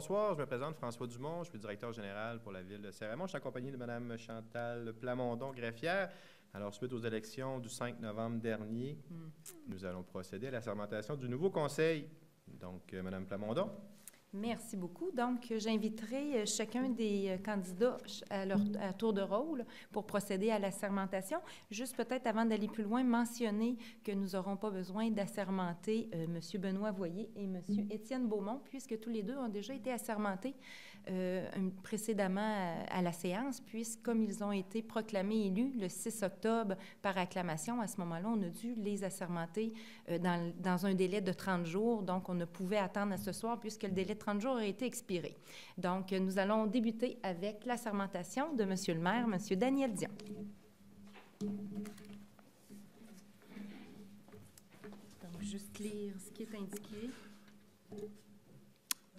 Bonsoir, je me présente François Dumont, je suis directeur général pour la ville de Saint-Raymond. Je suis accompagné de Mme Chantal Plamondon-Greffière. Alors, suite aux élections du 5 novembre dernier, nous allons procéder à l'assermentation du nouveau conseil. Donc, Mme Plamondon. Merci beaucoup. Donc, j'inviterai chacun des candidats à tour de rôle pour procéder à l'assermentation. Juste peut-être avant d'aller plus loin, mentionner que nous n'aurons pas besoin d'assermenter M. Benoît Voyer et M. Étienne Beaumont, puisque tous les deux ont déjà été assermentés précédemment à la séance, puisque comme ils ont été proclamés élus le 6 octobre par acclamation, à ce moment-là, on a dû les assermenter dans un délai de 30 jours. Donc, on ne pouvait attendre à ce soir puisque le délai de 30 jours a été expiré. Donc, nous allons débuter avec l'assermentation de M. le maire, M. Daniel Dion. Donc, juste lire ce qui est indiqué.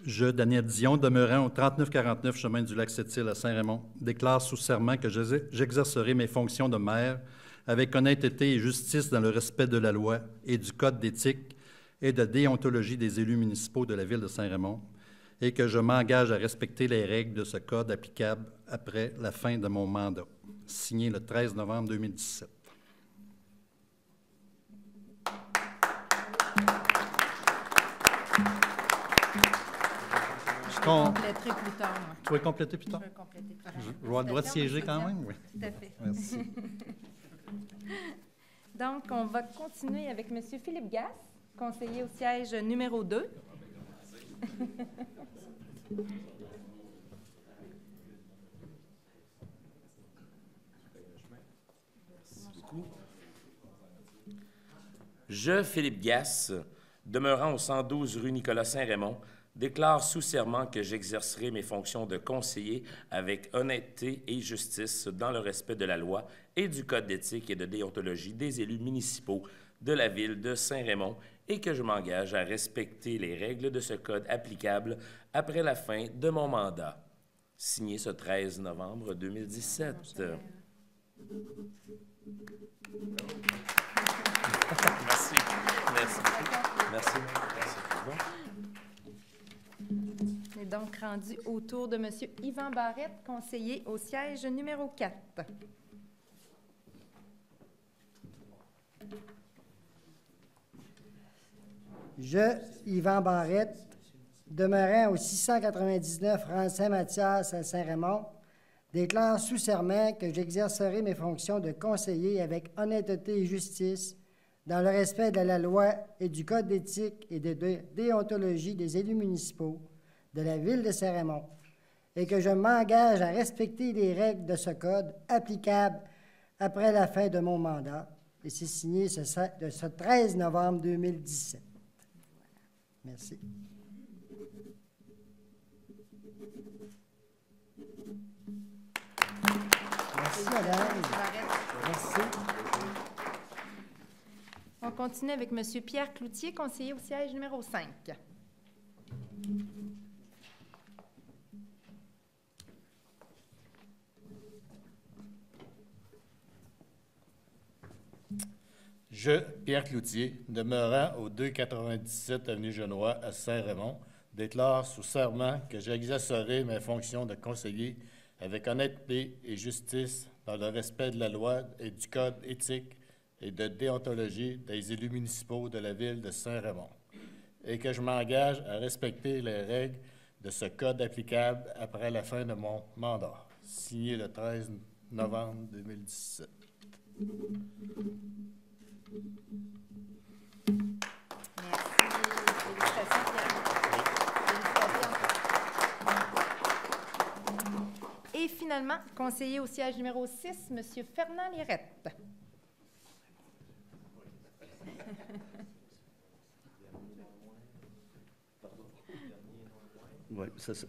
Je, Daniel Dion, demeurant au 3949 chemin du lac Sept-Îles à Saint-Raymond, déclare sous serment que j'exercerai mes fonctions de maire avec honnêteté et justice dans le respect de la loi et du code d'éthique et de déontologie des élus municipaux de la ville de Saint-Raymond et que je m'engage à respecter les règles de ce code applicables après la fin de mon mandat. Signé le 13 novembre 2017. Je compléterai plus tard. Moi. Tu vas compléter plus tard? Je vais compléter plus tard. Je vais avoir le droit de siéger quand même? Oui. Tout à fait. Merci. Donc, on va continuer avec M. Philippe Gasse, conseiller au siège numéro 2. Je, Philippe Gasse, demeurant au 112 rue Nicolas-Saint-Raymond, déclare sous serment que j'exercerai mes fonctions de conseiller avec honnêteté et justice dans le respect de la loi et du code d'éthique et de déontologie des élus municipaux de la ville de Saint-Raymond et que je m'engage à respecter les règles de ce code applicables après la fin de mon mandat. Signé ce 13 novembre 2017. Merci. Merci beaucoup. Merci. Merci. Bon. On est donc rendu au tour de M. Yvan Barrette, conseiller au siège numéro 4. Je, Yvan Barrette, demeurant au 699 rue Saint-Mathias à Saint-Raymond, déclare sous serment que j'exercerai mes fonctions de conseiller avec honnêteté et justice dans le respect de la loi et du code d'éthique et de déontologie des élus municipaux de la ville de Saint-Raymond et que je m'engage à respecter les règles de ce code applicables après la fin de mon mandat. Et c'est signé ce 13 novembre 2017. Merci. Merci, madame. Merci. On continue avec M. Pierre Cloutier, conseiller au siège numéro 5. Je, Pierre Cloutier, demeurant au 297 avenue Genois à Saint-Raymond, déclare sous serment que j'exercerai mes fonctions de conseiller avec honnêteté et justice dans le respect de la loi et du code éthique et de déontologie des élus municipaux de la ville de Saint-Raymond, et que je m'engage à respecter les règles de ce code applicable après la fin de mon mandat. Signé le 13 novembre 2017. Merci. Félicitations, Pierre. Félicitations. Et finalement, conseiller au siège numéro 6, M. Fernand Lirette. Oui, c'est ça.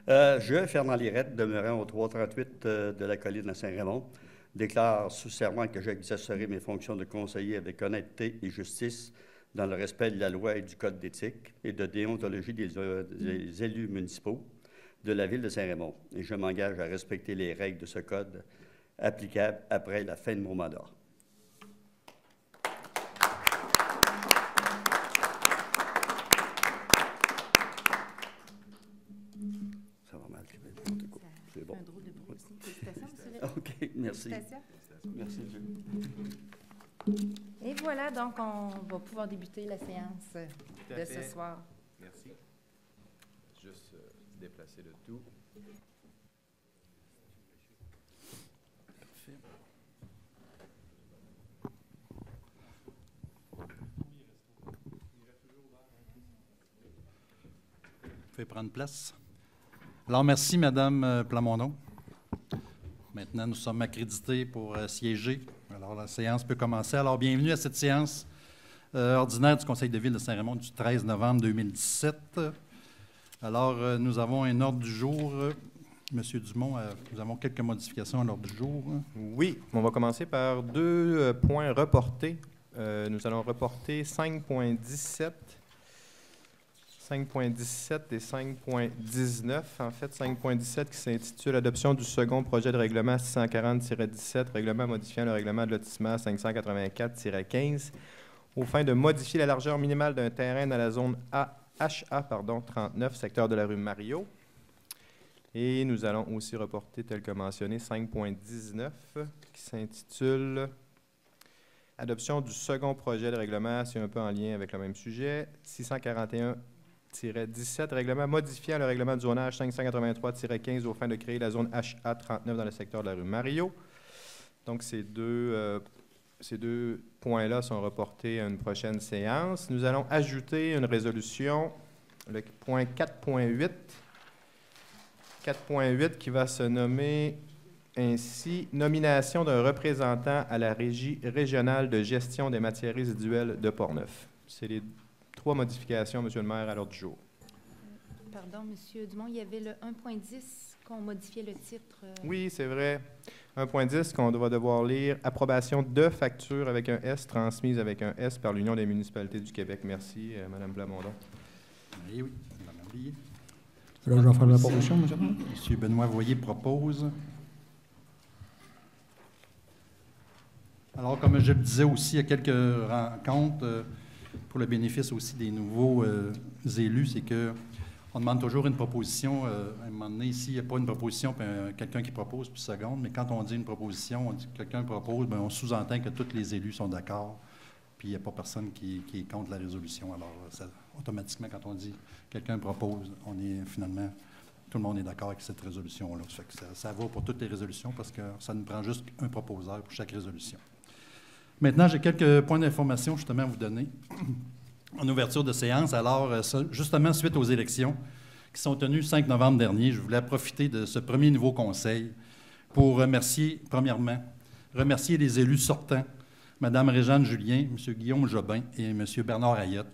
Je, Fernand Lirette, demeurant au 338 de la colline à Saint-Raymond, déclare sous serment que j'exercerai mes fonctions de conseiller avec honnêteté et justice dans le respect de la loi et du code d'éthique et de déontologie des élus municipaux de la ville de Saint-Raymond. Et je m'engage à respecter les règles de ce code applicables après la fin de mon mandat. C'est bon. Un drôle de bruit aussi. Félicitations, M. OK, merci. Félicitations. Merci, Julie. Et voilà, donc on va pouvoir débuter la séance Tout à de fait. ce soir. Merci. Juste déplacer le tout. Vous pouvez prendre place. Alors, merci, Madame Plamondon. Maintenant, nous sommes accrédités pour siéger. Alors, la séance peut commencer. Alors, bienvenue à cette séance ordinaire du Conseil de ville de Saint-Raymond du 13 novembre 2017. Alors, nous avons un ordre du jour. Monsieur Dumont, nous avons quelques modifications à l'ordre du jour. Oui, on va commencer par deux points reportés. Nous allons reporter 5.17. 5.17 et 5.19. En fait, 5.17 qui s'intitule « Adoption du second projet de règlement 640-17, règlement modifiant le règlement de lotissement 584-15, aux fins de modifier la largeur minimale d'un terrain dans la zone HA 39, secteur de la rue Mario. » Et nous allons aussi reporter, tel que mentionné, 5.19 qui s'intitule « Adoption du second projet de règlement », c'est un peu en lien avec le même sujet, 641-17, règlement modifiant le règlement du zonage 583-15 aux fins de créer la zone HA 39 dans le secteur de la rue Mario. Donc, ces deux points-là sont reportés à une prochaine séance. Nous allons ajouter une résolution, le point 4.8. 4.8 qui va se nommer ainsi « Nomination d'un représentant à la Régie régionale de gestion des matières résiduelles de Portneuf ». C'est les trois modifications, M. le maire, à l'ordre du jour. Pardon, M. Dumont, il y avait le 1.10 qu'on modifiait le titre. Oui, c'est vrai. 1.10 qu'on va devoir lire. Approbation de facture avec un S, transmise avec un S par l'Union des municipalités du Québec. Merci, Mme Plamondon. Eh oui, on l'a oublié. Alors, je vais faire la proposition, M. M. Benoît Voyer propose. Alors, comme je le disais aussi, il y a quelques rencontres pour le bénéfice aussi des nouveaux élus, c'est qu'on demande toujours une proposition. À un moment donné, ici, il n'y a pas une proposition, puis quelqu'un qui propose, puis seconde, mais quand on dit une proposition, on dit que quelqu'un propose, bien, on sous-entend que tous les élus sont d'accord, puis il n'y a pas personne qui est contre la résolution. Alors, automatiquement, quand on dit quelqu'un propose, on est finalement, tout le monde est d'accord avec cette résolution-là. Ça fait que ça va pour toutes les résolutions parce que ça nous prend juste un proposeur pour chaque résolution. Maintenant, j'ai quelques points d'information justement à vous donner en ouverture de séance. Alors, justement, suite aux élections qui sont tenues le 5 novembre dernier, je voulais profiter de ce premier nouveau conseil pour remercier, premièrement, les élus sortants, Mme Réjeanne Julien, M. Guillaume Jobin et M. Bernard Ayotte.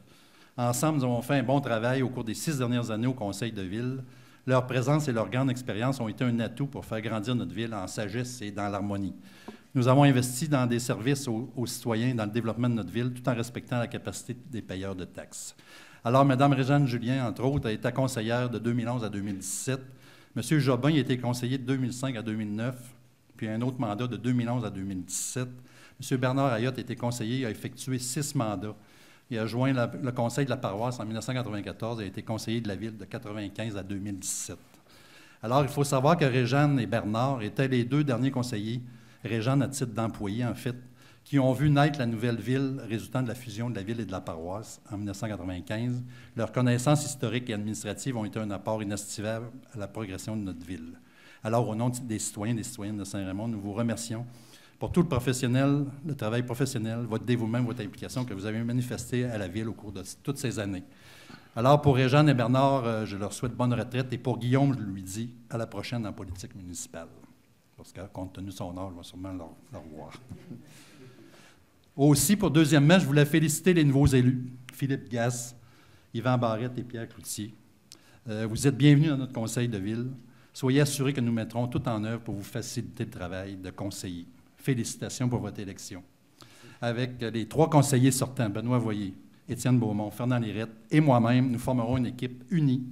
Ensemble, nous avons fait un bon travail au cours des 6 dernières années au Conseil de ville. Leur présence et leur grande expérience ont été un atout pour faire grandir notre ville en sagesse et dans l'harmonie. Nous avons investi dans des services aux citoyens, dans le développement de notre ville, tout en respectant la capacité des payeurs de taxes. Alors, Mme Réjeanne Julien, entre autres, a été conseillère de 2011 à 2017. M. Jobin a été conseiller de 2005 à 2009, puis un autre mandat de 2011 à 2017. M. Bernard Ayotte a été conseiller, il a effectué 6 mandats. Il a joint le conseil de la paroisse en 1994 et a été conseiller de la ville de 1995 à 2017. Alors, il faut savoir que Réjeanne et Bernard étaient les 2 derniers conseillers, Réjeanne à titre d'employé, en fait, qui ont vu naître la nouvelle ville résultant de la fusion de la ville et de la paroisse en 1995. Leurs connaissances historiques et administratives ont été un apport inestimable à la progression de notre ville. Alors, au nom des citoyens et des citoyennes de Saint-Raymond, nous vous remercions pour tout le travail professionnel, votre dévouement, votre implication que vous avez manifesté à la ville au cours de toutes ces années. Alors, pour Réjeanne et Bernard, je leur souhaite bonne retraite. Et pour Guillaume, je lui dis à la prochaine en politique municipale. Parce que, compte tenu de son âge, je vais sûrement le revoir. Aussi, pour deuxièmement, je voulais féliciter les nouveaux élus, Philippe Gasse, Yvan Barrette et Pierre Cloutier. Vous êtes bienvenus dans notre conseil de ville. Soyez assurés que nous mettrons tout en œuvre pour vous faciliter le travail de conseiller. Félicitations pour votre élection. Avec les 3 conseillers sortants, Benoît Voyer, Étienne Beaumont, Fernand Lirette et moi-même, nous formerons une équipe unie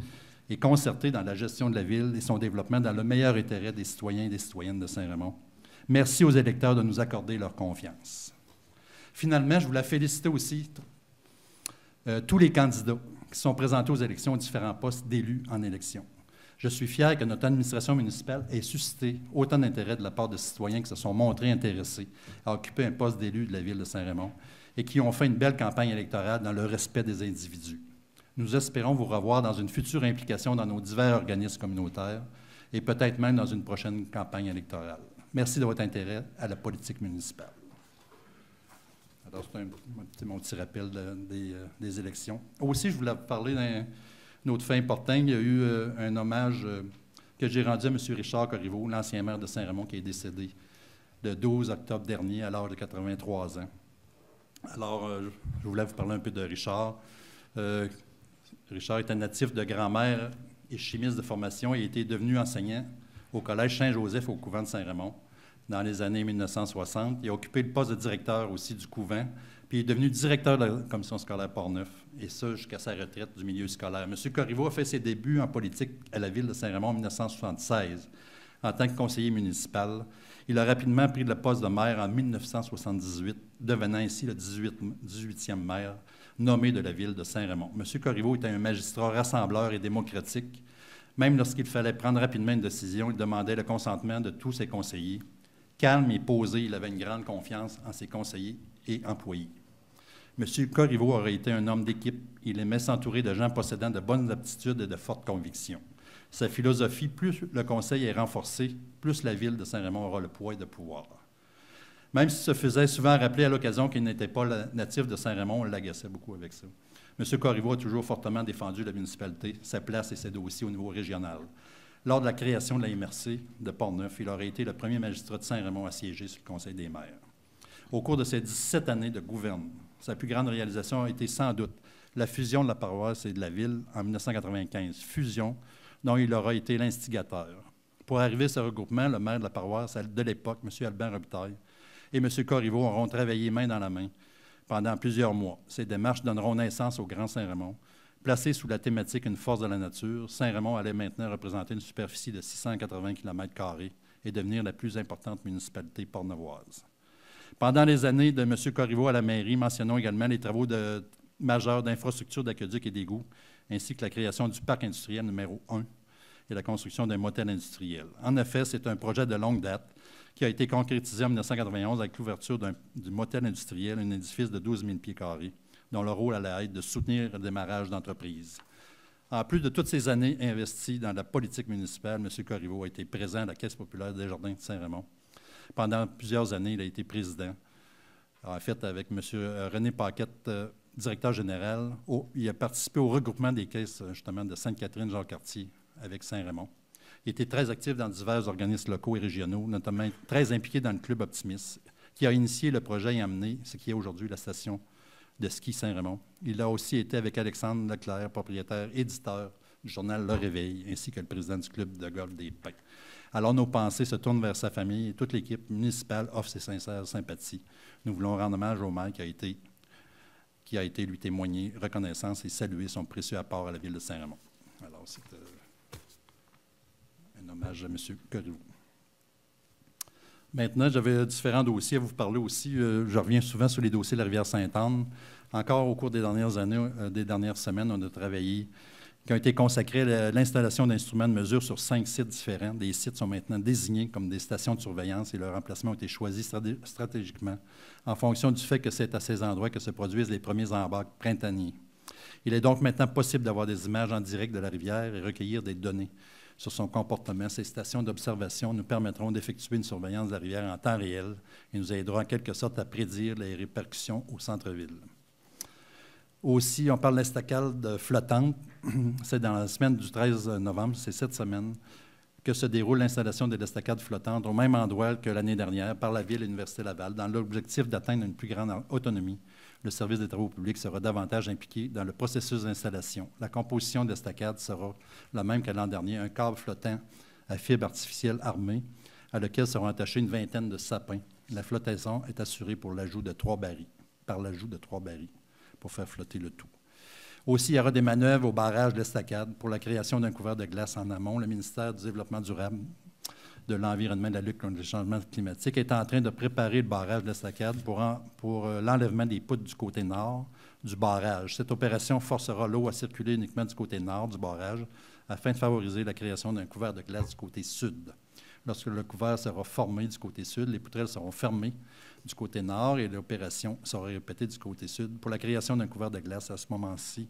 et concertée dans la gestion de la ville et son développement dans le meilleur intérêt des citoyens et des citoyennes de Saint-Raymond. Merci aux électeurs de nous accorder leur confiance. Finalement, je voulais féliciter aussi tous les candidats qui sont présentés aux élections aux différents postes d'élus en élection. Je suis fier que notre administration municipale ait suscité autant d'intérêt de la part de citoyens qui se sont montrés intéressés à occuper un poste d'élu de la ville de Saint-Raymond et qui ont fait une belle campagne électorale dans le respect des individus. Nous espérons vous revoir dans une future implication dans nos divers organismes communautaires et peut-être même dans une prochaine campagne électorale. Merci de votre intérêt à la politique municipale. Alors, c'est mon petit rappel des élections. Aussi, je voulais vous parler d'un autre fait important. Il y a eu un hommage que j'ai rendu à M. Richard Corriveau, l'ancien maire de Saint-Raymond, qui est décédé le 12 octobre dernier à l'âge de 83 ans. Alors, je voulais vous parler un peu de Richard. Richard était natif de Grand-Mère et chimiste de formation et était devenu enseignant au Collège Saint-Joseph au couvent de Saint-Raymond dans les années 1960. Il a occupé le poste de directeur aussi du couvent, puis il est devenu directeur de la commission scolaire Port-Neuf, et ça jusqu'à sa retraite du milieu scolaire. M. Corriveau a fait ses débuts en politique à la ville de Saint-Raymond en 1976 en tant que conseiller municipal. Il a rapidement pris le poste de maire en 1978, devenant ainsi le 18e maire nommé de la ville de Saint-Raymond. M. Corriveau était un magistrat rassembleur et démocratique. Même lorsqu'il fallait prendre rapidement une décision, il demandait le consentement de tous ses conseillers. Calme et posé, il avait une grande confiance en ses conseillers et employés. M. Corriveau aurait été un homme d'équipe. Il aimait s'entourer de gens possédant de bonnes aptitudes et de fortes convictions. Sa philosophie, plus le conseil est renforcé, plus la ville de Saint-Raymond aura le poids et le pouvoir. Même s'il se faisait souvent rappeler à l'occasion qu'il n'était pas natif de Saint-Raymond, on l'agaçait beaucoup avec ça. M. Corriveau a toujours fortement défendu la municipalité, sa place et ses dossiers au niveau régional. Lors de la création de la MRC de Port-Neuf, il aurait été le premier magistrat de Saint-Raymond à siéger sur le Conseil des maires. Au cours de ses 17 années de gouvernement, sa plus grande réalisation a été sans doute la fusion de la paroisse et de la ville en 1995, fusion dont il aura été l'instigateur. Pour arriver à ce regroupement, le maire de la paroisse de l'époque, M. Albert Robitaille, et M. Corriveau auront travaillé main dans la main pendant plusieurs mois. Ces démarches donneront naissance au Grand Saint-Raymond. Placé sous la thématique « Une force de la nature », Saint-Raymond allait maintenant représenter une superficie de 680 km² et devenir la plus importante municipalité portneuvoise. Pendant les années de M. Corriveau à la mairie, mentionnons également les travaux majeurs d'infrastructures d'aqueduc et d'égouts, ainsi que la création du parc industriel numéro 1 et la construction d'un motel industriel. En effet, c'est un projet de longue date qui a été concrétisé en 1991 avec l'ouverture du motel industriel, un édifice de 12 000 pieds carrés, dont le rôle allait être de soutenir le démarrage d'entreprises. En plus de toutes ces années investies dans la politique municipale, M. Corriveau a été présent à la Caisse populaire des Jardins de Saint-Raymond. Pendant plusieurs années, il a été président. En fait, avec M. René Paquette, directeur général, il a participé au regroupement des caisses, justement, de Sainte-Catherine-Jean-Cartier avec Saint-Raymond. Il était très actif dans divers organismes locaux et régionaux, notamment très impliqué dans le Club Optimiste, qui a initié le projet et amené ce qui est aujourd'hui la station de ski Saint-Raymond. Il a aussi été avec Alexandre Leclerc, propriétaire, éditeur du journal Le Réveil, ainsi que le président du club de golf des Pins. Alors, nos pensées se tournent vers sa famille et toute l'équipe municipale offre ses sincères sympathies. Nous voulons rendre hommage au maire qui a été lui témoigner reconnaissance et saluer son précieux apport à la ville de Saint-Raymond. Alors, c'est un hommage à M. Corriveau. Maintenant, j'avais différents dossiers à vous parler aussi. Je reviens souvent sur les dossiers de la rivière Sainte-Anne. Encore au cours des dernières années, des dernières semaines, on a travaillé, qui ont été consacrés à l'installation d'instruments de mesure sur 5 sites différents. Des sites sont maintenant désignés comme des stations de surveillance et leurs emplacements ont été choisis stratégiquement en fonction du fait que c'est à ces endroits que se produisent les premiers embarques printaniers. Il est donc maintenant possible d'avoir des images en direct de la rivière et recueillir des données sur son comportement. Ces stations d'observation nous permettront d'effectuer une surveillance de la rivière en temps réel et nous aideront en quelque sorte à prédire les répercussions au centre-ville. Aussi, on parle d'estacade flottante. C'est dans la semaine du 13 novembre, c'est cette semaine, que se déroule l'installation de l'estacade flottante au même endroit que l'année dernière par la Ville et l'Université Laval, dans l'objectif d'atteindre une plus grande autonomie. Le service des travaux publics sera davantage impliqué dans le processus d'installation. La composition de l'estacade sera la même que l'an dernier, un câble flottant à fibre artificielle armée, à lequel seront attachés une vingtaine de sapins. La flottaison est assurée par l'ajout de 3 barils, pour faire flotter le tout. Aussi, il y aura des manœuvres au barrage de l'estacade pour la création d'un couvert de glace en amont. Le ministère du Développement durable, de l'Environnement et de la lutte contre le changement climatique est en train de préparer le barrage de l'estacade pour l'enlèvement des poutres du côté nord du barrage. Cette opération forcera l'eau à circuler uniquement du côté nord du barrage afin de favoriser la création d'un couvert de glace du côté sud. Lorsque le couvert sera formé du côté sud, les poutrelles seront fermées du côté nord et l'opération sera répétée du côté sud. Pour la création d'un couvert de glace, à ce moment-ci,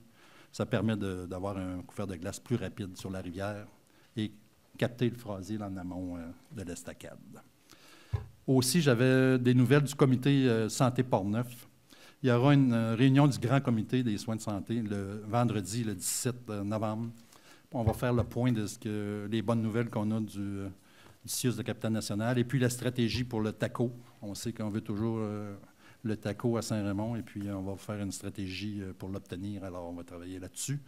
ça permet d'avoir un couvert de glace plus rapide sur la rivière et capter le frasier en amont de l'estacade. Aussi, j'avais des nouvelles du comité Santé Port-Neuf. Il y aura une réunion du grand comité des soins de santé le vendredi, le 17 novembre. On va faire le point de les bonnes nouvelles qu'on a du CIUS de Capitale-Nationale et puis la stratégie pour le TACO. On sait qu'on veut toujours le TACO à Saint-Raymond et puis on va faire une stratégie pour l'obtenir. Alors, on va travailler là-dessus.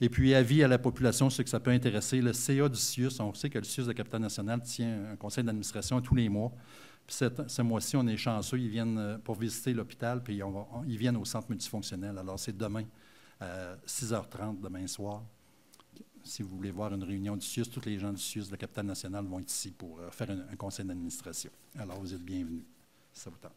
Et puis, avis à la population, ceux que ça peut intéresser, le CA du CIUS, on sait que le CIUS de Capitale-Nationale tient un conseil d'administration tous les mois. Puis ce mois-ci, on est chanceux, ils viennent pour visiter l'hôpital, puis ils viennent au centre multifonctionnel. Alors, c'est demain, à 6h30, demain soir. Si vous voulez voir une réunion du CIUS, tous les gens du CIUS de la Capitale-Nationale vont être ici pour faire un conseil d'administration. Alors, vous êtes bienvenus, si ça vous tente.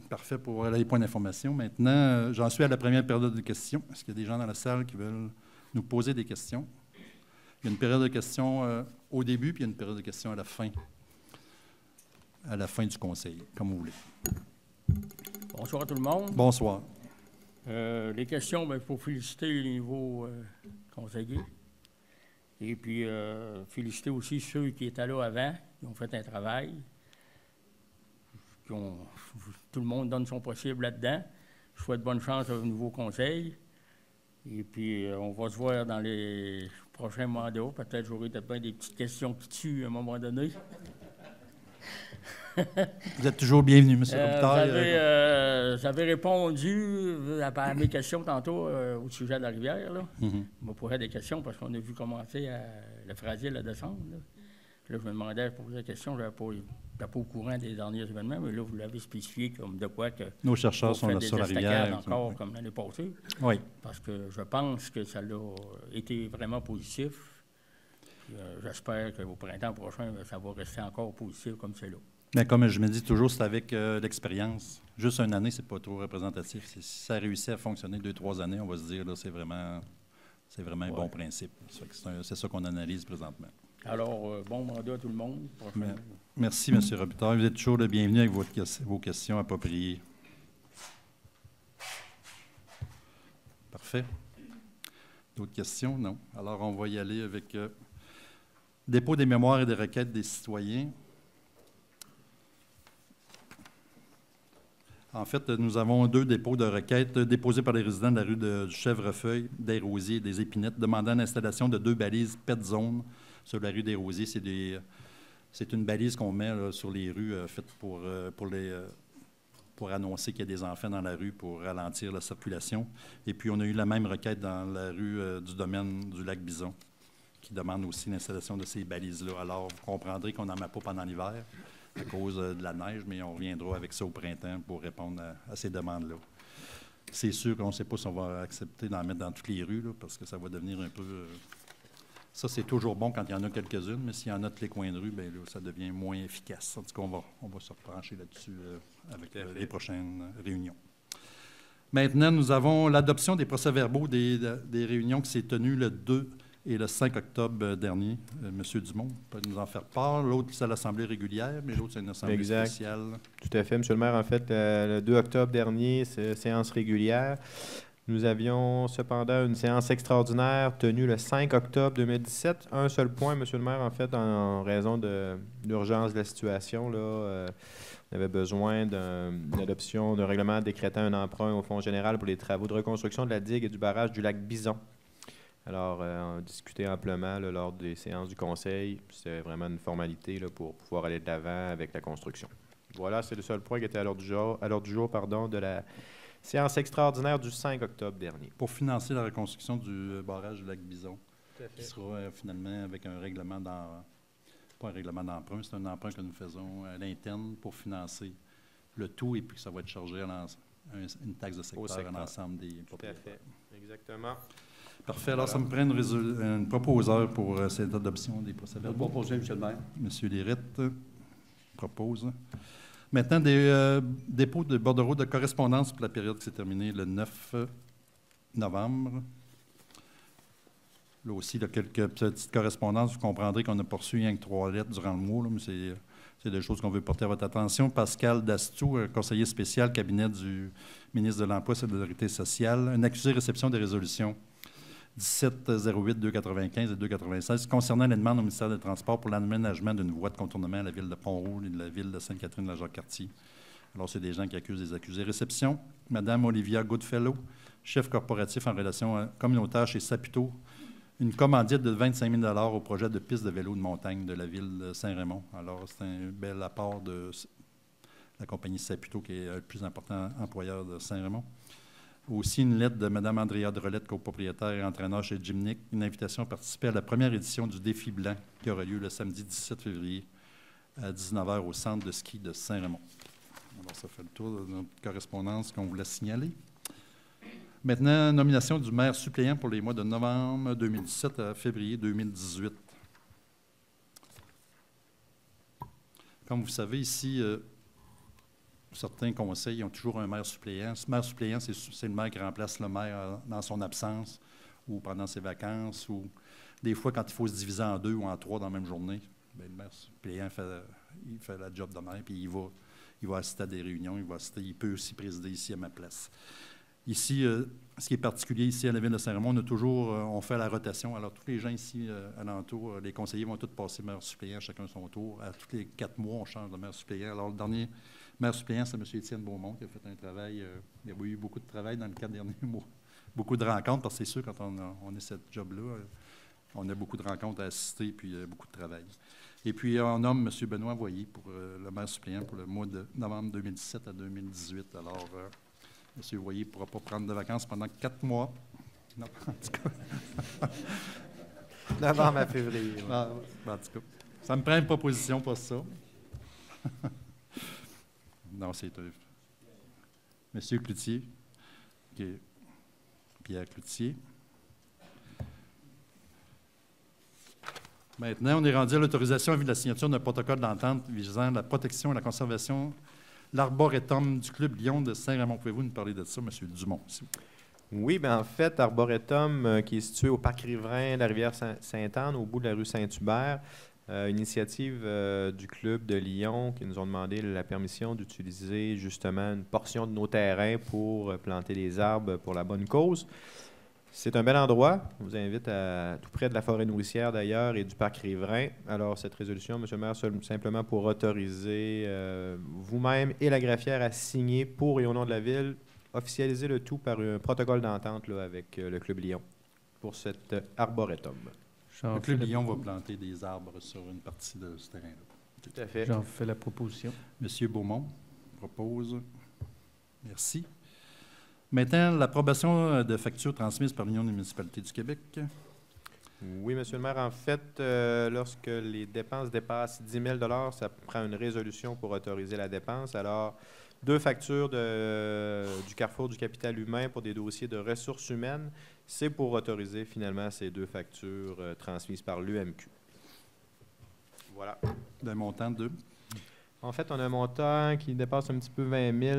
Parfait pour les points d'information. Maintenant, j'en suis à la première période de questions. Est-ce qu'il y a des gens dans la salle qui veulent nous poser des questions? Il y a une période de questions au début, puis il y a une période de questions à la fin du conseil, comme vous voulez. Bonsoir à tout le monde. Bonsoir. Les questions, il faut féliciter les nouveaux conseillers. Et puis, féliciter aussi ceux qui étaient là avant, qui ont fait un travail. Tout le monde donne son possible là-dedans. Je souhaite bonne chance au nouveau conseil. Et puis, on va se voir dans les prochains mandats. Peut-être j'aurai bien des petites questions qui tuent à un moment donné. Vous êtes toujours bienvenu, M. Robitaille. Vous avez répondu à mes questions tantôt au sujet de la rivière. Là. Mm-hmm. On m'a posé des questions parce qu'on a vu commencer le frasier à descendre. Là. Là, je me demandais, je posais la question, je n'étais pas au courant des derniers événements, mais là, vous l'avez spécifié comme de quoi que... Nos chercheurs sont là sur la rivière. Encore comme l'année passée. Oui. Parce que je pense que ça a été vraiment positif. J'espère qu'au printemps prochain, ça va rester encore positif comme c'est là. Mais comme je me dis toujours, c'est avec l'expérience. Juste une année, c'est pas trop représentatif. Si ça réussit à fonctionner 2-3 années, on va se dire là, c'est vraiment un bon principe. C'est ça qu'on analyse présentement. Alors, bon mandat à tout le monde. Merci, M. Robitaille. Vous êtes toujours le bienvenu avec vos questions appropriées. Parfait. D'autres questions? Non. Alors, on va y aller avec dépôt des mémoires et des requêtes des citoyens. En fait, nous avons 2 dépôts de requêtes déposés par les résidents de la rue du Chèvrefeuille, des Rosiers et des Épinettes, demandant l'installation de 2 balises pet zone sur la rue des Rosiers. C'est une balise qu'on met là, sur les rues faite pour annoncer qu'il y a des enfants dans la rue pour ralentir la circulation. Et puis, on a eu la même requête dans la rue du domaine du lac Bison, qui demande aussi l'installation de ces balises-là. Alors, vous comprendrez qu'on n'en met pas pendant l'hiver à cause de la neige, mais on reviendra avec ça au printemps pour répondre à ces demandes-là. C'est sûr qu'on ne sait pas si on va accepter d'en mettre dans toutes les rues, là, parce que ça va devenir un peu... Ça, c'est toujours bon quand il y en a quelques-unes, mais s'il y en a tous les coins de rue, bien là, ça devient moins efficace. En tout cas, on va se repencher là-dessus avec les prochaines réunions. Maintenant, nous avons l'adoption des procès-verbaux des réunions qui s'est tenues le 2 et le 5 octobre dernier. M. Dumont peut nous en faire part. L'autre, c'est l'Assemblée régulière, mais l'autre, c'est une Assemblée spéciale. Tout à fait, M. le maire. En fait, le 2 octobre dernier, c'est séance régulière. Nous avions cependant une séance extraordinaire tenue le 5 octobre 2017. Un seul point, M. le maire, en fait, en raison de l'urgence de la situation, là, on avait besoin d'une adoption d'un règlement décrétant un emprunt au Fonds général pour les travaux de reconstruction de la digue et du barrage du lac Bison. Alors, on a discuté amplement là, lors des séances du Conseil. C'était vraiment une formalité là, pour pouvoir aller de l'avant avec la construction. Voilà, c'est le seul point qui était à l'ordre du jour, de la séance extraordinaire du 5 octobre dernier. Pour financer la reconstruction du barrage du lac Bison, qui sera finalement avec un règlement pas un règlement d'emprunt, c'est un emprunt que nous faisons à l'interne pour financer le tout et puis que ça va être chargé à une taxe de secteur à l'ensemble des propriétaires. Tout à fait, exactement. Parfait. Alors, ça me prend une proposeur pour cette adoption des procès-verbaux. Proposé, M. le maire. M. Lérette propose. Maintenant, des dépôts de bordereaux de correspondance pour la période qui s'est terminée le 9 novembre. Là aussi, il y a quelques petites correspondances. Vous comprendrez qu'on a poursuivi rien que 3 lettres durant le mois, là, mais c'est des choses qu'on veut porter à votre attention. Pascal Dastou, conseiller spécial, cabinet du ministre de l'Emploi et de la Sécurité sociale, un accusé réception des résolutions 1708-295 et 296 concernant les demandes au ministère des Transports pour l'aménagement d'une voie de contournement à la ville de Pont-Rouge et de la ville de Sainte-Catherine-la-Jacques-Cartier. Alors, c'est des gens qui accusent des accusés. Réception, Mme Olivia Goodfellow, chef corporatif en relations communautaires chez Saputo, une commandite de 25 000 au projet de piste de vélo de montagne de la ville de Saint-Raymond. Alors, c'est un bel apport de la compagnie Saputo, qui est le plus important employeur de Saint-Raymond. Aussi, une lettre de Mme Andrea Drolette, copropriétaire et entraîneur chez Gymnic, une invitation à participer à la première édition du Défi Blanc, qui aura lieu le samedi 17 février à 19h au centre de ski de Saint-Raymond. Alors, ça fait le tour de notre correspondance qu'on voulait signaler. Maintenant, nomination du maire suppléant pour les mois de novembre 2017 à février 2018. Comme vous savez, ici, certains conseils ont toujours un maire suppléant. Ce maire suppléant, c'est le maire qui remplace le maire dans son absence ou pendant ses vacances, ou des fois quand il faut se diviser en 2 ou en 3 dans la même journée. Bien, le maire suppléant fait la job de maire, puis il va assister à des réunions, il peut aussi présider ici à ma place. Ici, ce qui est particulier ici à la ville de Saint-Raymond, on fait la rotation. Alors, tous les gens ici alentour, les conseillers vont tous passer maire suppléant, chacun son tour. À tous les 4 mois, on change de maire suppléant. Alors, le dernier maire suppléant, c'est M. Étienne Beaumont qui a fait un travail. Il y a eu beaucoup de travail dans les 4 derniers mois. Beaucoup de rencontres, parce que c'est sûr, quand on est cette job-là, on a beaucoup de rencontres à assister, puis beaucoup de travail. Et puis, on nomme M. Benoît Voyer pour le maire suppléant pour le mois de novembre 2017 à 2018. Alors, M. Voyer ne pourra pas prendre de vacances pendant 4 mois. Non, en tout cas. Novembre à février. Ouais. En tout cas, ça me prend une proposition pour ça. Non, c'est M. Cloutier, qui est Pierre Cloutier. Maintenant, on est rendu à l'autorisation à vue de la signature d'un protocole d'entente visant la protection et la conservation l'arboretum du Club Lyon de Saint-Raymond. Pouvez-vous nous parler de ça, M. Dumont, s'il vous plaît? Oui, bien en fait, Arboretum, qui est situé au parc riverain de la rivière Sainte-Anne, au bout de la rue Saint-Hubert, initiative du Club de Lyon qui nous ont demandé la permission d'utiliser justement une portion de nos terrains pour planter des arbres pour la bonne cause. C'est un bel endroit. Je vous invite tout près de la forêt nourricière d'ailleurs et du parc riverain. Alors, cette résolution, M. le maire, simplement pour autoriser vous-même et la greffière à signer pour et au nom de la Ville, officialiser le tout par un protocole d'entente avec le Club Lyon pour cet arboretum. Le Club Lyon va planter des arbres sur une partie de ce terrain-là. Tout à fait. J'en fais la proposition. M. Beaumont propose. Merci. Maintenant, l'approbation de factures transmises par l'Union des municipalités du Québec. Oui, M. le maire. En fait, lorsque les dépenses dépassent 10 000 ça prend une résolution pour autoriser la dépense. Alors, 2 factures du Carrefour du capital humain pour des dossiers de ressources humaines. C'est pour autoriser finalement ces 2 factures transmises par l'UMQ. Voilà. D'un montant de... En fait, on a un montant qui dépasse un petit peu 20 000.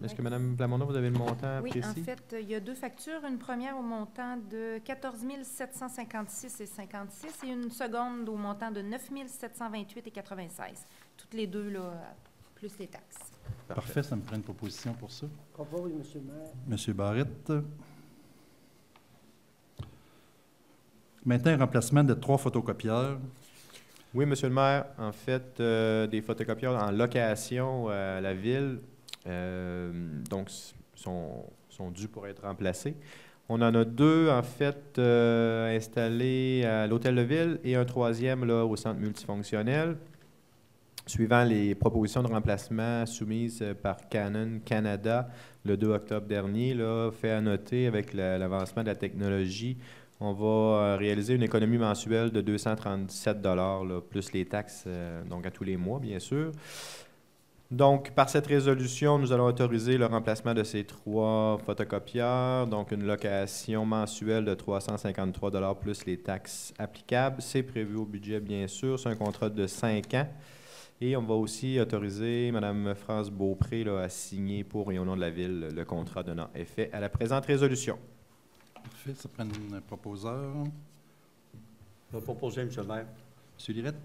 Est-ce que Mme Plamondon, vous avez le montant précis? Oui, en fait, il y a 2 factures. Une première au montant de 14 756,56 et une seconde au montant de 9 728,96. Toutes les 2, là, plus les taxes. Parfait, ça me prend une proposition pour ça. Propose, M. le maire. M. Barrette. Maintenant, un remplacement de 3 photocopieurs. Oui, M. le maire. En fait, des photocopieurs en location à la Ville, donc, sont dus pour être remplacés. On en a 2, en fait, installés à l'Hôtel de Ville et un 3e là, au centre multifonctionnel. Suivant les propositions de remplacement soumises par Canon Canada le 2 octobre dernier, là, fait à noter avec l'avancement de la technologie, on va réaliser une économie mensuelle de 237 $, là, plus les taxes, donc à tous les mois, bien sûr. Donc, par cette résolution, nous allons autoriser le remplacement de ces 3 photocopieurs, donc une location mensuelle de 353 $ plus les taxes applicables. C'est prévu au budget, bien sûr. C'est un contrat de 5 ans. Et on va aussi autoriser Mme France Beaupré là, à signer pour et au nom de la Ville le contrat donnant effet à la présente résolution. Parfait. Ça prend un proposeur. Je vais proposer, M. le maire. M. Lirette.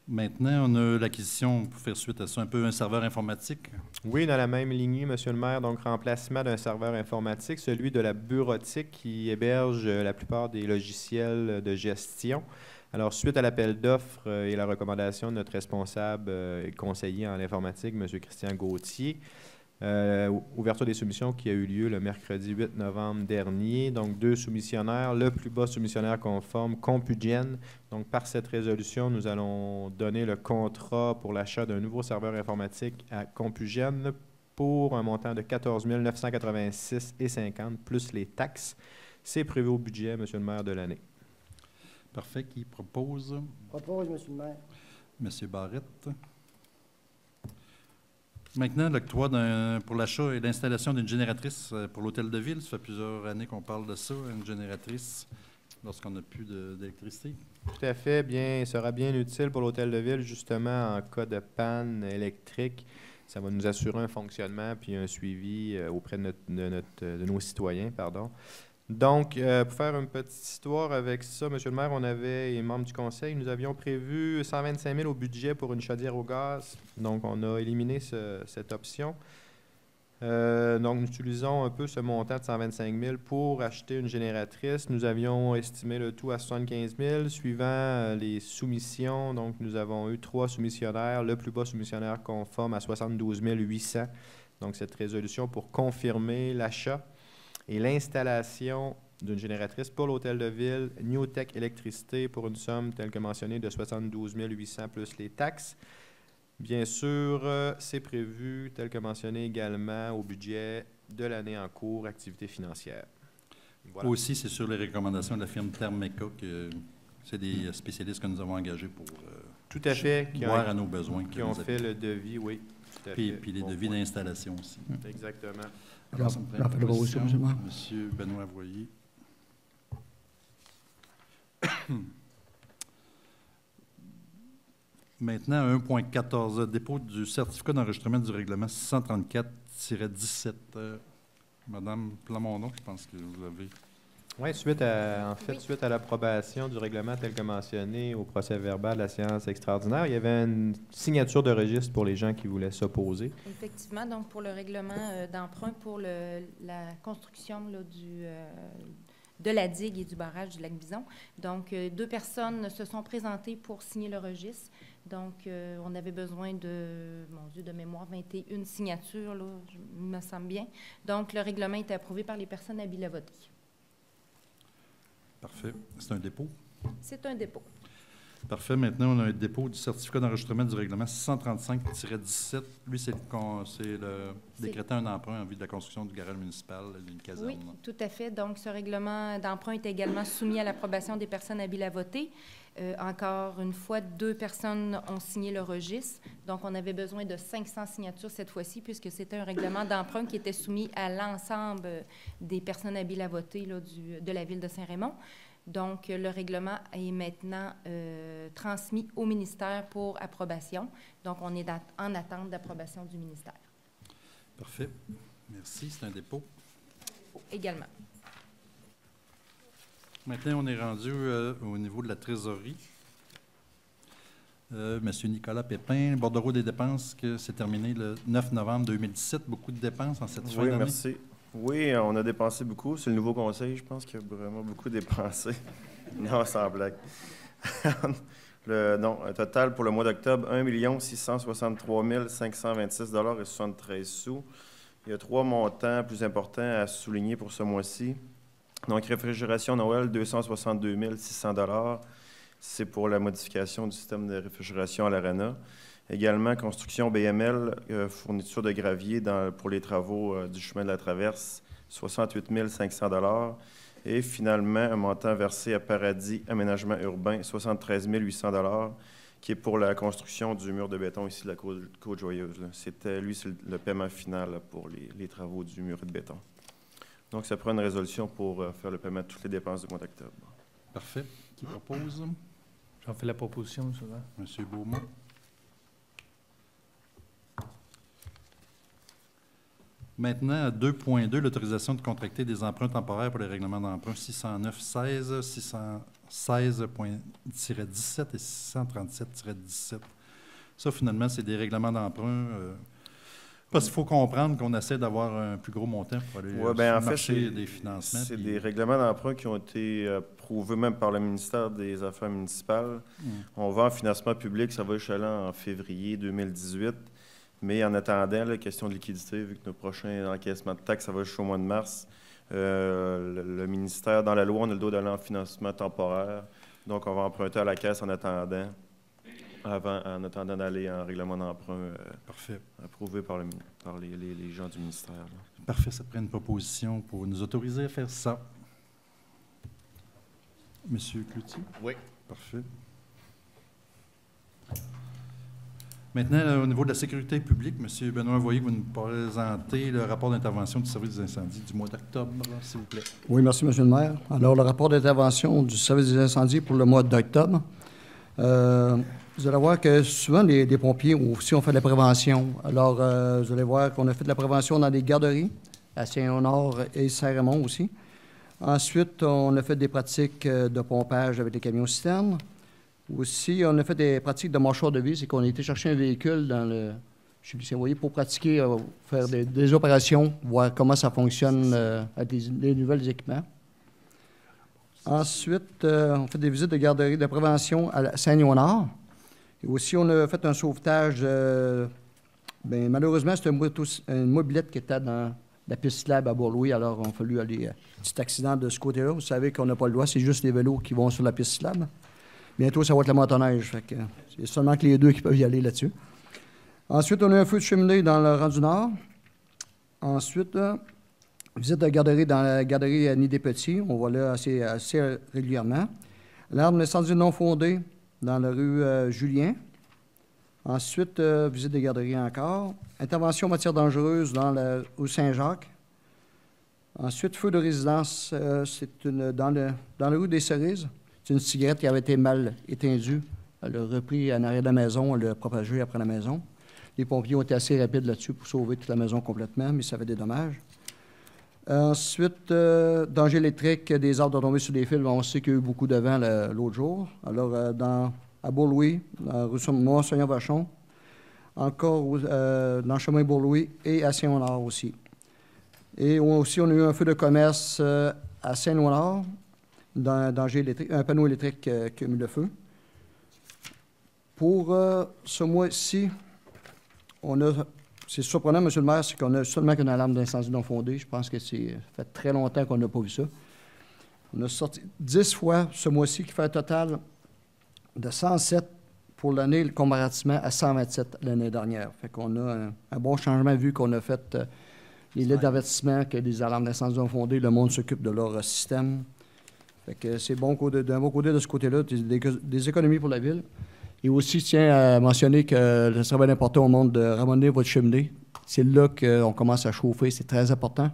Maintenant, on a l'acquisition, pour faire suite à ça, un peu un serveur informatique. Oui, dans la même lignée, Monsieur le maire, donc remplacement d'un serveur informatique, celui de la bureautique qui héberge la plupart des logiciels de gestion. Alors, suite à l'appel d'offres et la recommandation de notre responsable et conseiller en informatique, M. Christian Gauthier, ouverture des soumissions qui a eu lieu le mercredi 8 novembre dernier. Donc, 2 soumissionnaires. Le plus bas soumissionnaire conforme, Compugène. Donc, par cette résolution, nous allons donner le contrat pour l'achat d'un nouveau serveur informatique à Compugène pour un montant de 14 986,50 plus les taxes. C'est prévu au budget, Monsieur le maire, de l'année. Parfait. Qui propose? Propose, M. le maire. M. Barrette. Maintenant, l'octroi pour l'achat et l'installation d'une génératrice pour l'hôtel de ville. Ça fait plusieurs années qu'on parle de ça, une génératrice, lorsqu'on n'a plus d'électricité. Tout à fait. Bien, sera bien utile pour l'hôtel de ville, justement, en cas de panne électrique. Ça va nous assurer un fonctionnement puis un suivi auprès de nos citoyens, pardon. Donc, pour faire une petite histoire avec ça, M. le maire, on avait, et membres du conseil, nous avions prévu 125 000 au budget pour une chaudière au gaz. Donc, on a éliminé cette option. Donc, nous utilisons un peu ce montant de 125 000 pour acheter une génératrice. Nous avions estimé le tout à 75 000. Suivant les soumissions, donc nous avons eu 3 soumissionnaires. Le plus bas soumissionnaire conforme à 72 800. Donc, cette résolution pour confirmer l'achat et l'installation d'une génératrice pour l'hôtel de ville, New Tech Électricité, pour une somme telle que mentionnée de 72 800 plus les taxes. Bien sûr, c'est prévu, tel que mentionné également, au budget de l'année en cours, activité financière. Voilà. Aussi, c'est sur les recommandations de la firme Thermeca que c'est des spécialistes que nous avons engagés pour tout à fait, voir à nos besoins. Qui ont fait le devis, oui. Tout à fait. Puis les devis d'installation aussi. Exactement. Alors, ça me prend une proposition. M. Benoît Voyer. Maintenant, 1.14, dépôt du certificat d'enregistrement du règlement 634-17. Madame Plamondon, je pense que vous avez... Oui, suite à l'approbation du règlement tel que mentionné au procès-verbal de la séance extraordinaire, il y avait une signature de registre pour les gens qui voulaient s'opposer. Effectivement, donc pour le règlement d'emprunt pour la construction là, de la digue et du barrage du lac Bison. Donc, 2 personnes se sont présentées pour signer le registre. Donc, on avait besoin de, mon Dieu, de mémoire, 21 signatures, là, me semble bien. Donc, le règlement était approuvé par les personnes habiles à voter. Parfait. C'est un dépôt? C'est un dépôt. Parfait. Maintenant, on a un dépôt du certificat d'enregistrement du règlement 635-17. Lui, c'est le décrétant un emprunt en vue de la construction du garage municipal d'une caserne. Oui, tout à fait. Donc, ce règlement d'emprunt est également soumis à l'approbation des personnes habiles à voter. Encore une fois, 2 personnes ont signé le registre. Donc, on avait besoin de 500 signatures cette fois-ci, puisque c'était un règlement d'emprunt qui était soumis à l'ensemble des personnes habiles à voter là, de la ville de Saint-Raymond. Donc, le règlement est maintenant transmis au ministère pour approbation. Donc, on est en attente d'approbation du ministère. Parfait. Merci. C'est un dépôt. Également. Maintenant, on est rendu au niveau de la trésorerie. Monsieur Nicolas Pépin, bordereau des dépenses, que c'est terminé le 9 novembre 2017. Beaucoup de dépenses en cette fin d'année. Oui, merci. Oui, on a dépensé beaucoup. C'est le nouveau conseil, je pense, qui a vraiment beaucoup dépensé. Non, sans blague. Un total pour le mois d'octobre, 1 663 526,73 $. Il y a 3 montants plus importants à souligner pour ce mois-ci. Donc, réfrigération Noël, 262 600 $. C'est pour la modification du système de réfrigération à l'Arena. Également, construction BML, fourniture de gravier pour les travaux du chemin de la Traverse, 68 500 $. Et finalement, un montant versé à Paradis Aménagement urbain, 73 800 $, qui est pour la construction du mur de béton ici de la Côte-Joyeuse. C'est le paiement final là, pour les travaux du mur de béton. Donc, ça prend une résolution pour faire le paiement de toutes les dépenses du mois d'octobre. Parfait. Qui propose? J'en fais la proposition, M. le maire. M. Beaumont. Maintenant, à 2.2, l'autorisation de contracter des emprunts temporaires pour les règlements d'emprunt 609-16, 616.17 et 637-17. Ça, finalement, c'est des règlements d'emprunt. Parce qu'il faut comprendre qu'on essaie d'avoir un plus gros montant pour aller sur le marché des financements. C'est des règlements d'emprunt qui ont été approuvés même par le ministère des Affaires municipales. On va en financement public, ça va échaler en février 2018. Mais en attendant, la question de liquidité, vu que nos prochains encaissements de taxes, ça va jusqu'au mois de mars, le ministère, dans la loi, on a le droit d'aller en financement temporaire. Donc, on va emprunter à la caisse en attendant d'aller en règlement d'emprunt approuvé par les gens du ministère. Là. Parfait, ça prend une proposition pour nous autoriser à faire ça. Monsieur Cloutier? Oui. Parfait. Maintenant, au niveau de la sécurité publique, M. Benoît Voyer, vous nous présentez le rapport d'intervention du service des incendies du mois d'octobre, s'il vous plaît. Oui, merci, M. le maire. Alors, le rapport d'intervention du service des incendies pour le mois d'octobre. Vous allez voir que souvent, les pompiers aussi ont fait de la prévention. Alors, vous allez voir qu'on a fait de la prévention dans des garderies, à Saint-Léonard et Saint-Raymond aussi. Ensuite, on a fait des pratiques de pompage avec les camions-citernes. Aussi, on a fait des pratiques de mâchoire de vie, c'est qu'on a été chercher un véhicule dans le... Je sais plus si vous voyez, pour pratiquer, faire des opérations, voir comment ça fonctionne avec des nouveaux équipements. Ensuite, on fait des visites de garderie de prévention à Saint-Léonard. Et aussi, on a fait un sauvetage. Malheureusement, c'était une mobilette qui était dans la piste lab à Bourg-Louis. Alors, on a fallu aller. Petit accident de ce côté-là. Vous savez qu'on n'a pas le droit, c'est juste les vélos qui vont sur la piste lab. Bientôt, ça va être la motoneige. Fait que c'est seulement que les deux qui peuvent y aller là-dessus. Ensuite, on a un feu de cheminée dans le rang du Nord. Ensuite, visite de garderie dans la garderie Nid-des-Petits. On va là assez régulièrement. L'arme d'incendie non fondée dans la rue Julien. Ensuite, visite de garderie encore. Intervention en matière dangereuse dans la rue Saint-Jacques. Ensuite, feu de résidence, c'est dans la rue des Cerises. C'est une cigarette qui avait été mal éteindue. Elle a repris en arrière de la maison, elle l'a propagée après la maison. Les pompiers ont été assez rapides là-dessus pour sauver toute la maison complètement, mais ça fait des dommages. Ensuite, danger électrique, des arbres tomber sur des fils. On sait qu'il y a eu beaucoup de vent l'autre jour. Alors, à Bourg-Louis, dans rue Mont-Saint-Vachon, encore dans le chemin Bourg-Louis et à Saint-Léonard aussi. Et aussi, on a eu un feu de commerce à Saint-Léonard, dans danger électrique, un panneau électrique qui a mis le feu. Pour ce mois-ci, c'est surprenant, M. le maire, c'est qu'on a seulement qu'une alarme d'incendie non fondée. Je pense que ça fait très longtemps qu'on n'a pas vu ça. On a sorti 10 fois ce mois-ci, qui fait un total de 107 pour l'année, comparativement à 127 l'année dernière. Fait qu'on a un bon changement vu qu'on a fait les lettres d'avertissement, que les alarmes d'incendie non fondées, le monde s'occupe de leur système. Fait que c'est bon d'un bon côté de ce côté-là, des économies pour la ville. Et aussi, je tiens à mentionner que ce serait bien important au monde de ramener votre cheminée. C'est là qu'on commence à chauffer, c'est très important.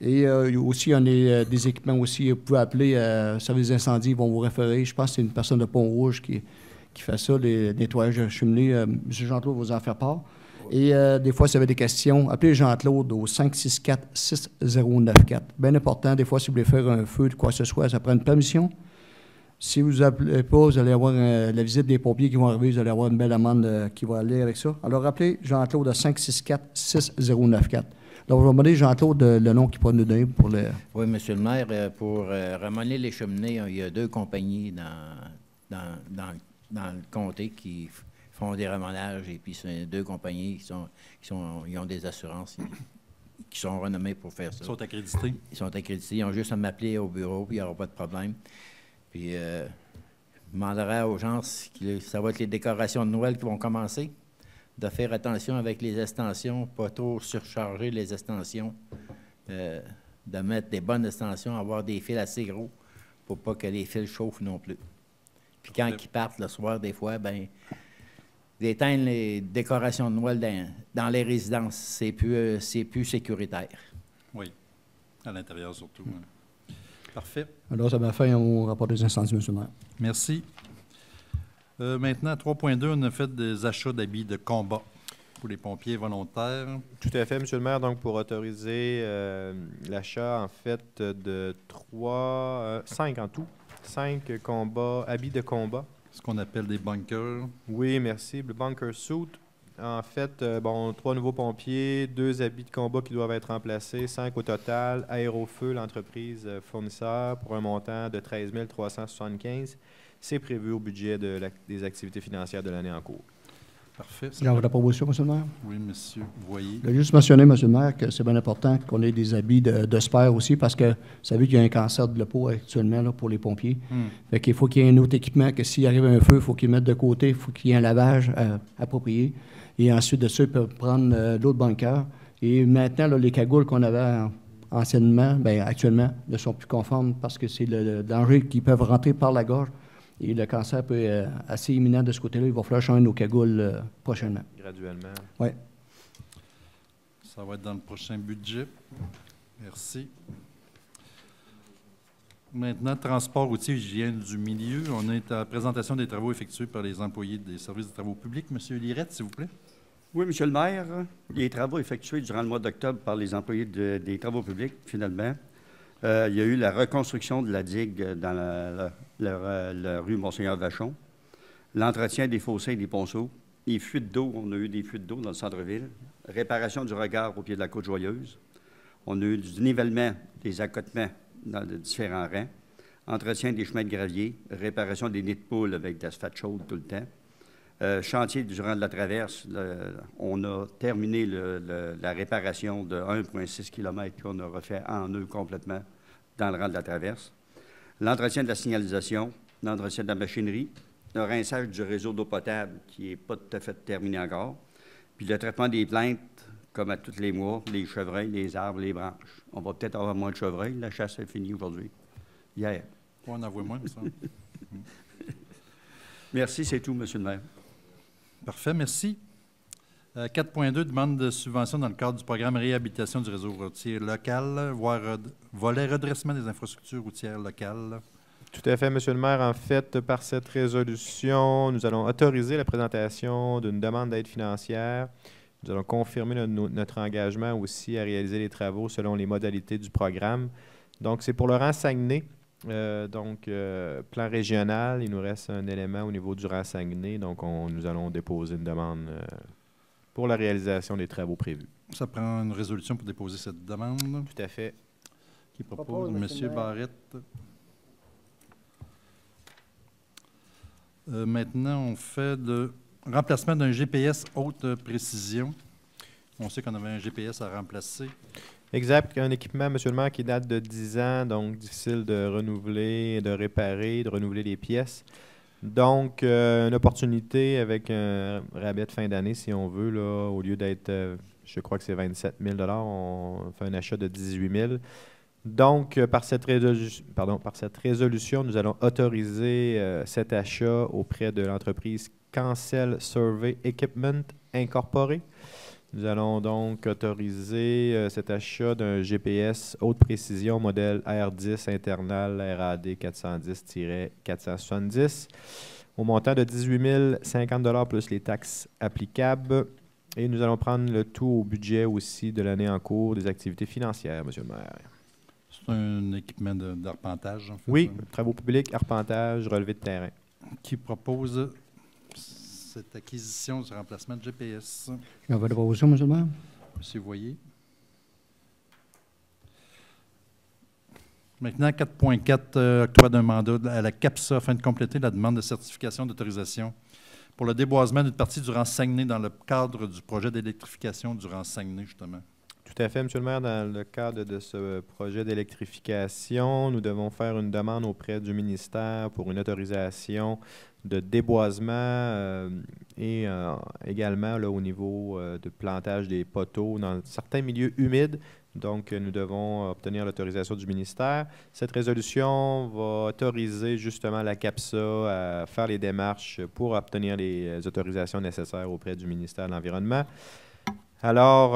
Et aussi, on a des équipements aussi. Vous pouvez appeler service d'incendie, ils vont vous référer. Je pense que c'est une personne de Pont-Rouge qui fait ça, les nettoyages de cheminée. M. Jean-Claude va vous en faire part. Et des fois, si vous avez des questions, appelez Jean-Claude au 564-6094. Bien important, des fois, si vous voulez faire un feu de quoi que ce soit, ça prend une permission. Si vous n'appelez pas, vous allez avoir la visite des pompiers qui vont arriver, vous allez avoir une belle amende qui va aller avec ça. Alors, appelez Jean-Claude à 564-6094. Donc, je vais demander, Jean-Claude, le nom qu'il peut nous donner pour le... Oui, M. le maire, pour ramener les cheminées, il y a 2 compagnies dans le comté qui font des remanages, et puis c'est 2 compagnies qui ont des assurances, qui sont renommées pour faire ça. Ils sont accrédités? Ils sont accrédités. Ils ont juste à m'appeler au bureau, puis il n'y aura pas de problème. Puis, je demanderai aux gens, ça va être les décorations de Noël qui vont commencer, de faire attention avec les extensions, pas trop surcharger les extensions, de mettre des bonnes extensions, avoir des fils assez gros pour pas que les fils chauffent non plus. Puis quand ils partent le soir, des fois, d'éteindre les décorations de Noël dans les résidences, c'est plus sécuritaire. Oui, à l'intérieur surtout. Parfait. Alors, ça m'a fait au rapport des incendies, M. le maire. Merci. Maintenant, à 3.2, on a fait des achats d'habits de combat pour les pompiers volontaires. Tout à fait, Monsieur le maire. Donc, pour autoriser l'achat, en fait, de 5 en tout. 5 habits de combat. Ce qu'on appelle des bunkers. Oui, merci. Le bunker suit. En fait, 3 nouveaux pompiers, 2 habits de combat qui doivent être remplacés, 5 au total. Aérofeu, l'entreprise fournisseur, pour un montant de 13 375. C'est prévu au budget des activités financières de l'année en cours. Parfait. J'ai la proposition, M. le maire. Oui, monsieur. Vous voyez. Je voulais juste mentionner, M. le maire, que c'est bien important qu'on ait des habits de spare aussi, parce que vous savez qu'il y a un cancer de la peau actuellement là, pour les pompiers. Fait qu'il faut qu'il y ait un autre équipement, que s'il arrive un feu, il faut qu'ils mettent de côté, il faut qu'il y ait un lavage approprié. Et ensuite de ça, ils peuvent prendre l'autre bunker. Et maintenant, là, les cagoules qu'on avait anciennement, actuellement, ne sont plus conformes parce que c'est le danger qu'ils peuvent rentrer par la gorge. Et le cancer peut être assez imminent de ce côté-là. Il va falloir changer nos cagoules prochainement. Graduellement. Oui. Ça va être dans le prochain budget. Merci. Maintenant, transport routier et hygiène du milieu. On est à la présentation des travaux effectués par les employés des services de travaux publics. Monsieur Lirette, s'il vous plaît. Oui, Monsieur le maire, les travaux effectués durant le mois d'octobre par les employés des travaux publics, finalement, il y a eu la reconstruction de la digue dans la rue Monseigneur-Vachon, l'entretien des fossés et des ponceaux, les fuites d'eau, on a eu des fuites d'eau dans le centre-ville, réparation du regard au pied de la Côte-Joyeuse, on a eu du nivellement des accotements dans de différents rangs, entretien des chemins de gravier, réparation des nids de poules avec de l'asphalte chaude tout le temps, chantier durant de la traverse, on a terminé la réparation de 1,6 km qu'on a refait en eux complètement dans le rang de la traverse. L'entretien de la signalisation, l'entretien de la machinerie, le rinçage du réseau d'eau potable qui n'est pas tout à fait terminé encore, puis le traitement des plaintes, comme à tous les mois, les chevreuils, les arbres, les branches. On va peut-être avoir moins de chevreuils. La chasse est finie aujourd'hui. Hier. On en voit moins, ça. Merci, c'est tout, Monsieur le maire. Parfait, merci. 4.2, demande de subvention dans le cadre du programme réhabilitation du réseau routier local, voire volet redressement des infrastructures routières locales. Tout à fait, Monsieur le maire. En fait, par cette résolution, nous allons autoriser la présentation d'une demande d'aide financière. Nous allons confirmer notre engagement aussi à réaliser les travaux selon les modalités du programme. Donc, c'est pour le rang Saguenay. Plan régional, il nous reste un élément au niveau du rang Saguenay. Donc, nous allons déposer une demande pour la réalisation des travaux prévus. Ça prend une résolution pour déposer cette demande. Tout à fait. Qui propose M. Barrette. Maintenant, on fait le remplacement d'un GPS haute précision. On sait qu'on avait un GPS à remplacer. Exact. Un équipement, M. le maire, qui date de 10 ans, donc difficile de renouveler, de réparer, de renouveler les pièces. Donc, une opportunité avec un rabais de fin d'année, si on veut, là, au lieu d'être, je crois que c'est 27 000 $, on fait un achat de 18 000 $. Donc, par cette résolution, nous allons autoriser cet achat auprès de l'entreprise Cancel Survey Equipment Incorporé. Nous allons donc autoriser cet achat d'un GPS haute précision modèle R10 internal RAD 410-470 au montant de 18 050 $ plus les taxes applicables. Et nous allons prendre le tout au budget aussi de l'année en cours des activités financières, Monsieur le maire. C'est un équipement d'arpentage, en fait. Oui, travaux publics, arpentage, relevé de terrain. Qui propose cette acquisition du remplacement de GPS. J'en veux la proposition, M. le maire. Monsieur Voyer. Maintenant, 4.4, octroi d'un mandat à la CAPSA afin de compléter la demande de certification d'autorisation pour le déboisement d'une partie du rang Saguenay dans le cadre du projet d'électrification du rang Saguenay, justement. Tout à fait, M. le maire. Dans le cadre de ce projet d'électrification, nous devons faire une demande auprès du ministère pour une autorisation de déboisement et également là, au niveau de plantage des poteaux dans certains milieux humides. Donc, nous devons obtenir l'autorisation du ministère. Cette résolution va autoriser justement la CAPSA à faire les démarches pour obtenir les autorisations nécessaires auprès du ministère de l'Environnement. Alors,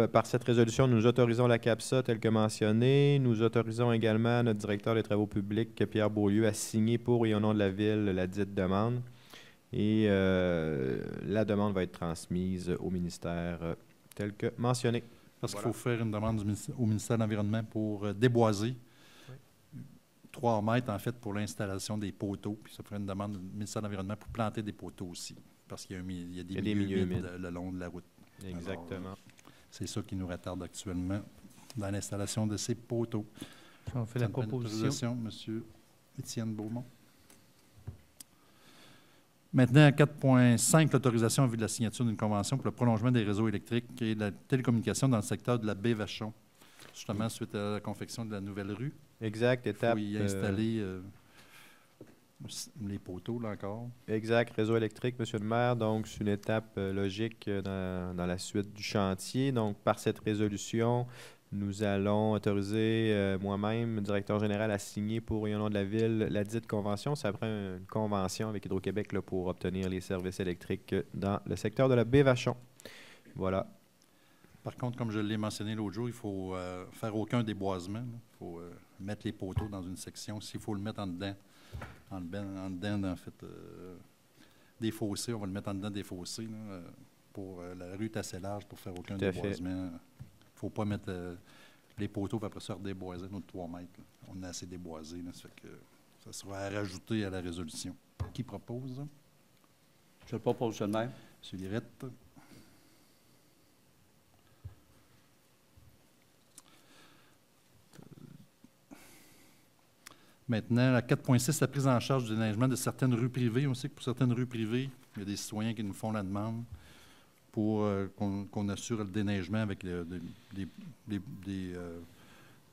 par cette résolution, nous autorisons la CAPSA telle que mentionnée. Nous autorisons également notre directeur des travaux publics, Pierre Beaulieu, à signer pour et au nom de la Ville la dite demande. Et la demande va être transmise au ministère tel que mentionné. Parce Voilà. qu'il faut faire une demande au ministère de l'Environnement pour déboiser 3 mètres, en fait, pour l'installation des poteaux. Puis ça ferait une demande au ministère de l'Environnement pour planter des poteaux aussi. Parce qu'il y a des milieux humides le long de la route. Exactement. Alors, c'est ça qui nous retarde actuellement dans l'installation de ces poteaux. On fait la proposition. M. Étienne Beaumont. Maintenant, à 4.5, l'autorisation en vue de la signature d'une convention pour le prolongement des réseaux électriques et de la télécommunication dans le secteur de la baie Vachon, justement suite à la confection de la nouvelle rue. Exact, étape. Il faut y installer les poteaux, là encore. Exact, réseau électrique, Monsieur le maire. Donc, c'est une étape logique dans la suite du chantier. Donc, par cette résolution, nous allons autoriser moi-même, directeur général, à signer pour et au nom de la Ville la dite convention. Ça prend une convention avec Hydro-Québec là, pour obtenir les services électriques dans le secteur de la baie Vachon. Voilà. Par contre, comme je l'ai mentionné l'autre jour, il faut faire aucun déboisement. Il faut mettre les poteaux dans une section. S'il faut le mettre en dedans, en fait, des fossés, on va le mettre en dedans des fossés. Là, pour la rue est assez large pour faire aucun déboisement. Il ne faut pas mettre les poteaux et après ça redéboiser notre 3 mètres. Là. On a assez déboisé. Là, ça fait que ça sera à rajouter à la résolution. Qui propose? Je le propose, M. le maire. M. Lirette. Maintenant, à 4.6, la prise en charge du déneigement de certaines rues privées. On sait que pour certaines rues privées, il y a des citoyens qui nous font la demande pour qu'on assure le déneigement avec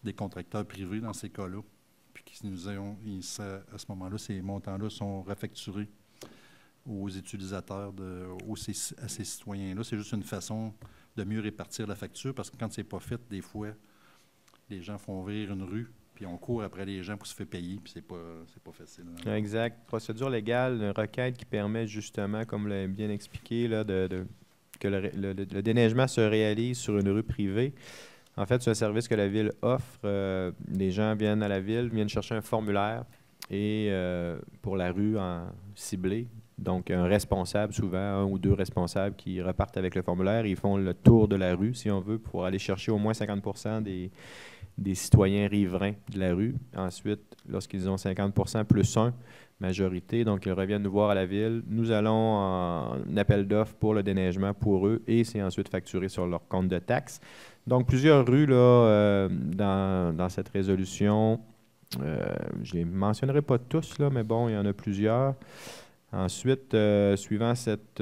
des contracteurs privés dans ces cas-là. Puis qui nous ont, à ce moment-là, ces montants-là sont refacturés aux utilisateurs, à ces citoyens-là. C'est juste une façon de mieux répartir la facture parce que quand c'est pas fait, des fois, les gens font ouvrir une rue puis on court après les gens pour se faire payer, puis c'est pas facile. Hein. Exact. Procédure légale, une requête qui permet justement, comme vous l'avez bien expliqué, là, que le déneigement se réalise sur une rue privée. En fait, c'est un service que la Ville offre. Les gens viennent à la Ville, viennent chercher un formulaire et pour la rue ciblée. Donc, un responsable, souvent, 1 ou 2 responsables qui repartent avec le formulaire. Ils font le tour de la rue, si on veut, pour aller chercher au moins 50% des citoyens riverains de la rue. Ensuite, lorsqu'ils ont 50% plus 1, majorité, donc ils reviennent nous voir à la Ville. Nous allons en appel d'offres pour le déneigement pour eux et c'est ensuite facturé sur leur compte de taxes. Donc, plusieurs rues là, dans cette résolution. Je ne les mentionnerai pas tous, là, mais bon, il y en a plusieurs. Ensuite, suivant cette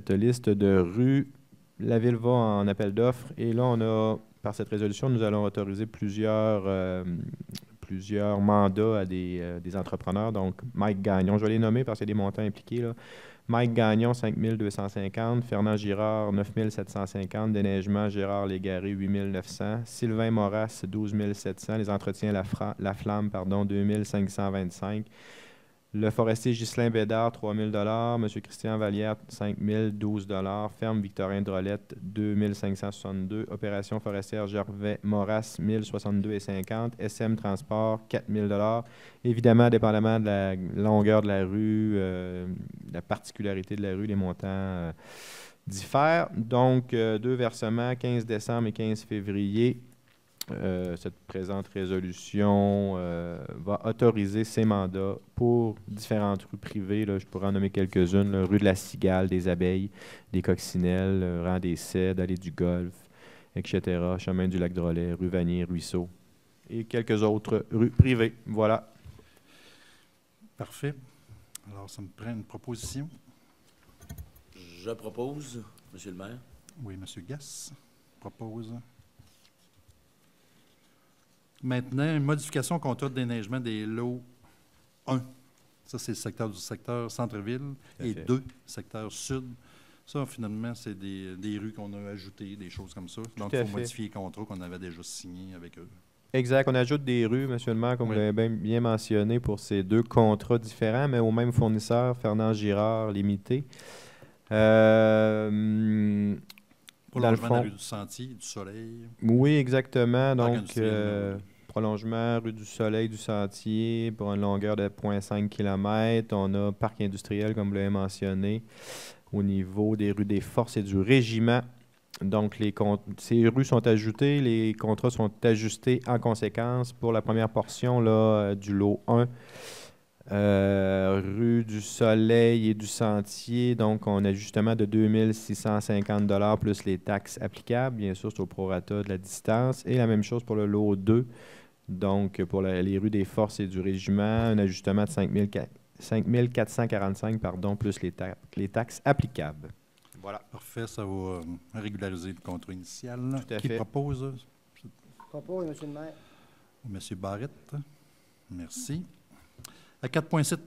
liste de rues, la Ville va en appel d'offres et là, on a, par cette résolution, nous allons autoriser plusieurs mandats à des entrepreneurs. Donc, Mike Gagnon, je vais les nommer parce qu'il y a des montants impliqués, là. Mike Gagnon, 5 250. Fernand Girard, 9 750. Déneigement, Gérard Légaré, 8 900. Sylvain Moras, 12 700. Les entretiens La Flamme, 2 525. Le forestier Ghislain Bédard, 3 000 M. Christian Vallière, 5 000, 12 Ferme Victorin Drolette, 2 562. Opération forestière Gervais Moras, 1 062,50. SM Transport, 4 000 Évidemment, dépendamment de la longueur de la rue, la particularité de la rue, les montants diffèrent. Donc, 2 versements, 15 décembre et 15 février. Cette présente résolution va autoriser ces mandats pour différentes rues privées. Là, je pourrais en nommer quelques-unes. Là, rue de la Cigale, des Abeilles, des Coccinelles, rang des Cèdres, allée du Golfe, etc. Chemin du Lac-Drolet, rue Vanier, Ruisseau et quelques autres rues privées. Voilà. Parfait. Alors, ça me prend une proposition. Je propose, Monsieur le maire. Oui, M. Gass propose. Maintenant, une modification au contrat de déneigement des lots 1. Ça, c'est le secteur centre-ville. Et 2, secteur sud. Ça, finalement, c'est des rues qu'on a ajoutées, des choses comme ça. Donc, il faut modifier les contrats qu'on avait déjà signés avec eux. Exact. On ajoute des rues, M. le maire, comme vous l'avez bien mentionné, pour ces 2 contrats différents, mais au même fournisseur, Fernand Girard, limité. Pour le logement de la rue du Sentier, du Soleil. Oui, exactement. Donc, prolongement rue du Soleil du Sentier pour une longueur de 0,5 km. On a parc industriel, comme vous l'avez mentionné, au niveau des rues des Forces et du Régiment. Donc, ces rues sont ajoutées, les contrats sont ajustés en conséquence pour la première portion là, du lot 1. Rue du Soleil et du Sentier, donc on a ajustement de 2 650 $ plus les taxes applicables. Bien sûr, c'est au prorata de la distance. Et la même chose pour le lot 2, donc pour les rues des Forces et du Régiment, un ajustement de 5 445 plus les taxes applicables. Voilà. Parfait, ça va régulariser le contrat initial. Tout à Qui fait. propose? Propose, M. le maire. M. Barrette. Merci. À 4.7,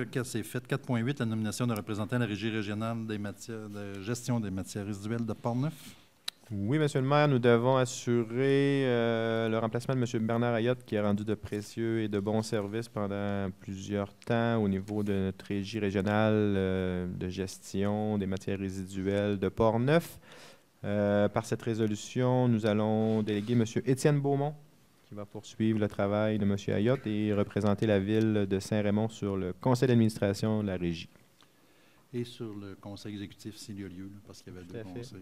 qu'est-ce que c'est fait? 4.8, la nomination de représentant de la Régie régionale des matières de gestion des matières résiduelles de Portneuf. Oui, Monsieur le maire, nous devons assurer le remplacement de M. Bernard Ayotte, qui a rendu de précieux et de bons services pendant plusieurs temps au niveau de notre régie régionale de gestion des matières résiduelles de Portneuf. Par cette résolution, nous allons déléguer M. Étienne Beaumont, qui va poursuivre le travail de M. Ayotte et représenter la ville de Saint-Raymond sur le conseil d'administration de la régie. Et sur le conseil exécutif s'il y a lieu, là, parce qu'il y avait deux conseils.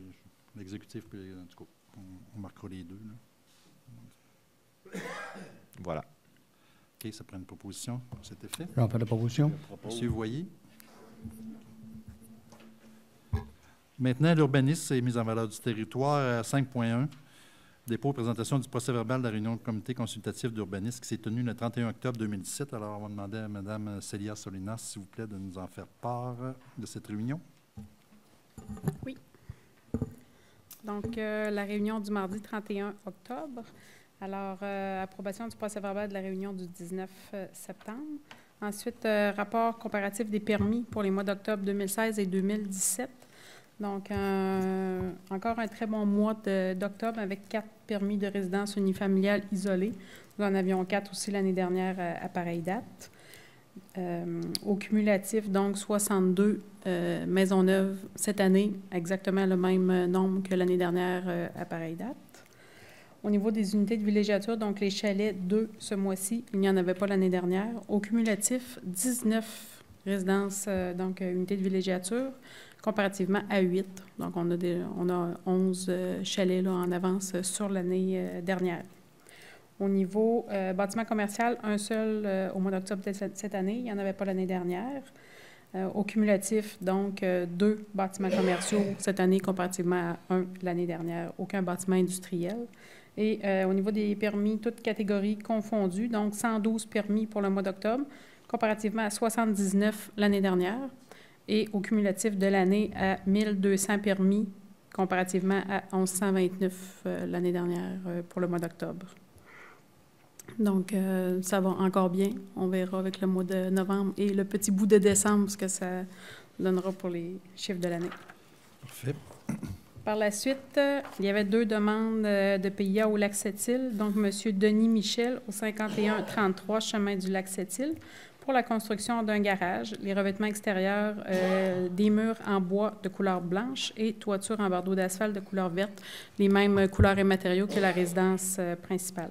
L'exécutif, puis en tout cas, on marquera les deux. Là. Voilà. OK, ça prend une proposition. C'était fait. On fait la proposition. Monsieur Voyer. Maintenant, l'urbanisme et mise en valeur du territoire à 5.1. Dépôt présentation du procès-verbal de la réunion du comité consultatif d'urbanisme qui s'est tenue le 31 octobre 2017. Alors, on va demander à Mme Célia Solinas, s'il vous plaît, de nous en faire part de cette réunion. Oui. Donc, la réunion du mardi 31 octobre. Alors, approbation du procès-verbal de la réunion du 19 septembre. Ensuite, rapport comparatif des permis pour les mois d'octobre 2016 et 2017. Donc, encore un très bon mois d'octobre avec 4 permis de résidence unifamiliale isolés. Nous en avions 4 aussi l'année dernière à pareille date. Au cumulatif, donc, 62 maisons neuves cette année, exactement le même nombre que l'année dernière à pareille date. Au niveau des unités de villégiature, donc les chalets, 2 ce mois-ci, il n'y en avait pas l'année dernière. Au cumulatif, 19 résidences, donc unités de villégiature, comparativement à 8. Donc, on a 11 chalets là, en avance sur l'année dernière. Au niveau bâtiment commercial, un seul au mois d'octobre de cette année. Il n'y en avait pas l'année dernière. Au cumulatif, donc, 2 bâtiments commerciaux cette année comparativement à 1 l'année dernière. Aucun bâtiment industriel. Et au niveau des permis, toutes catégories confondues, donc 112 permis pour le mois d'octobre, comparativement à 79 l'année dernière. Et au cumulatif de l'année à 1200 permis, comparativement à 1129 l'année dernière pour le mois d'octobre. Donc, ça va encore bien. On verra avec le mois de novembre et le petit bout de décembre ce que ça donnera pour les chiffres de l'année. Parfait. Par la suite, il y avait 2 demandes de PIA au Lac-Sept-Îles. Donc, M. Denis Michel, au 5133 chemin du Lac-Sept-Îles, pour la construction d'un garage, les revêtements extérieurs, des murs en bois de couleur blanche et toiture en bardeaux d'asphalte de couleur verte, les mêmes couleurs et matériaux que la résidence principale.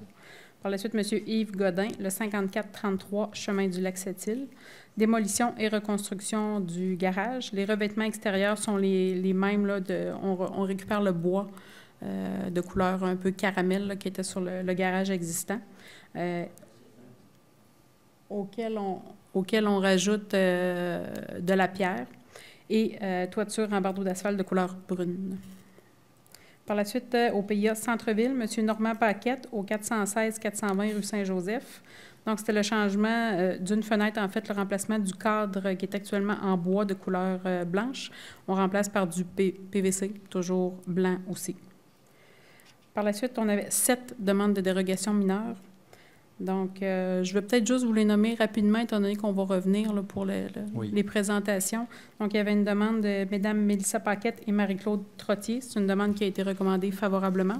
Par la suite, M. Yves Godin, le 5433 chemin du Lac-Sept-Îles, démolition et reconstruction du garage. Les revêtements extérieurs sont les mêmes, là, on récupère le bois de couleur un peu caramel là, qui était sur le garage existant. Auquel on rajoute de la pierre et toiture en bardeaux d'asphalte de couleur brune. Par la suite, au PIA Centre-Ville, M. Normand Paquette, au 416-420 rue Saint-Joseph. Donc, c'était le changement d'une fenêtre, en fait, le remplacement du cadre qui est actuellement en bois de couleur blanche. On remplace par du PVC, toujours blanc aussi. Par la suite, on avait 7 demandes de dérogation mineures. Donc, je vais peut-être juste vous les nommer rapidement, étant donné qu'on va revenir là, pour les présentations. Donc, il y avait une demande de Mme Mélissa Paquette et Marie-Claude Trottier. C'est une demande qui a été recommandée favorablement.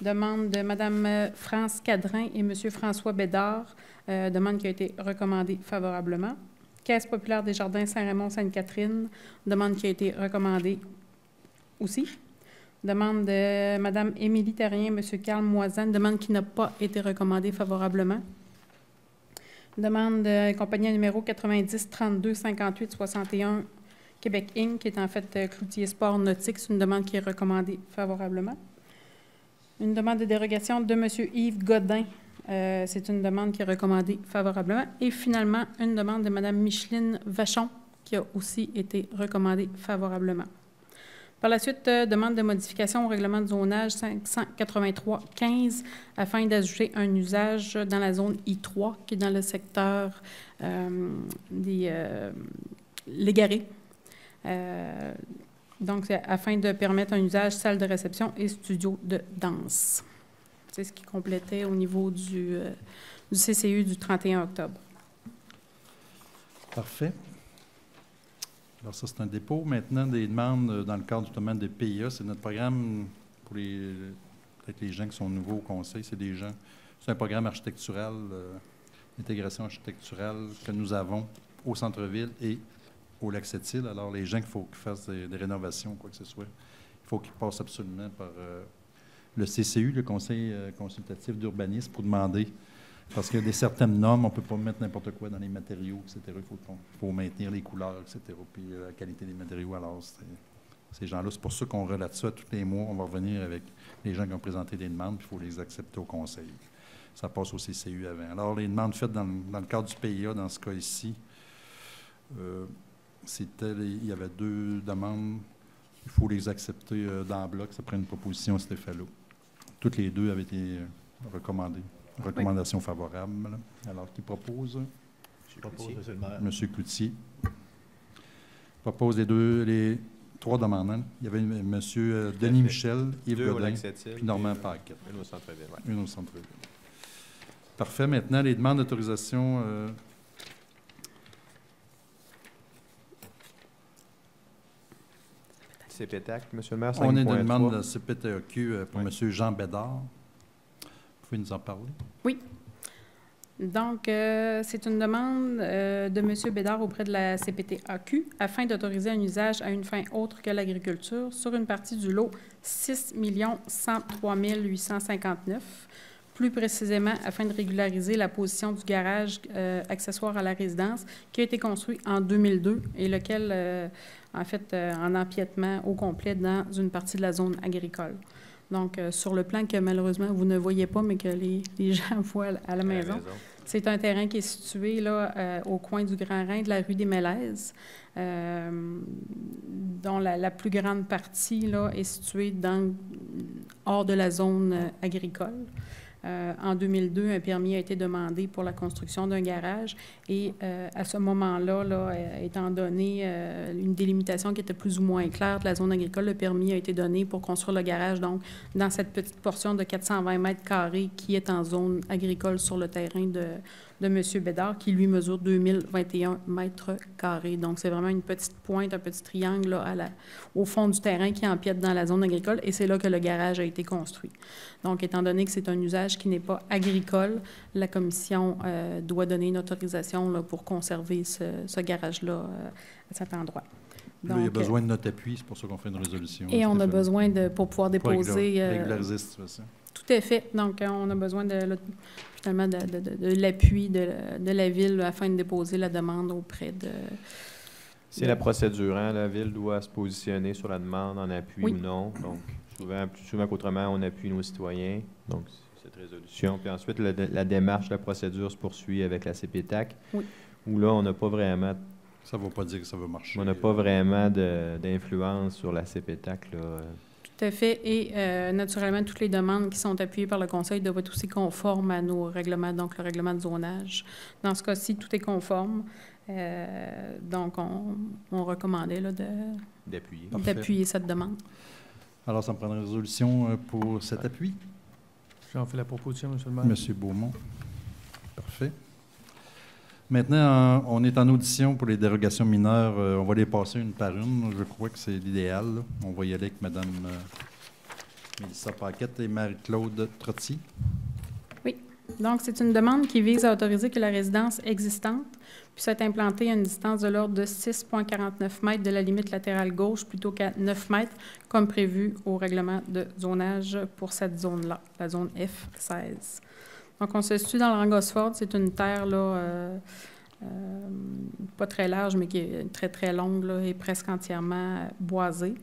Demande de Mme France Cadrin et M. François Bédard. Demande qui a été recommandée favorablement. Caisse populaire des Jardins Saint-Raymond-Sainte-Catherine. Demande qui a été recommandée aussi. Demande de Mme Émilie Terrien, M. Carl Moisan, demande qui n'a pas été recommandée favorablement. Demande de compagnie numéro 90 32 58 61 Québec Inc., qui est en fait Cloutier Sport Nautique. C'est une demande qui est recommandée favorablement. Une demande de dérogation de M. Yves Godin. C'est une demande qui est recommandée favorablement. Et finalement, une demande de Mme Micheline Vachon, qui a aussi été recommandée favorablement. Par la suite, demande de modification au règlement de zonage 583-15 afin d'ajouter un usage dans la zone I3, qui est dans le secteur Légaré. Donc, c'est afin de permettre un usage salle de réception et studio de danse. C'est ce qui complétait au niveau du CCU du 31 octobre. Parfait. Alors, ça, c'est un dépôt. Maintenant, des demandes dans le cadre du domaine des PIA. C'est notre programme pour peut-être les gens qui sont nouveaux au conseil. C'est un programme architectural, d'intégration architecturale que nous avons au centre-ville et au Lac-Sept-Îles. Alors, les gens qu'il faut qu'ils fassent des rénovations ou quoi que ce soit, il faut qu'ils passent absolument par le CCU, le Conseil consultatif d'urbanisme, pour demander. Parce qu'il y a certaines normes, on ne peut pas mettre n'importe quoi dans les matériaux, etc. Il faut maintenir les couleurs, etc. Puis la qualité des matériaux. Alors, ces gens-là, c'est pour ça qu'on relate ça tous les mois. On va revenir avec les gens qui ont présenté des demandes, puis il faut les accepter au Conseil. Ça passe au CCU avant. Alors, les demandes faites dans le cadre du PIA, dans ce cas ici, il y avait 2 demandes. Il faut les accepter dans le bloc. Ça prend une proposition Stéphalo. Toutes les 2 avaient été recommandées. Recommandation favorable. Alors, qui propose? Je propose, M. le maire. M. Cloutier. Propose les 3 demandants. Il y avait M. Denis Michel, Yves Godin, puis Normand Paquette. Une au centre-ville, oui. Une au centre-ville. Parfait. Maintenant, les demandes d'autorisation... CPTAC, M. le maire, 5.3. On a une demande de CPTAQ pour M. Jean Bédard. Vous pouvez nous en parler? Oui. Donc, c'est une demande de M. Bédard auprès de la CPTAQ afin d'autoriser un usage à une fin autre que l'agriculture sur une partie du lot 6 103 859. Plus précisément, afin de régulariser la position du garage accessoire à la résidence qui a été construit en 2002 et lequel, en empiètement au complet dans une partie de la zone agricole. Donc, sur le plan que malheureusement vous ne voyez pas, mais que les gens voient à la maison, c'est un terrain qui est situé là, au coin du Grand Rhin de la rue des Mélèzes, dont la plus grande partie là, est située hors de la zone agricole. En 2002, un permis a été demandé pour la construction d'un garage et à ce moment-là, étant donné une délimitation qui était plus ou moins claire de la zone agricole, le permis a été donné pour construire le garage, donc dans cette petite portion de 420 mètres carrés qui est en zone agricole sur le terrain de M. Bédard, qui lui mesure 2021 mètres carrés. Donc, c'est vraiment une petite pointe, un petit triangle là, au fond du terrain qui empiète dans la zone agricole et c'est là que le garage a été construit. Donc, étant donné que c'est un usage qui n'est pas agricole, la commission doit donner une autorisation là, pour conserver ce garage-là à cet endroit. Donc, il y a besoin de notre appui, c'est pour ça qu'on fait une résolution. Et on a besoin pour pouvoir déposer... régulariser la situation. Tout à fait. Donc, on a besoin finalement de l'appui de la Ville afin de déposer la demande auprès de... C'est la procédure, hein? La Ville doit se positionner sur la demande en appui ou non. Donc, plus souvent qu'autrement, on appuie nos citoyens. Donc, cette résolution. Puis ensuite, la démarche, la procédure se poursuit avec la CPTAC, où là, on n'a pas vraiment... Ça ne veut pas dire que ça va marcher. On n'a pas vraiment d'influence sur la CPTAC, là. Tout à fait. Et naturellement, toutes les demandes qui sont appuyées par le Conseil doivent être aussi conformes à nos règlements, donc le règlement de zonage. Dans ce cas-ci, tout est conforme. Donc, on recommandait d'appuyer cette demande. Alors, ça me prend une résolution pour cet appui. J'en fais la proposition, M. le maire. M. Beaumont. Parfait. Maintenant, on est en audition pour les dérogations mineures. On va les passer une par une. Je crois que c'est l'idéal. On va y aller avec Mme Mélissa Paquette et Marie-Claude Trottier. Oui. Donc, c'est une demande qui vise à autoriser que la résidence existante puisse être implantée à une distance de l'ordre de 6,49 mètres de la limite latérale gauche plutôt qu'à 9 mètres, comme prévu au règlement de zonage pour cette zone-là, la zone F16. Donc, on se situe dans le rang Gosford. C'est une terre, là, pas très large, mais qui est très, très longue, là, et presque entièrement boisée.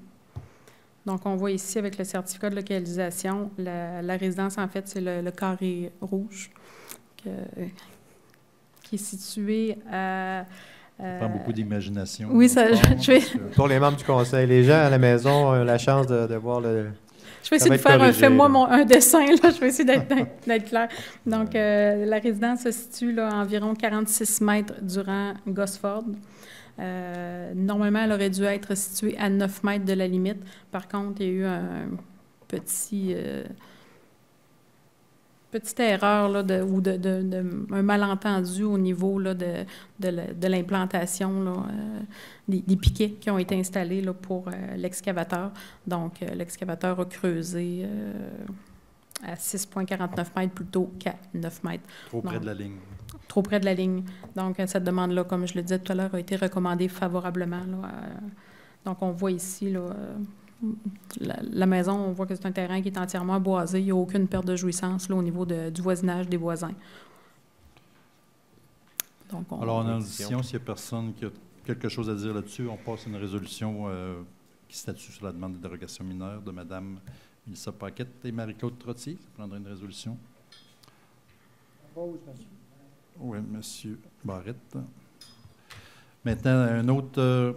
Donc, on voit ici, avec le certificat de localisation, la résidence, en fait, c'est le carré rouge qui est situé à... Ça prend beaucoup d'imagination. Oui, ça, Pour les membres du conseil, les gens à la maison ont la chance de voir le... Je vais essayer de faire un dessin, là. Je vais essayer d'être clair. Donc, la résidence se situe là, à environ 46 mètres du rang Gosford. Normalement, elle aurait dû être située à 9 mètres de la limite. Par contre, il y a eu un petite erreur là, ou un malentendu au niveau là, de l'implantation là, des piquets qui ont été installés là, pour l'excavateur. Donc, l'excavateur a creusé à 6,49 mètres plutôt qu'à 9 mètres. Trop près de la ligne. Trop près de la ligne. Donc, cette demande-là, comme je le disais tout à l'heure, a été recommandée favorablement. Là, donc, on voit ici là, la maison, on voit que c'est un terrain qui est entièrement boisé. Il n'y a aucune perte de jouissance là, au niveau du voisinage des voisins. Donc, alors, en audition, s'il n'y a personne qui a quelque chose à dire là-dessus, on passe une résolution qui statue sur la demande de dérogation mineure de Mme Mélissa Paquette et Marie-Claude Trottier. Ça prendrait une résolution. Oui, M. Barrette. Maintenant, une autre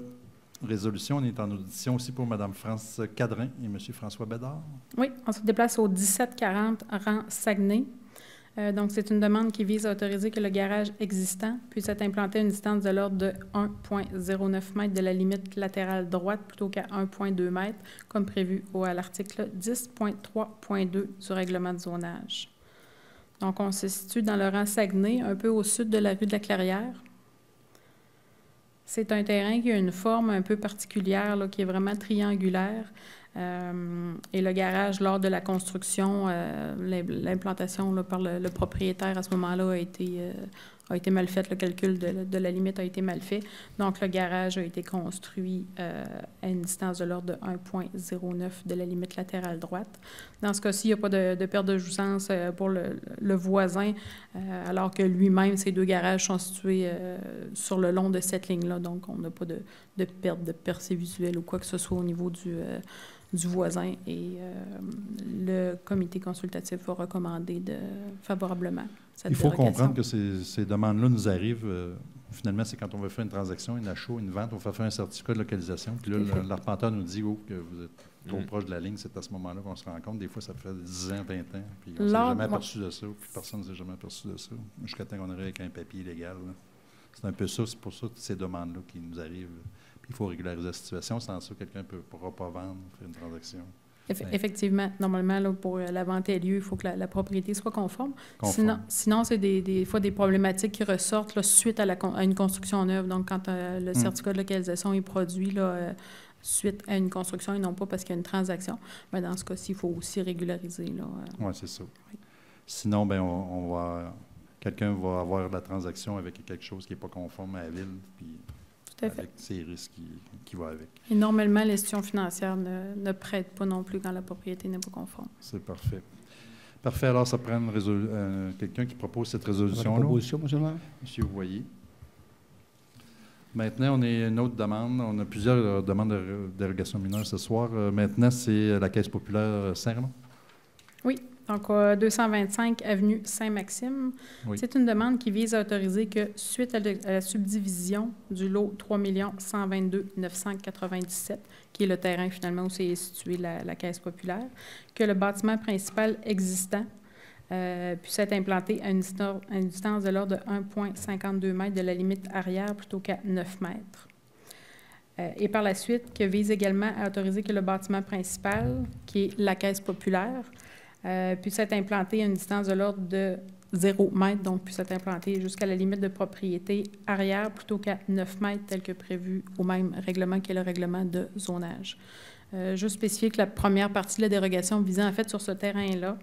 résolution. On est en audition aussi pour Mme France Cadrin et M. François Bédard. Oui, on se déplace au 1740 rang Saguenay. Donc, c'est une demande qui vise à autoriser que le garage existant puisse être implanté à une distance de l'ordre de 1,09 mètres de la limite latérale droite plutôt qu'à 1,2 mètres, comme prévu à l'article 10.3.2 du règlement de zonage. Donc, on se situe dans le rang Saguenay, un peu au sud de la rue de la Clairière. C'est un terrain qui a une forme un peu particulière, là, qui est vraiment triangulaire. Et le garage, lors de la construction, l'implantation là, par le propriétaire à ce moment-là a été mal faite. Le calcul de la limite a été mal fait. Donc, le garage a été construit à une distance de l'ordre de 1,09 de la limite latérale droite. Dans ce cas-ci, il n'y a pas de perte de jouissance pour le voisin, alors que lui-même, ces deux garages sont situés sur le long de cette ligne-là. Donc, on n'a pas de perte de percée visuelle ou quoi que ce soit au niveau du voisin. Et le comité consultatif va recommander favorablement cette Il faut dérogation. comprendre que ces demandes-là nous arrivent, finalement, c'est quand on veut faire une transaction, une achat, une vente, on va faire un certificat de localisation. Puis là, l'arpenteur nous dit que vous êtes trop proche de la ligne. C'est à ce moment-là qu'on se rend compte. Des fois, ça fait 10 ans, 20 ans, puis on ne s'est jamais aperçu de ça, puis personne ne s'est jamais aperçu de ça. Jusqu'à temps qu'on arrive avec un papier légal. C'est un peu ça, c'est pour ça que ces demandes-là qui nous arrivent. Puis il faut régulariser la situation. Sans ça, quelqu'un ne pourra pas vendre, faire une transaction. Effectivement, normalement, là, pour la vente ait lieu, il faut que la propriété soit conforme. Sinon c'est des fois des problématiques qui ressortent là, suite à une construction neuve. Donc, quand le certificat de localisation est produit là, suite à une construction et non pas parce qu'il y a une transaction, bien, dans ce cas-ci, il faut aussi régulariser. Oui, c'est ça. Oui. Sinon, bien, quelqu'un va avoir la transaction avec quelque chose qui n'est pas conforme à la ville, puis avec ces risques qui vont avec. Et normalement, l'institution financière ne prête pas non plus quand la propriété n'est pas conforme. C'est parfait. Parfait. Alors, ça prend quelqu'un qui propose cette résolution-là. Proposition, M. le maire. Monsieur Voyer. Maintenant, on a une autre demande. On a plusieurs demandes de dérogation mineure ce soir. Maintenant, c'est la Caisse populaire Saint-Raymond. Oui. Donc, 225 avenue Saint-Maxime. Oui. C'est une demande qui vise à autoriser que, suite à la subdivision du lot 3 122 997, qui est le terrain finalement où s'est située la Caisse populaire, que le bâtiment principal existant puisse être implanté à une distance de l'ordre de 1,52 mètres de la limite arrière plutôt qu'à 9 mètres. Et par la suite, que vise également à autoriser que le bâtiment principal, qui est la Caisse populaire, puisse être implanté à une distance de l'ordre de 0 mètre, donc puisse être implanté jusqu'à la limite de propriété arrière plutôt qu'à 9 mètres, tel que prévu au même règlement qui est le règlement de zonage. Juste spécifier que la première partie de la dérogation visait en fait sur ce terrain-là,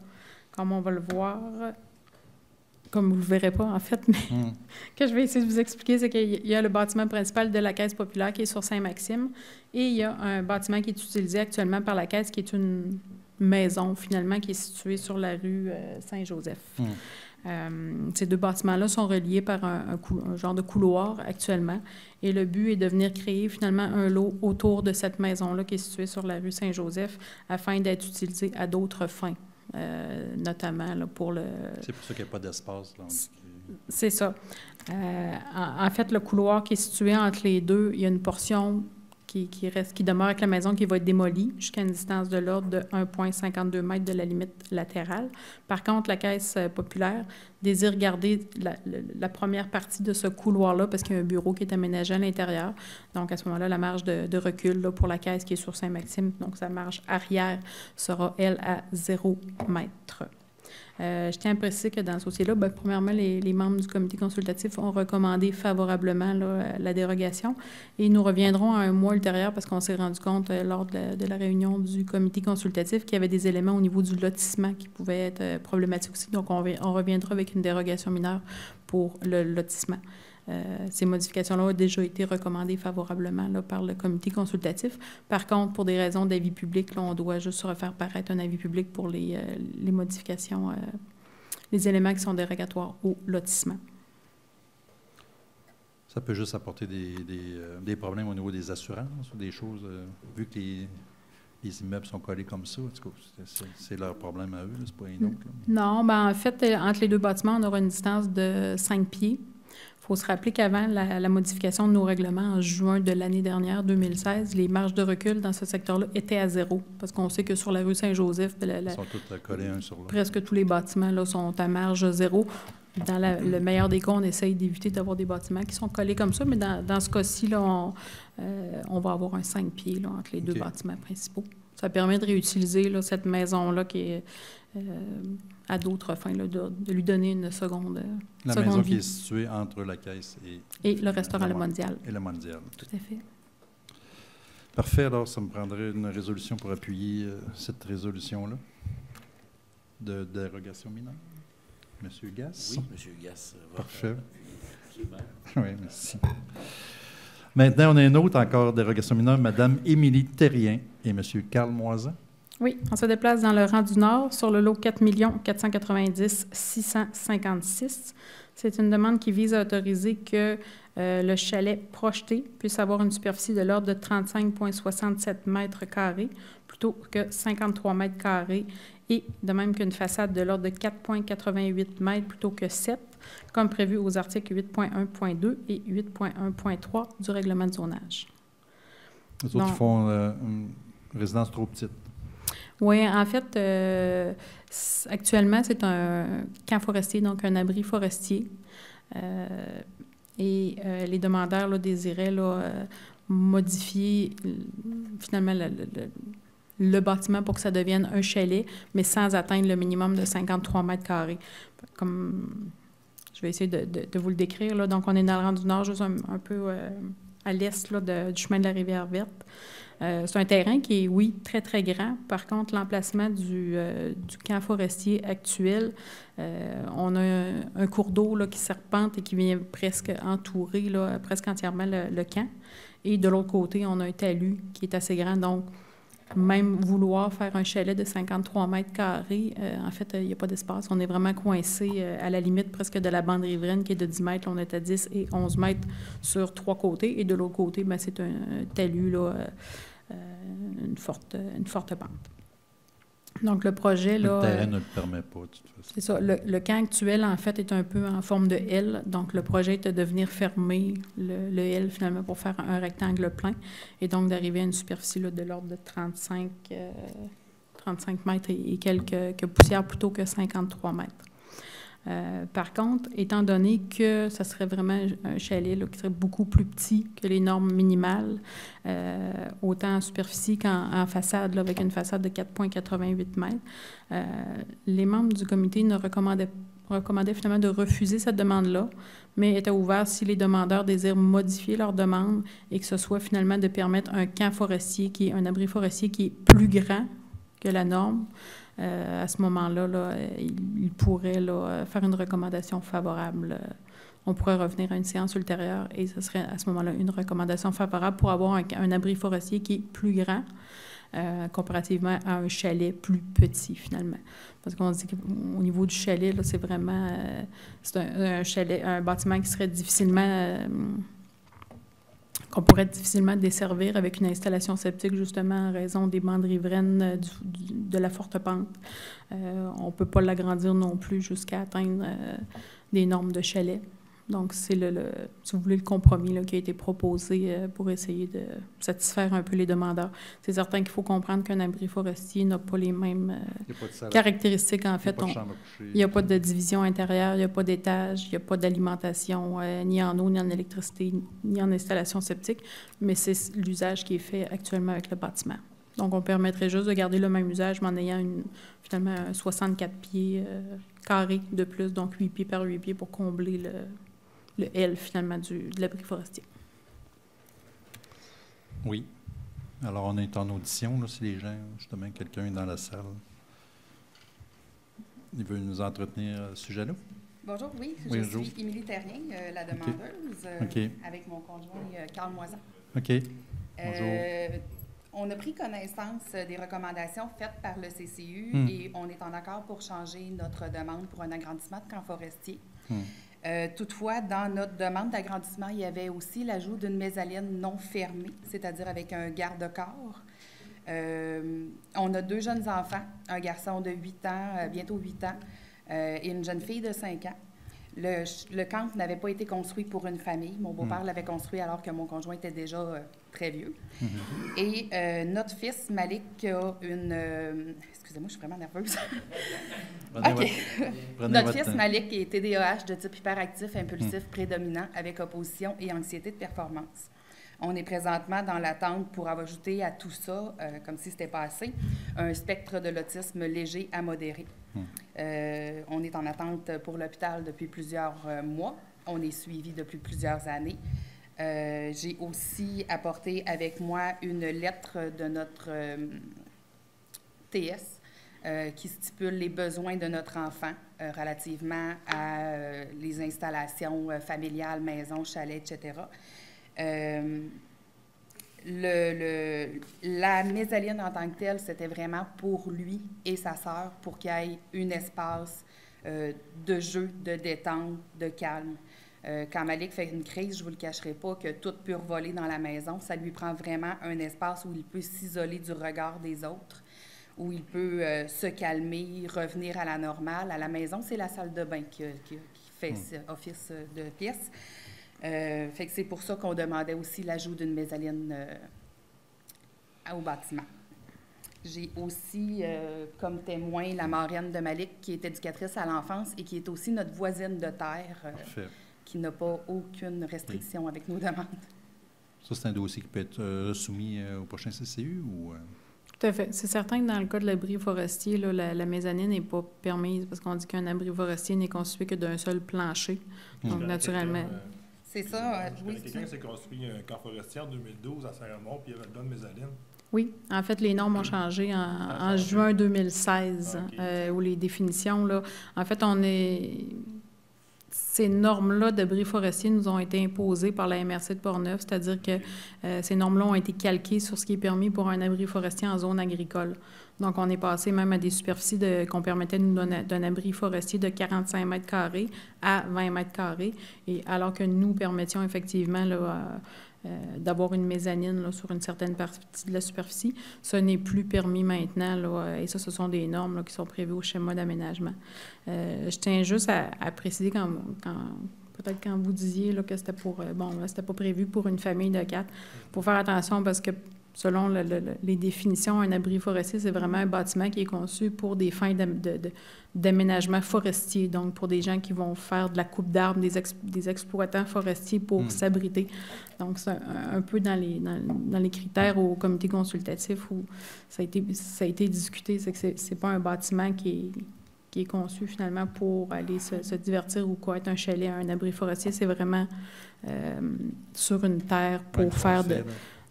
comme on va le voir comme vous ne le verrez pas, en fait, mais que je vais essayer de vous expliquer, c'est qu'il y a le bâtiment principal de la Caisse populaire qui est sur Saint-Maxime et il y a un bâtiment qui est utilisé actuellement par la Caisse qui est une maison, finalement, qui est située sur la rue Saint-Joseph. Ces deux bâtiments-là sont reliés par un genre de couloir actuellement et le but est de venir créer, finalement, un lot autour de cette maison-là qui est située sur la rue Saint-Joseph afin d'être utilisé à d'autres fins. Notamment là, pour le... C'est pour ça qu'il n'y a pas d'espace. C'est ça. En fait, le couloir qui est situé entre les deux, il y a une portion qui demeure avec la maison qui va être démolie jusqu'à une distance de l'ordre de 1,52 mètres de la limite latérale. Par contre, la Caisse populaire désire garder la première partie de ce couloir-là parce qu'il y a un bureau qui est aménagé à l'intérieur. Donc, à ce moment-là, la marge de recul là, pour la Caisse qui est sur Saint-Maxime, donc sa marge arrière sera, elle, à 0 mètre. Je tiens à préciser que dans ce dossier-là, premièrement, les membres du comité consultatif ont recommandé favorablement là, la dérogation et nous reviendrons à un mois ultérieur parce qu'on s'est rendu compte lors de la réunion du comité consultatif qu'il y avait des éléments au niveau du lotissement qui pouvaient être problématiques aussi. Donc, on reviendra avec une dérogation mineure pour le lotissement. Ces modifications-là ont déjà été recommandées favorablement là, par le comité consultatif. Par contre, pour des raisons d'avis public, là, on doit juste refaire paraître un avis public pour les modifications, les éléments qui sont dérogatoires au lotissement. Ça peut juste apporter des problèmes au niveau des assurances ou des choses, vu que les immeubles sont collés comme ça. En tout cas, c'est leur problème à eux, c'est pas un autre. Non, en fait, entre les deux bâtiments, on aura une distance de 5 pieds. Il faut se rappeler qu'avant la modification de nos règlements en juin de l'année dernière, 2016, les marges de recul dans ce secteur-là étaient à 0, parce qu'on sait que sur la rue Saint-Joseph, ils sont tous collés un sur l'autre. Presque tous les bâtiments là, sont à marge 0. Dans le meilleur des cas, on essaye d'éviter d'avoir des bâtiments qui sont collés comme ça, mais dans ce cas-ci, là, on va avoir un 5 pieds là, entre les deux bâtiments principaux. Ça permet de réutiliser là, cette maison-là qui est à d'autres fins, là, de lui donner une seconde La seconde maison vie. qui est située entre la Caisse et le restaurant Le Mondial. Et le Mondial. Tout à fait. Parfait. Alors, ça me prendrait une résolution pour appuyer cette résolution-là de dérogation mineure. Monsieur Gass? Oui, Monsieur Gass. Parfait. Oui, merci. Maintenant, on a une autre encore dérogation mineure, Mme Émilie Terrien et Monsieur Carl Moisan. Oui, on se déplace dans le rang du Nord sur le lot 4 490 656. C'est une demande qui vise à autoriser que le chalet projeté puisse avoir une superficie de l'ordre de 35,67 mètres carrés plutôt que 53 mètres carrés et de même qu'une façade de l'ordre de 4,88 mètres plutôt que 7, comme prévu aux articles 8.1.2 et 8.1.3 du règlement de zonage. Les autres font une résidence trop petite. Oui, en fait, actuellement, c'est un camp forestier, donc un abri forestier. Et les demandeurs là, désiraient là, modifier finalement le bâtiment pour que ça devienne un chalet, mais sans atteindre le minimum de 53 mètres carrés. Comme je vais essayer de vous le décrire. Là. Donc, on est dans le rang du Nord, juste un peu à l'est là, du chemin de la Rivière-Verte. C'est un terrain qui est, oui, très, très grand. Par contre, l'emplacement du camp forestier actuel, on a un cours d'eau là, qui serpente et qui vient presque entourer là, presque entièrement le camp. Et de l'autre côté, on a un talus qui est assez grand. Donc, même vouloir faire un chalet de 53 mètres carrés, en fait, il n'y a pas d'espace. On est vraiment coincé à la limite presque de la bande riveraine qui est de 10 mètres. Là, on est à 10 et 11 mètres sur 3 côtés. Et de l'autre côté, bien, c'est un talus, là, une forte pente. Donc, le projet, là... Le terrain ne le permet pas, de toute façon. C'est ça. Le camp actuel, en fait, est un peu en forme de L. Donc, le projet est de venir fermer le L, finalement, pour faire un rectangle plein. Et donc, d'arriver à une superficie là, de l'ordre de 35 mètres et quelques poussières plutôt que 53 mètres. Par contre, étant donné que ça serait vraiment un chalet là, qui serait beaucoup plus petit que les normes minimales, autant en superficie qu'en façade, là, avec une façade de 4,88 mètres, les membres du comité ne recommandaient finalement de refuser cette demande-là, mais étaient ouverts si les demandeurs désirent modifier leur demande et que ce soit finalement de permettre un camp forestier, qui est un abri forestier qui est plus grand que la norme, à ce moment-là, là, il pourrait là, faire une recommandation favorable. On pourrait revenir à une séance ultérieure et ce serait à ce moment-là une recommandation favorable pour avoir un abri forestier qui est plus grand comparativement à un chalet plus petit, finalement. Parce qu'on dit qu'au niveau du chalet, là, c'est vraiment c'est un chalet, un bâtiment qui serait difficilement qu'on pourrait difficilement desservir avec une installation septique, justement, en raison des bandes riveraines de la forte pente. On ne peut pas l'agrandir non plus jusqu'à atteindre des normes de chalet. Donc, c'est si vous voulez, le compromis là, qui a été proposé pour essayer de satisfaire un peu les demandeurs. C'est certain qu'il faut comprendre qu'un abri forestier n'a pas les mêmes caractéristiques. En fait, il n'y a pas de division intérieure, il n'y a pas d'étage, il n'y a pas d'alimentation, ni en eau, ni en électricité, ni en installation septique, mais c'est l'usage qui est fait actuellement avec le bâtiment. Donc, on permettrait juste de garder le même usage, mais en ayant finalement 64 pieds carrés de plus, donc 8 pieds par 8 pieds pour combler le L, finalement, de l'abri forestier. Oui. Alors, on est en audition, là, si les gens, justement, quelqu'un est dans la salle. Il veut nous entretenir à ce sujet-là? Bonjour, oui, je suis Émilie Terrien, la demandeuse, avec mon conjoint Carl Moisan. OK. Bonjour. On a pris connaissance des recommandations faites par le CCU et on est en accord pour changer notre demande pour un agrandissement de camp forestier. Toutefois, dans notre demande d'agrandissement, il y avait aussi l'ajout d'une mezzanine non fermée, c'est-à-dire avec un garde-corps. On a 2 jeunes enfants, un garçon de 8 ans, bientôt 8 ans, et une jeune fille de 5 ans. Le camp n'avait pas été construit pour une famille. Mon beau-père l'avait construit alors que mon conjoint était déjà très vieux. Et notre fils, Malik, a une... excusez-moi, je suis vraiment nerveuse. Notre fils, Malik, est TDAH de type hyperactif, impulsif, prédominant, avec opposition et anxiété de performance. On est présentement dans l'attente pour ajouter à tout ça, comme si c'était pas assez, un spectre de l'autisme léger à modéré. On est en attente pour l'hôpital depuis plusieurs mois. On est suivi depuis plusieurs années. J'ai aussi apporté avec moi une lettre de notre TS qui stipule les besoins de notre enfant relativement à les installations familiales, maison, chalet, etc. La mezzaline en tant que telle, c'était vraiment pour lui et sa sœur, pour qu'il y ait un espace de jeu, de détente, de calme. Quand Malik fait une crise, je ne vous le cacherai pas, que tout peut voler dans la maison. Ça lui prend vraiment un espace où il peut s'isoler du regard des autres, où il peut se calmer, revenir à la normale. À la maison, c'est la salle de bain qui fait office de pièce. Fait que c'est pour ça qu'on demandait aussi l'ajout d'une mezzaline au bâtiment. J'ai aussi comme témoin la marraine de Malik, qui est éducatrice à l'enfance et qui est aussi notre voisine de terre, qui n'a pas aucune restriction avec nos demandes. Ça, c'est un dossier qui peut être soumis au prochain CCU ou... Tout à fait. C'est certain que dans le cas de l'abri forestier, là, la mezzanine n'est pas permise parce qu'on dit qu'un abri forestier n'est constitué que d'un seul plancher. Donc, naturellement... C'est ça, oui. Quelqu'un s'est construit un camp forestier en 2012 à Saint-Raymond, puis il y avait une bonne mezzanine. Oui, en fait, les normes ont changé en juin 2016, où les définitions, là, en fait, ces normes-là d'abri forestier nous ont été imposées par la MRC de Portneuf, c'est-à-dire que ces normes-là ont été calquées sur ce qui est permis pour un abri forestier en zone agricole. Donc, on est passé même à des superficies qu'on permettait de nous donner d'un abri forestier de 45 mètres carrés à 20 mètres carrés, et alors que nous permettions effectivement là, d'avoir une mezzanine là, sur une certaine partie de la superficie. Ce n'est plus permis maintenant, là, et ça, ce sont des normes là, qui sont prévues au schéma d'aménagement. Je tiens juste à préciser peut-être quand vous disiez là, que c'était c'était pas prévu pour une famille de 4. Il faut faire attention parce que selon les définitions, un abri forestier, c'est vraiment un bâtiment qui est conçu pour des fins d'aménagement forestier, donc pour des gens qui vont faire de la coupe d'arbres, des exploitants forestiers pour s'abriter. Donc, c'est un peu dans les critères au comité consultatif où ça a été discuté, c'est que c'est pas un bâtiment qui est conçu finalement pour aller se divertir ou quoi, être un chalet, un abri forestier, c'est vraiment sur une terre pour faire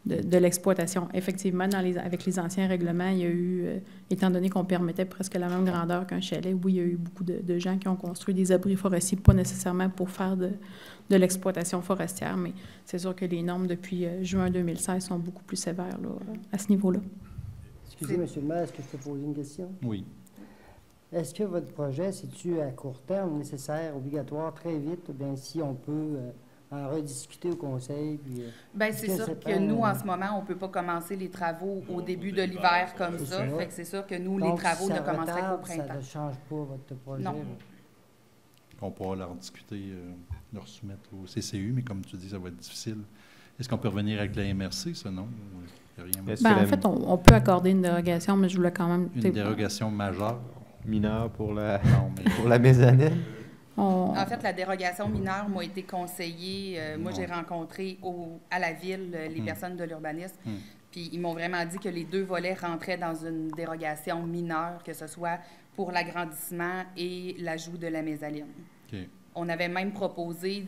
de l'exploitation. Effectivement, avec les anciens règlements, il y a eu, étant donné qu'on permettait presque la même grandeur qu'un chalet, oui, il y a eu beaucoup de gens qui ont construit des abris forestiers, pas nécessairement pour faire de l'exploitation forestière, mais c'est sûr que les normes depuis juin 2016 sont beaucoup plus sévères là, à ce niveau-là. Excusez, M. le maire, est-ce que je peux poser une question? Oui. Est-ce que votre projet, c'est-tu à court terme, nécessaire, obligatoire, très vite, ou bien si on peut en rediscuter au conseil? Bien, c'est sûr que nous, en ce moment, on ne peut pas commencer les travaux au début de l'hiver comme ça. Fait que c'est sûr que nous, les travaux ne commenceraient qu'au printemps. Ça ne change pas votre projet? Non. On pourra leur discuter, leur soumettre au CCU, mais comme tu dis, ça va être difficile. Est-ce qu'on peut revenir avec la MRC, ça, non? Il y a rien. Ben, en fait, on peut accorder une dérogation, mais je voulais quand même... Une dérogation majeure? Mineure pour la mezzanine? En fait, la dérogation mineure m'a été conseillée. Moi, j'ai rencontré à la ville les personnes de l'urbanisme, puis ils m'ont vraiment dit que les deux volets rentraient dans une dérogation mineure, que ce soit pour l'agrandissement et l'ajout de la mezzaline. Okay. On avait même proposé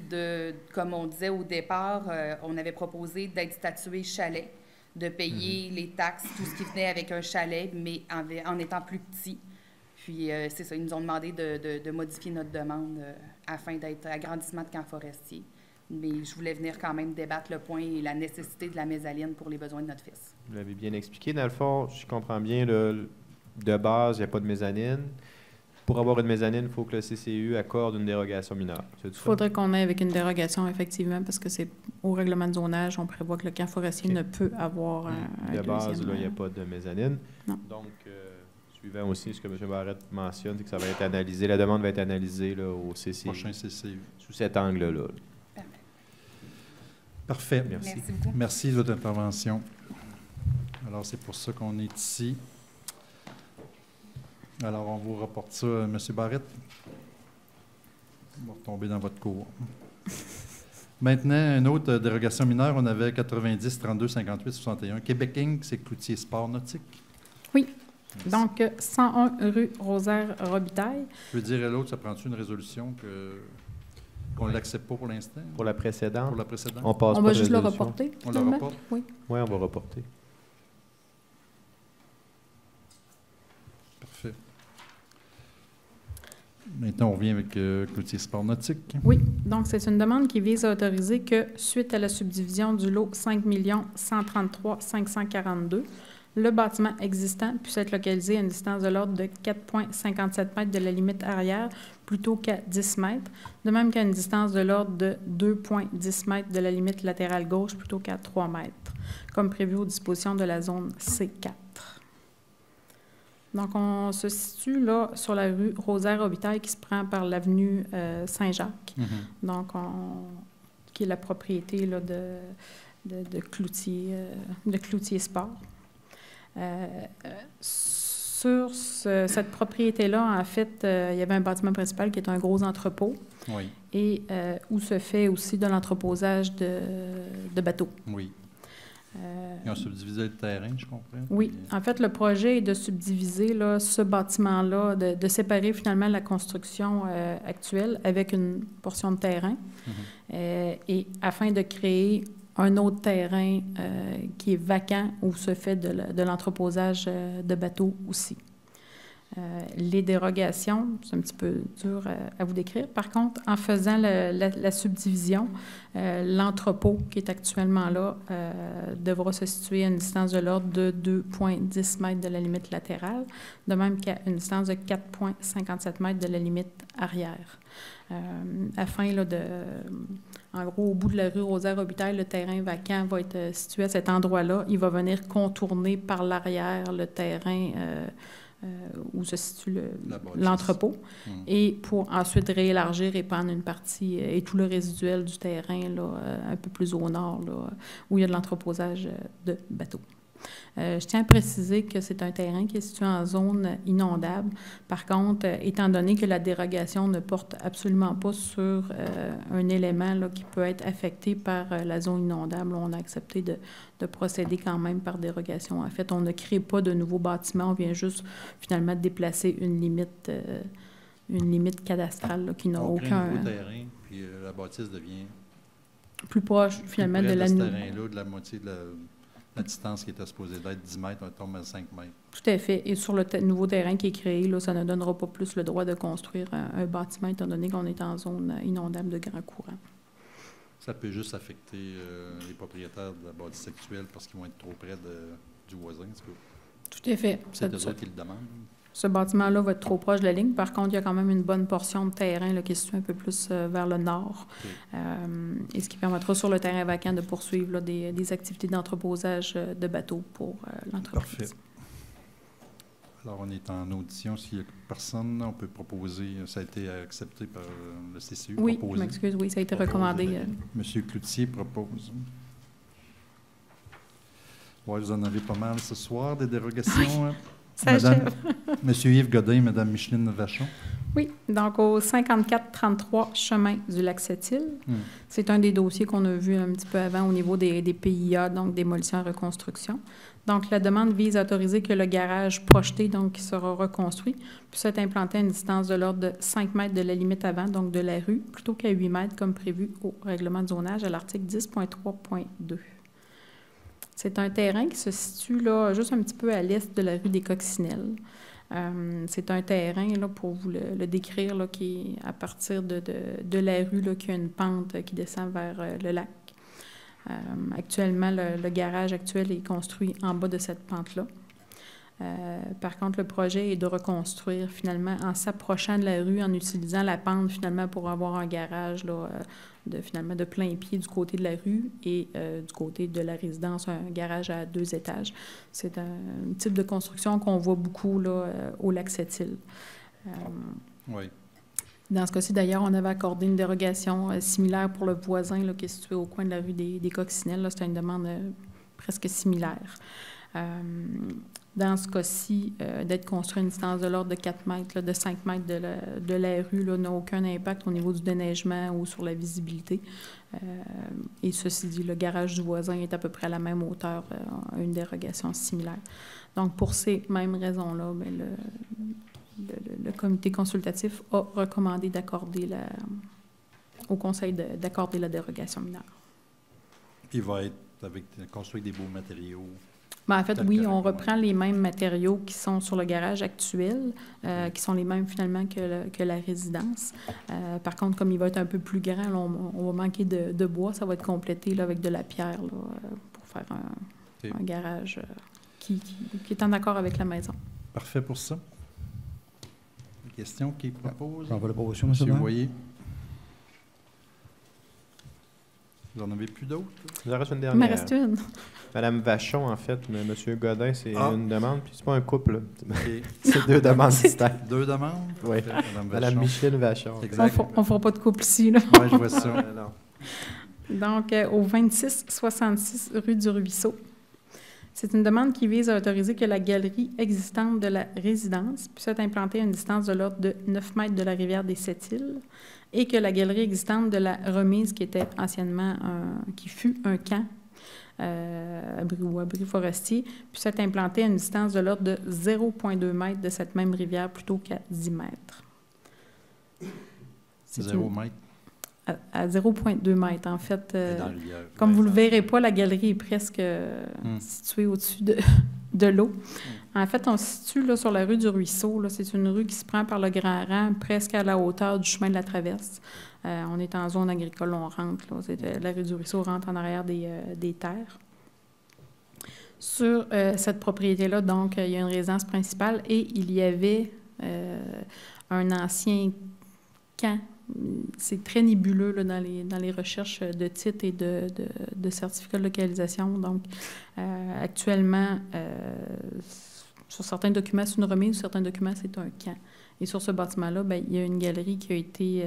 comme on disait au départ, on avait proposé d'être statué chalet, de payer les taxes, tout ce qui venait avec un chalet, mais en étant plus petit. Puis, c'est ça, ils nous ont demandé de modifier notre demande afin d'être agrandissement de camp forestier. Mais je voulais venir quand même débattre le point et la nécessité de la mezzaline pour les besoins de notre fils. Vous l'avez bien expliqué. Dans le fond, je comprends bien, de base, il n'y a pas de mezzanine. Pour avoir une mezzanine, il faut que le CCU accorde une dérogation mineure. Il faudrait qu'on aille avec une dérogation, effectivement, parce que c'est au règlement de zonage, on prévoit que le camp forestier ne peut avoir un de base, là, il n'y a pas de mezzanine. Non. Donc, suivant aussi ce que M. Barrette mentionne, c'est que ça va être analysé, la demande va être analysée là, au CCU. Prochain CCU. Sous cet angle-là. Parfait. Merci beaucoup. Merci de votre intervention. Alors, c'est pour ça qu'on est ici. Alors, on vous reporte ça, M. Barrette. On va retomber dans votre cours. Maintenant, une autre dérogation mineure, on avait 90, 32, 58, 61. Québec Inc., c'est Cloutier Sport Nautique. Oui. Merci. Donc, 101 rue Rosaire-Robitaille. Je veux dire, l'autre, ça prend-tu une résolution qu'on ne l'accepte pas pour l'instant? Pour la précédente? Pour la précédente. On va juste le reporter. On le reporte? Oui. Oui, on va reporter. Parfait. Maintenant, on revient avec Cloutier Sport Nautique. Oui. Donc, c'est une demande qui vise à autoriser que, suite à la subdivision du lot 5 133 542, le bâtiment existant puisse être localisé à une distance de l'ordre de 4,57 mètres de la limite arrière plutôt qu'à 10 mètres, de même qu'à une distance de l'ordre de 2,10 mètres de la limite latérale gauche plutôt qu'à 3 mètres, comme prévu aux dispositions de la zone C4. Donc, on se situe là sur la rue Rosaire-Robitaille qui se prend par l'avenue Saint-Jacques, donc qui est la propriété là, de Cloutier Sport. Sur cette propriété-là, en fait, il y avait un bâtiment principal qui est un gros entrepôt et où se fait aussi de l'entreposage de bateaux. Oui. Ils ont subdivisé le terrain, je comprends. Oui. En fait, le projet est de subdiviser là, ce bâtiment-là, de séparer finalement la construction actuelle avec une portion de terrain et afin de créer un autre terrain qui est vacant où se fait de l'entreposage de bateaux aussi. Les dérogations, c'est un petit peu dur à vous décrire. Par contre, en faisant la subdivision, l'entrepôt qui est actuellement là devra se situer à une distance de l'ordre de 2,10 mètres de la limite latérale, de même qu'à une distance de 4,57 mètres de la limite arrière. Afin là, en gros, au bout de la rue Rosaire-Robitaille, le terrain vacant va être situé à cet endroit-là. Il va venir contourner par l'arrière le terrain où se situe l'entrepôt, et pour ensuite réélargir et prendre une partie et tout le résiduel du terrain là, un peu plus au nord, là, où il y a de l'entreposage de bateaux. Je tiens à préciser que c'est un terrain qui est situé en zone inondable. Par contre, étant donné que la dérogation ne porte absolument pas sur un élément là, qui peut être affecté par la zone inondable, on a accepté de procéder quand même par dérogation. En fait, on ne crée pas de nouveaux bâtiments, on vient juste finalement déplacer une limite cadastrale là, qui n'a aucun... On crée un nouveau terrain, puis la bâtisse devient... plus proche finalement de la... ce terrain-là, de la moitié de La distance qui était supposée d'être 10 mètres, on tombe à 5 mètres. Tout à fait. Et sur le nouveau terrain qui est créé, là, ça ne donnera pas plus le droit de construire un bâtiment, étant donné qu'on est en zone inondable de grand courant. Ça peut juste affecter les propriétaires de la bâtisse actuelle parce qu'ils vont être trop près du voisin. Tout à fait. C'est eux autres qui le demandent. Ce bâtiment-là va être trop proche de la ligne. Par contre, il y a quand même une bonne portion de terrain là, qui est située un peu plus vers le nord. Okay. Et ce qui permettra sur le terrain vacant de poursuivre là, des activités d'entreposage de bateaux pour l'entreprise. Parfait. Alors, on est en audition. S'il n'y a personne, on peut proposer. Ça a été accepté par le CCU. Oui, je m'excuse. Oui, ça a été recommandé. Monsieur Cloutier propose. Oui, vous en avez pas mal ce soir, des dérogations. Oui. Ça achève. Monsieur Yves Godin et Mme Micheline Vachon. Oui, donc au 5433 chemin du lac Sept-Îles. C'est un des dossiers qu'on a vu un petit peu avant au niveau des PIA, donc démolition et reconstruction. Donc, la demande vise à autoriser que le garage projeté, donc qui sera reconstruit, puisse être implanté à une distance de l'ordre de 5 mètres de la limite avant, donc de la rue, plutôt qu'à 8 mètres comme prévu au règlement de zonage à l'article 10.3.2. C'est un terrain qui se situe là, juste un petit peu à l'est de la rue des Coccinelles. C'est un terrain, là, pour vous le décrire, là, qui est à partir de la rue, là, qui a une pente qui descend vers le lac. Actuellement, le garage actuel est construit en bas de cette pente-là. Par contre, le projet est de reconstruire finalement en s'approchant de la rue, en utilisant la pente finalement pour avoir un garage là, de plein pied du côté de la rue et du côté de la résidence, un garage à 2 étages. C'est un type de construction qu'on voit beaucoup là, au lac Sept-Îles. Oui. Dans ce cas-ci, d'ailleurs, on avait accordé une dérogation similaire pour le voisin là, qui est situé au coin de la rue des Coccinelles. C'était une demande presque similaire. Dans ce cas-ci, d'être construit à une distance de l'ordre de 4 mètres, là, de 5 mètres de la rue, là, n'a aucun impact au niveau du déneigement ou sur la visibilité. Et ceci dit, le garage du voisin est à peu près à la même hauteur, une dérogation similaire. Donc, pour ces mêmes raisons-là, bien, le comité consultatif a recommandé d'accorder au conseil d'accorder la dérogation mineure. Il va être construit avec des beaux matériaux. Bien, en fait, oui, on reprend les mêmes matériaux qui sont sur le garage actuel, qui sont les mêmes finalement que la résidence. Par contre, comme il va être un peu plus grand, là, on va manquer de bois, ça va être complété là, avec de la pierre là, pour faire un garage qui est en accord avec la maison. Parfait pour ça. Question qui propose? J'envoie la proposition, M. Boyer. Vous n'en avez plus d'autres? Il en reste une Il dernière. m'en reste une. Madame Vachon, en fait, mais M. Godin, c'est une demande, puis c'est pas un couple. Là. C'est 2 demandes distinctes. 2 demandes? Oui. Madame Micheline Vachon. Exact. On ne fera pas de couple ici. Oui, je vois ça. Donc, au 2666 rue du Ruisseau. C'est une demande qui vise à autoriser que la galerie existante de la résidence puisse être implantée à une distance de l'ordre de 9 mètres de la rivière des Sept-Îles et que la galerie existante de la remise, qui était anciennement qui fut un camp abri forestier, puisse être implantée à une distance de l'ordre de 0,2 mètres de cette même rivière plutôt qu'à 10 mètres. 0 mètres? À 0,2 mètres, en fait. Comme vous ne le verrez pas, la galerie est presque située au-dessus de l'eau. En fait, on se situe là, sur la rue du Ruisseau. C'est une rue qui se prend par le Grand Rang, presque à la hauteur du chemin de la Traverse. On est en zone agricole, on rentre. Là, la rue du Ruisseau rentre en arrière des terres. Sur cette propriété-là, donc, il y a une résidence principale et il y avait un ancien camp. C'est très nébuleux là, dans les recherches de titres et de certificats de localisation. Donc, actuellement, sur certains documents, c'est une remise, sur certains documents, c'est un camp. Et sur ce bâtiment-là, bien, il y a une galerie qui a été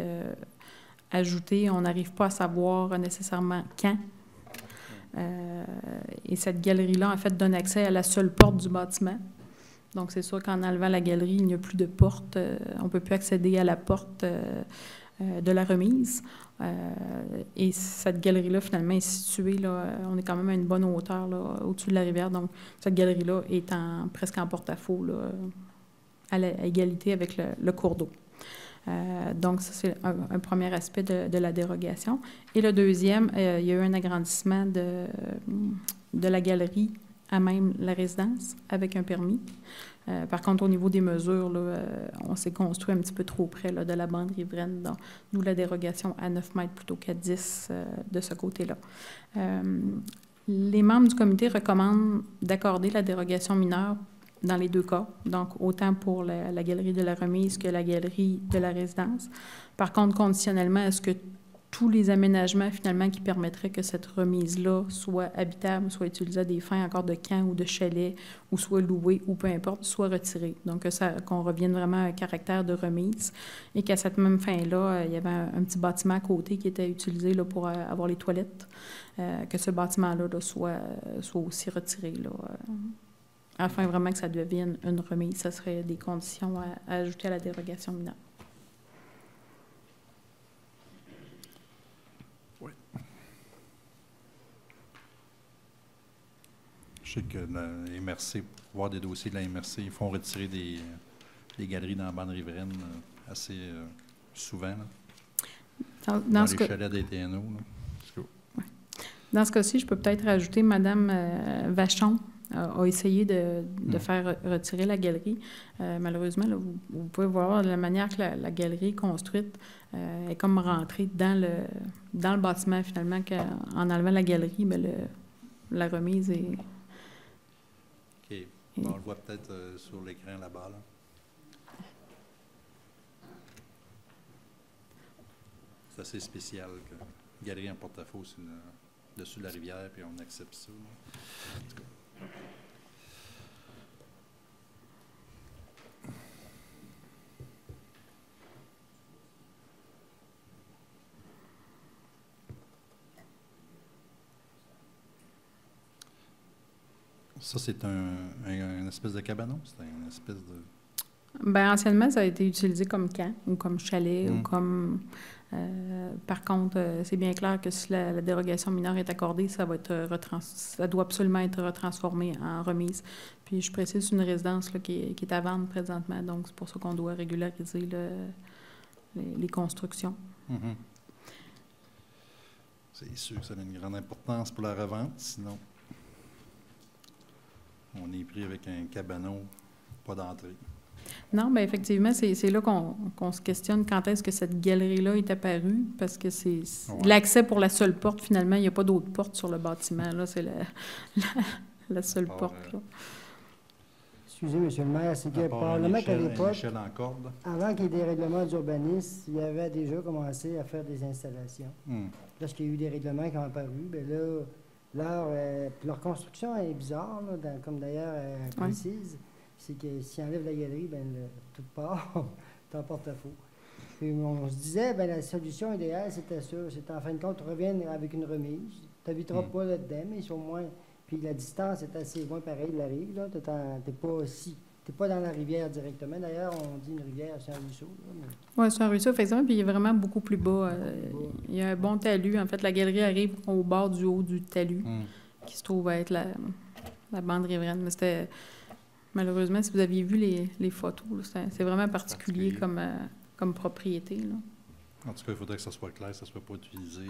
ajoutée. On n'arrive pas à savoir nécessairement quand. Et cette galerie-là, en fait, donne accès à la seule porte du bâtiment. Donc, c'est sûr qu'en enlevant la galerie, il n'y a plus de porte. On ne peut plus accéder à la porte de la remise. Et cette galerie-là, finalement, est située, là, on est quand même à une bonne hauteur là, au-dessus de la rivière. Donc, cette galerie-là est presque en porte-à-faux, là, à égalité avec le cours d'eau. Donc, ça, c'est un premier aspect de la dérogation. Et le deuxième, il y a eu un agrandissement de la galerie à même la résidence avec un permis. Par contre, au niveau des mesures, là, on s'est construit un petit peu trop près là, de la bande riveraine, donc d'où la dérogation à 9 mètres plutôt qu'à 10 de ce côté-là. Les membres du comité recommandent d'accorder la dérogation mineure dans les deux cas, donc autant pour la galerie de la remise que la galerie de la résidence. Par contre, conditionnellement, est-ce que tous les aménagements, finalement, qui permettraient que cette remise-là soit habitable, soit utilisée à des fins encore de camp ou de chalet, ou soit louée, ou peu importe, soit retirée. Donc, qu'on revienne vraiment à un caractère de remise et qu'à cette même fin-là, il y avait un petit bâtiment à côté qui était utilisé là, pour avoir les toilettes, que ce bâtiment-là là, soit aussi retiré, là, afin vraiment que ça devienne une remise. Ça serait des conditions à ajouter à la dérogation mineure. Je sais que la MRC, pour voir des dossiers de la MRC, ils font retirer des galeries dans la bande riveraine assez souvent. Là, dans les chalets des TNO. Ouais. Dans ce cas-ci, je peux peut-être rajouter Mme Vachon a essayé de faire retirer la galerie. Malheureusement, là, vous pouvez voir de la manière que la galerie est construite est comme rentrée dans le bâtiment, finalement, qu'en enlevant la galerie, bien, la remise est... OK. Bon, on le voit peut-être sur l'écran là-bas. Là. C'est assez spécial que galerie en porte-à-faux dessus de la rivière, puis on accepte ça. Là. En tout cas. Ça, c'est une espèce de cabanon? C'est une espèce de... Bien, anciennement, ça a été utilisé comme camp ou comme chalet ou comme... par contre, c'est bien clair que si la dérogation mineure est accordée, ça va être ça doit absolument être retransformé en remise. Puis, je précise, c'est une résidence là, qui est à vendre présentement, donc c'est pour ça qu'on doit régulariser les constructions. Mm-hmm. C'est sûr que ça a une grande importance pour la revente, sinon... On est pris avec un cabanon, pas d'entrée. Non, bien effectivement, c'est là qu'on se questionne quand est-ce que cette galerie-là est apparue, parce que c'est l'accès pour la seule porte, finalement, il n'y a pas d'autre porte sur le bâtiment. Là, c'est la seule porte. Là. Excusez, M. le maire, c'est que probablement qu'à l'époque, avant qu'il y ait des règlements d'urbanisme, il y avait déjà commencé à faire des installations. Lorsqu'il y a eu des règlements qui ont apparu, bien là, leur construction est bizarre, là, comme d'ailleurs elle précise. C'est que s'ils enlèvent la galerie, bien, tout part, c'est en porte-à-faux. Puis on se disait, bien, la solution idéale, c'était ça. C'est en fin de compte, reviennent avec une remise. Tu n'habiteras pas là-dedans, mais au moins. Puis la distance est assez loin, pareil, de la rive. Tu n'es pas dans la rivière directement. D'ailleurs, on dit une rivière, c'est un ruisseau. Oui, c'est un ruisseau, effectivement, puis il est vraiment beaucoup plus bas. Il y a un bon talus. En fait, la galerie arrive au bord du haut du talus, qui se trouve à être la bande riveraine. Mais c'était... Malheureusement, si vous aviez vu les photos, c'est vraiment particulier comme propriété. Là. En tout cas, il faudrait que ça soit clair, que ça ne soit pas utilisé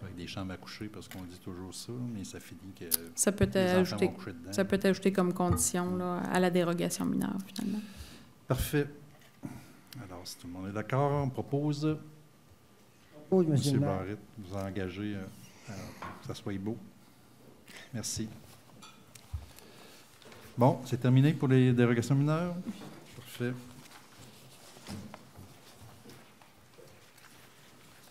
avec des chambres à coucher, parce qu'on dit toujours ça, mais ça finit que ça peut être ajouté comme condition là, à la dérogation mineure, finalement. Parfait. Alors, si tout le monde est d'accord, on propose... Oui, M. Barrette, vous engagez que ça soit beau. Merci. Bon, c'est terminé pour les dérogations mineures. Parfait.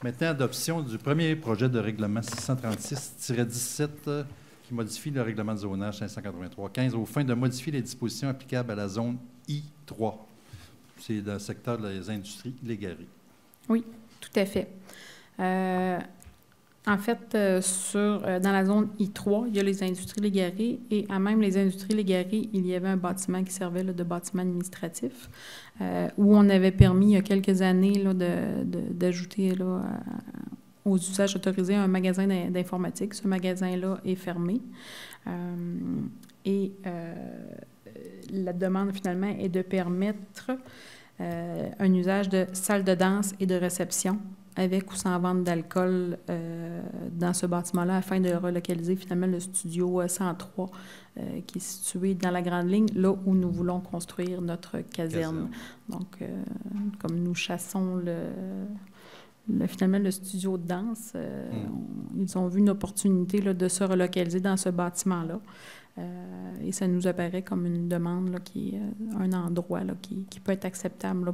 Maintenant, adoption du premier projet de règlement 636-17 qui modifie le règlement de zonage 583-15 aux fins de modifier les dispositions applicables à la zone I3. C'est le secteur des industries Légaré. Oui, tout à fait. En fait, dans la zone I3, il y a les industries Légaré et à même les industries Légaré, il y avait un bâtiment qui servait là, de bâtiment administratif où on avait permis il y a quelques années là, d'ajouter là, aux usages autorisés un magasin d'informatique. Ce magasin-là est fermé et la demande finalement est de permettre un usage de salle de danse et de réception avec ou sans vente d'alcool dans ce bâtiment-là, afin de relocaliser finalement le studio 103 qui est situé dans la Grande Ligne, là où nous voulons construire notre caserne. Donc, comme nous chassons finalement le studio de danse, ils ont vu une opportunité là, de se relocaliser dans ce bâtiment-là. Et ça nous apparaît comme une demande là, qui est un endroit là, qui peut être acceptable là,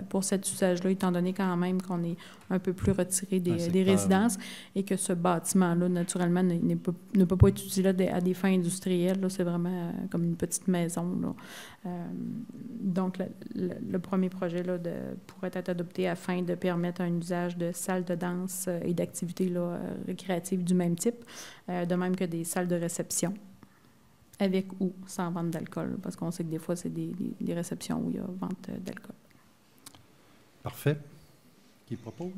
pour cet usage-là, étant donné quand même qu'on est un peu plus retiré des résidences et que ce bâtiment-là, naturellement, ne peut pas être utilisé là, à des fins industrielles. C'est vraiment comme une petite maison. Là. Donc, le premier projet là, pourrait être adopté afin de permettre un usage de salles de danse et d'activités là, récréatives du même type, de même que des salles de réception, avec ou sans vente d'alcool, parce qu'on sait que des fois, c'est des réceptions où il y a vente d'alcool. Parfait. Qui propose?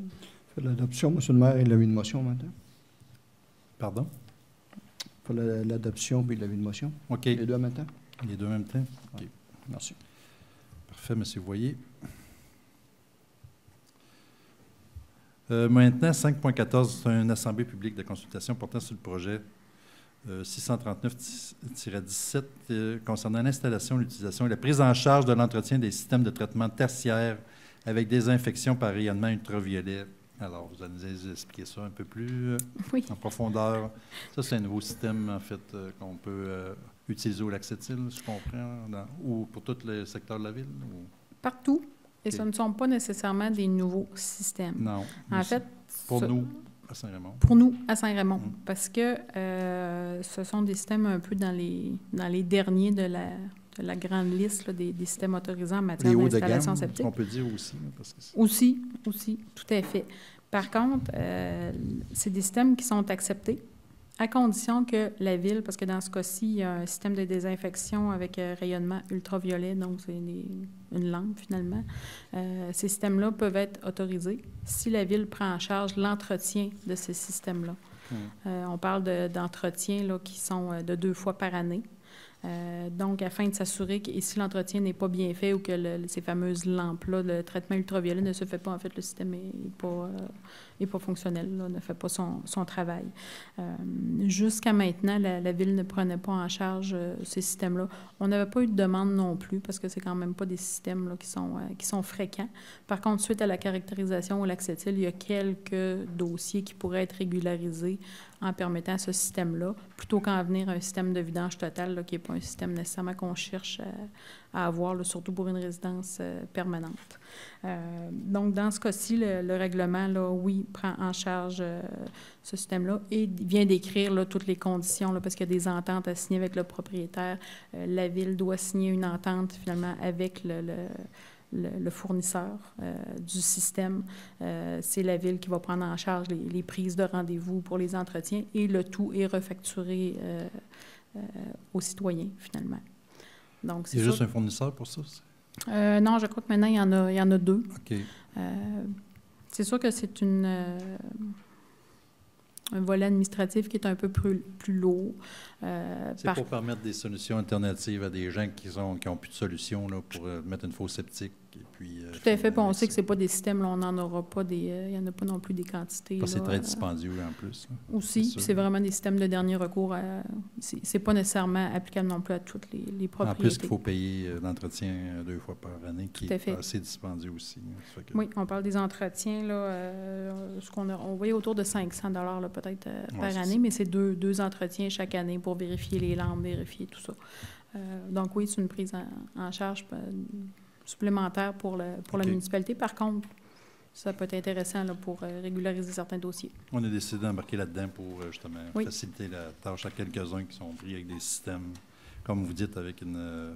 L'adoption, M. le maire, et l'avis de motion maintenant. Pardon? Pour l'adoption puis l'avis de motion. OK. Les deux en même temps? Les deux en même temps? OK. Ouais. Merci. Parfait, M. Voyer. Maintenant, 5.14, c'est une assemblée publique de consultation portant sur le projet 639-17 concernant l'installation, l'utilisation et la prise en charge de l'entretien des systèmes de traitement tertiaire avec désinfection par rayonnement ultraviolet. Alors, vous allez nous expliquer ça un peu plus en profondeur. Ça, c'est un nouveau système, en fait, qu'on peut utiliser au Lac-Sept-Îles, je comprends, ou pour tout le secteur de la ville? Ou? Partout. Et ce ne sont pas nécessairement des nouveaux systèmes. Non. En fait, pour nous, à Saint-Raymond. Pour nous, à Saint-Raymond, parce que ce sont des systèmes un peu dans les derniers de la grande liste là, des systèmes autorisés en matière d'installation septique. On peut dire aussi. Parce que aussi, tout à fait. Par contre, c'est des systèmes qui sont acceptés à condition que la ville, parce que dans ce cas-ci, il y a un système de désinfection avec rayonnement ultraviolet, donc c'est une lampe finalement. Ces systèmes-là peuvent être autorisés si la ville prend en charge l'entretien de ces systèmes-là. On parle d'entretiens là, qui sont de 2 fois par année. Donc, afin de s'assurer que si l'entretien n'est pas bien fait ou que ces fameuses lampes-là, le traitement ultraviolet ne se fait pas, en fait, le système n'est pas fonctionnel, là, ne fait pas son travail. Jusqu'à maintenant, la Ville ne prenait pas en charge ces systèmes-là. On n'avait pas eu de demande non plus, parce que c'est quand même pas des systèmes là, qui sont fréquents. Par contre, suite à la caractérisation au Lac-Sept-Îles, il y a quelques dossiers qui pourraient être régularisés en permettant ce système-là, plutôt qu'en venir à un système de vidange total, là, qui n'est pas un système nécessairement qu'on cherche à avoir, là, surtout pour une résidence permanente. Donc, dans ce cas-ci, le règlement, là, oui, prend en charge ce système-là et vient décrire là, toutes les conditions, là, parce qu'il y a des ententes à signer avec le propriétaire. La Ville doit signer une entente, finalement, avec le fournisseur du système. C'est la Ville qui va prendre en charge les prises de rendez-vous pour les entretiens et le tout est refacturé aux citoyens, finalement. Donc, c'est juste un fournisseur pour ça? Non, je crois que maintenant, il y en a 2. OK. C'est sûr que c'est un volet administratif qui est un peu plus lourd. C'est pour permettre des solutions alternatives à des gens qui n'ont plus de solution là, pour mettre une fosse septique. Et puis, tout à fait. Puis on sait que ce n'est pas des systèmes, là, on n'en aura pas il n'y en a pas non plus des quantités. C'est très dispendieux en plus. Là, aussi, c'est vraiment des systèmes de dernier recours. Ce n'est pas nécessairement applicable non plus à toutes les propriétés. En plus, qu'il faut payer l'entretien 2 fois par année, qui est assez dispendieux aussi. Oui, on parle des entretiens, là, on voyait autour de 500 $ peut-être par année, mais c'est deux entretiens chaque année pour vérifier les lampes, vérifier tout ça. Donc oui, c'est une prise en charge supplémentaire pour la municipalité. Par contre, ça peut être intéressant là, pour régulariser certains dossiers. On a décidé d'embarquer là-dedans pour justement faciliter la tâche à quelques-uns qui sont pris avec des systèmes, comme vous dites, avec une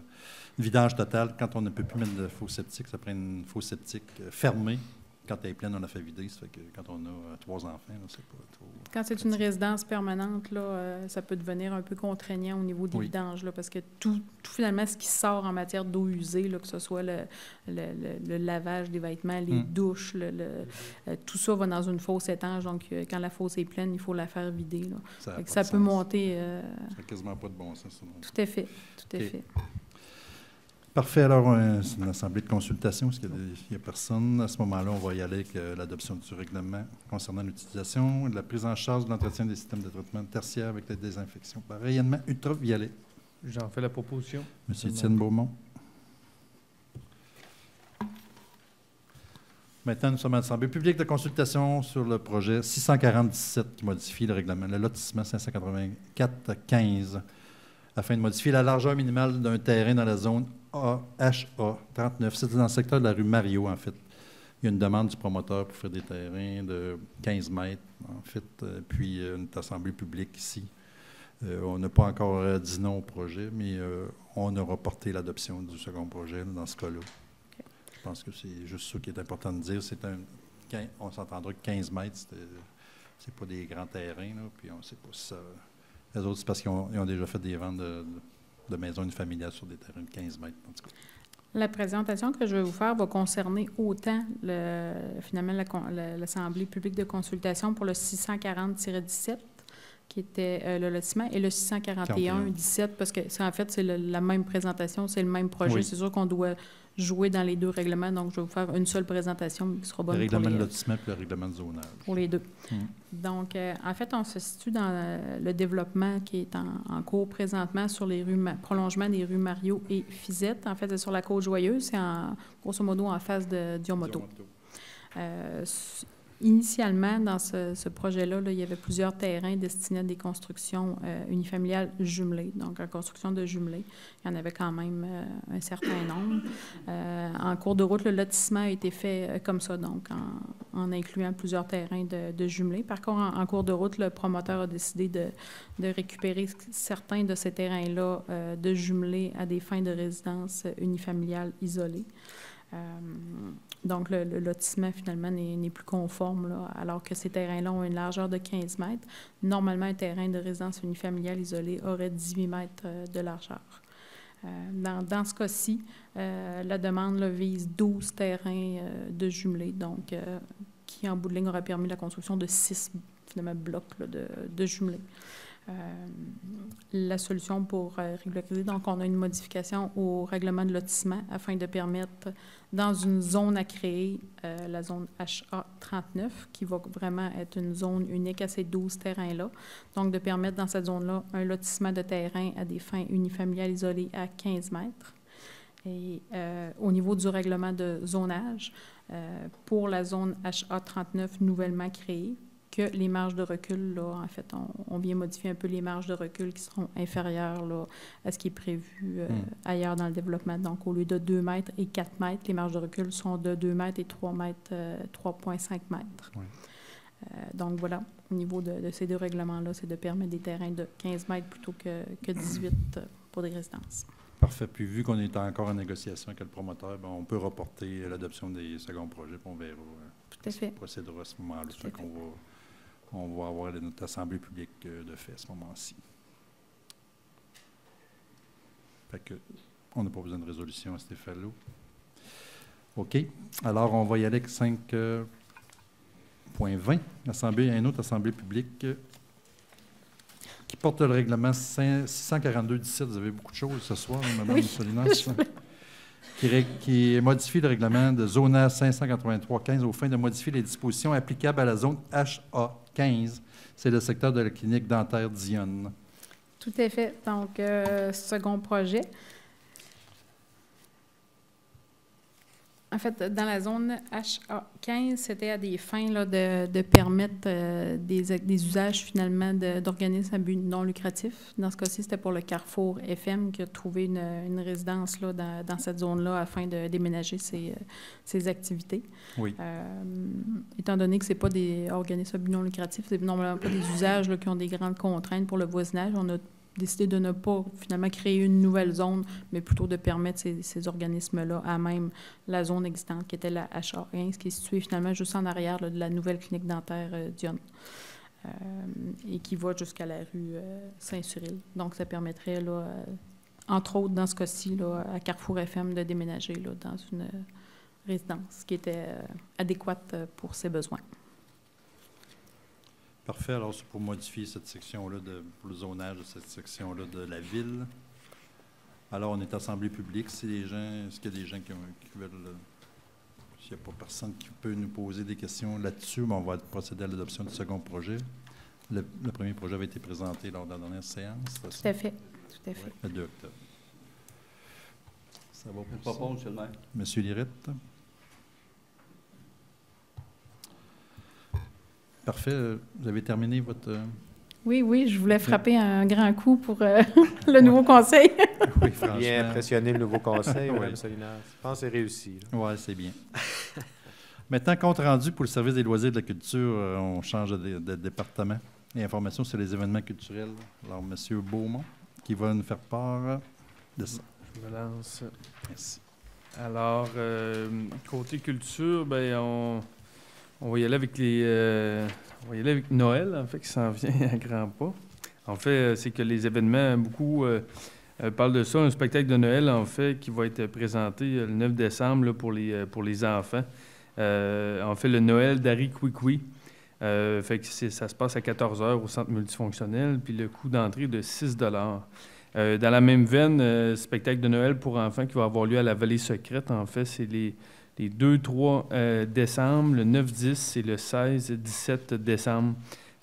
vidange totale. Quand on ne peut plus mettre de fosse septique, ça prend une fosse septique fermée. Quand elle est pleine, on la fait vider. Ça fait que quand on a 3 enfants, c'est pas trop... Quand c'est une résidence permanente, là, ça peut devenir un peu contraignant au niveau des vidanges, là, parce que tout finalement, ce qui sort en matière d'eau usée, là, que ce soit le lavage des vêtements, les douches, tout ça va dans une fosse étanche. Donc, quand la fosse est pleine, il faut la faire vider. Là. Ça peut monter... ça n'a quasiment pas de bon sens. Tout à fait. Tout à fait. Parfait. Alors, c'est une assemblée de consultation. Est-ce qu'il n'y a personne? À ce moment-là, on va y aller avec l'adoption du règlement concernant l'utilisation et de la prise en charge de l'entretien des systèmes de traitement tertiaire avec la désinfection par rayonnement ultraviolet. J'en fais la proposition. Monsieur Étienne Beaumont. Maintenant, nous sommes à l'Assemblée publique de consultation sur le projet 640-17 qui modifie le règlement, le lotissement 584-15 afin de modifier la largeur minimale d'un terrain dans la zone HA 39. C'est dans le secteur de la rue Mario, en fait. Il y a une demande du promoteur pour faire des terrains de 15 mètres, en fait, puis une assemblée publique ici. On n'a pas encore dit non au projet, mais on a reporté l'adoption du second projet dans ce cas-là. Okay. Je pense que c'est juste ça qui est important de dire. On s'entendra que 15 mètres, c'est pas des grands terrains, là, puis on ne sait pas si ça... Les autres, c'est parce qu'ils ont déjà fait des ventes de maisons unifamiliales sur des terrains de 15 mètres, en tout cas. La présentation que je vais vous faire va concerner autant, finalement, l'Assemblée publique de consultation pour le 640-17, qui était le lotissement, et le 641-17, parce que en fait, c'est la même présentation, c'est le même projet. Oui. C'est sûr qu'on doit jouer dans les deux règlements, donc je vais vous faire une seule présentation qui sera bonne pour les... Le règlement de lotissement et le règlement de zonage. Pour les deux. Donc, en fait, on se situe dans le développement qui est en cours présentement sur les rues, prolongement des rues Mario et Fisette. En fait, c'est sur la Côte-Joyeuse, c'est grosso modo en face de Diomoto. Initialement, dans ce projet-là, il y avait plusieurs terrains destinés à des constructions unifamiliales jumelées, donc en construction de jumelés. Il y en avait quand même un certain nombre. En cours de route, le lotissement a été fait comme ça, donc en incluant plusieurs terrains de jumelés. Par contre, en cours de route, le promoteur a décidé de récupérer certains de ces terrains-là de jumelés à des fins de résidence unifamiliale isolée. Donc, le lotissement, finalement, n'est plus conforme, là, alors que ces terrains-là ont une largeur de 15 mètres. Normalement, un terrain de résidence unifamiliale isolée aurait 18 mètres de largeur. Dans ce cas-ci, la demande là, vise 12 terrains de jumelés, donc qui, en bout de ligne, aurait permis la construction de 6 finalement, blocs là, de jumelés. La solution pour régulariser, donc on a une modification au règlement de lotissement afin de permettre dans une zone à créer, la zone HA 39, qui va vraiment être une zone unique à ces 12 terrains-là. Donc, de permettre dans cette zone-là un lotissement de terrain à des fins unifamiliales isolées à 15 mètres. Et au niveau du règlement de zonage, pour la zone HA 39 nouvellement créée, que les marges de recul, là, en fait, on vient modifier un peu les marges de recul qui seront inférieures là, à ce qui est prévu ailleurs dans le développement. Donc, au lieu de 2 mètres et 4 mètres, les marges de recul sont de 2 mètres et 3 mètres, 3,5 mètres. Oui. Donc, voilà, au niveau de ces deux règlements-là, c'est de permettre des terrains de 15 mètres plutôt que 18 pour des résidences. Parfait. Puis, vu qu'on est encore en négociation avec le promoteur, bien, on peut reporter l'adoption des seconds projets, puis on verra. Tout à fait. On procédera à ce moment-là. Ça fait qu'on va avoir notre assemblée publique de fait à ce moment-ci. Fait que on n'a pas besoin de résolution à cet effet-là. OK. Alors, on va y aller avec 5.20. Une autre assemblée publique qui porte le règlement 642-17. Vous avez beaucoup de choses ce soir, Mme Solinas. Qui modifie le règlement de zonage 583-15 aux fins de modifier les dispositions applicables à la zone HA 15. C'est le secteur de la clinique dentaire d'Yonne. Tout à fait. Donc, second projet. En fait, dans la zone HA15, c'était à des fins là, de permettre des usages finalement d'organismes à but non lucratif. Dans ce cas-ci, c'était pour le Carrefour FM qui a trouvé une résidence là, dans cette zone-là afin de déménager ses activités. Oui. Étant donné que ce n'est pas des organismes à but non lucratif, ce n'est normalement pas des usages là, qui ont des grandes contraintes pour le voisinage, on a décidé de ne pas finalement créer une nouvelle zone, mais plutôt de permettre ces organismes-là à même la zone existante qui était la HA15, qui est située finalement juste en arrière là, de la nouvelle clinique dentaire d'Yonne et qui va jusqu'à la rue Saint-Cyril. Donc, ça permettrait, là, entre autres dans ce cas-ci, là, à Carrefour FM de déménager là, dans une résidence qui était adéquate pour ses besoins. Parfait. Alors, c'est pour modifier cette section-là, pour le zonage de cette section-là de la ville. Alors, on est assemblée publique. Est-ce qu'il y a des gens qui veulent... S'il n'y a pas personne qui peut nous poser des questions là-dessus, on va procéder à l'adoption du second projet. Le premier projet avait été présenté lors de la dernière séance. Tout à fait. Tout à fait. Le 2 octobre. Ça va pour ça. Monsieur le maire. Monsieur Lirette. Parfait. Vous avez terminé votre... Oui, je voulais frapper un grand coup pour le nouveau conseil. Oui, franchement. Bien impressionné le nouveau conseil, Mme Solinas. Je pense que c'est réussi. Oui, c'est bien. Maintenant, compte rendu pour le service des loisirs et de la culture, on change de département. Et information sur les événements culturels. Alors, M. Beaumont, qui va nous faire part de ça. Je me lance. Merci. Alors, côté culture, on va y aller avec on va y aller avec Noël, en fait, qui s'en vient à grands pas. En fait, c'est que les événements, beaucoup parlent de ça, un spectacle de Noël, en fait, qui va être présenté le 9 décembre là, pour les enfants. En fait, le Noël d'Harry Kwikwi. Fait que ça se passe à 14h au centre multifonctionnel, puis le coût d'entrée est de 6 $. Dans la même veine, spectacle de Noël pour enfants qui va avoir lieu à la Vallée Secrète. En fait, c'est les 2-3 décembre, le 9-10 et le 16-17 décembre.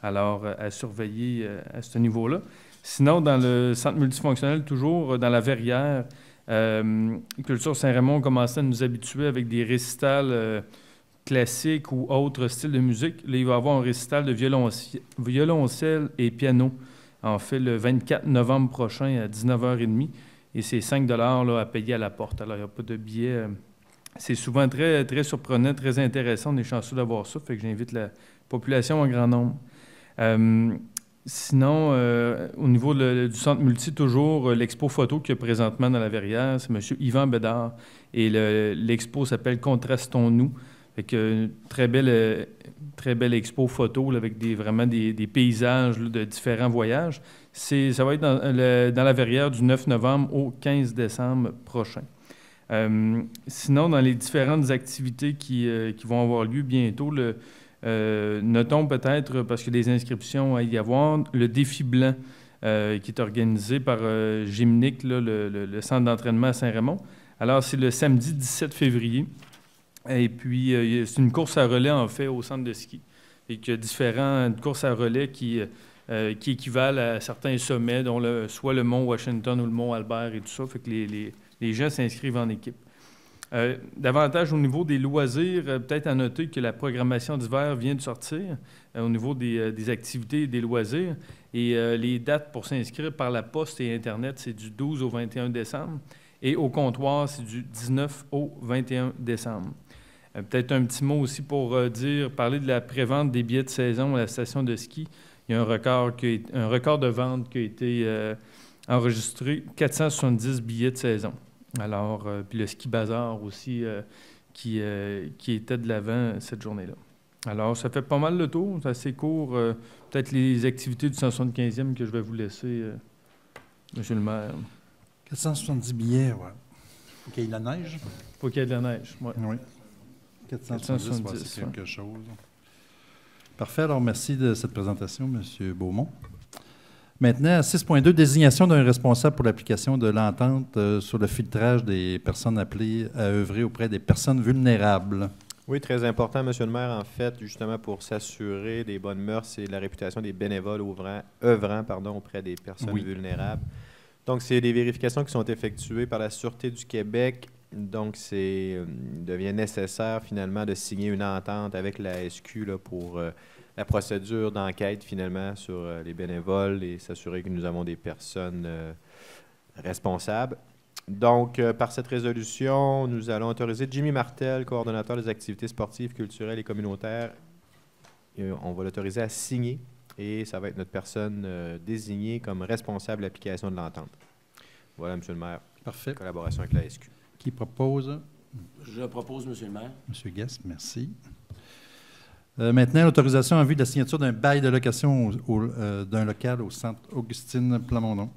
Alors, à surveiller à ce niveau-là. Sinon, dans le centre multifonctionnel, toujours dans la Verrière, Culture Saint-Raymond commençait à nous habituer avec des récitals classiques ou autres styles de musique. Là, il va y avoir un récital de violoncelle et piano, en fait, le 24 novembre prochain à 19h30. Et c'est 5 $ là, à payer à la porte. Alors, il n'y a pas de billets. C'est souvent très, très surprenant, très intéressant. On est chanceux d'avoir ça, fait que j'invite la population en grand nombre. Sinon, au niveau du centre multi, toujours l'expo photo qu'il y a présentement dans la Verrière, c'est M. Yvan Bédard. Et l'expo s'appelle « Contrastons-nous ». Fait que très belle expo photo là, avec vraiment des paysages là, de différents voyages. Ça va être dans la Verrière du 9 novembre au 15 décembre prochain. Sinon, dans les différentes activités qui vont avoir lieu bientôt, notons peut-être, parce que des inscriptions à y avoir, le défi blanc qui est organisé par Gymnique, là, le centre d'entraînement à Saint-Raymond. Alors, c'est le samedi 17 février. Et puis, c'est une course à relais, en fait, au centre de ski. Et qu'il y a différentes courses à relais qui équivalent à certains sommets, dont soit le mont Washington ou le mont Albert et tout ça. Fait que les gens s'inscrivent en équipe. Davantage au niveau des loisirs, peut-être à noter que la programmation d'hiver vient de sortir au niveau des activités et des loisirs. Et les dates pour s'inscrire par la poste et Internet, c'est du 12 au 21 décembre. Et au comptoir, c'est du 19 au 21 décembre. Peut-être un petit mot aussi pour parler de la prévente des billets de saison à la station de ski. Il y a un record de vente qui a été enregistré, 470 billets de saison. Alors, puis le ski bazar aussi qui était de l'avant cette journée-là. Alors, ça fait pas mal le tour, c'est assez court. Peut-être les activités du 175e que je vais vous laisser, Monsieur le maire. 470 billets, oui. Faut qu'il y ait de la neige. Faut qu'il y ait de la neige, ouais. Oui. 470, c'est quelque chose. Parfait. Alors, merci de cette présentation, M. Beaumont. Maintenant, 6.2, désignation d'un responsable pour l'application de l'entente sur le filtrage des personnes appelées à œuvrer auprès des personnes vulnérables. Oui, très important, M. le maire, en fait, justement pour s'assurer des bonnes mœurs et de la réputation des bénévoles œuvrant auprès des personnes vulnérables. Donc, c'est des vérifications qui sont effectuées par la Sûreté du Québec. Donc, il devient nécessaire, finalement, de signer une entente avec la SQ là, pour la procédure d'enquête, finalement, sur les bénévoles et s'assurer que nous avons des personnes responsables. Donc, par cette résolution, nous allons autoriser Jimmy Martel, coordonnateur des activités sportives, culturelles et communautaires. On va l'autoriser à signer et ça va être notre personne désignée comme responsable de l'application de l'entente. Voilà, M. le maire. Parfait. En collaboration avec la SQ. Qui propose? Je propose, M. le maire. M. Guest, merci. Maintenant, l'autorisation en vue de la signature d'un bail de location d'un local au centre Augustine Plamondon.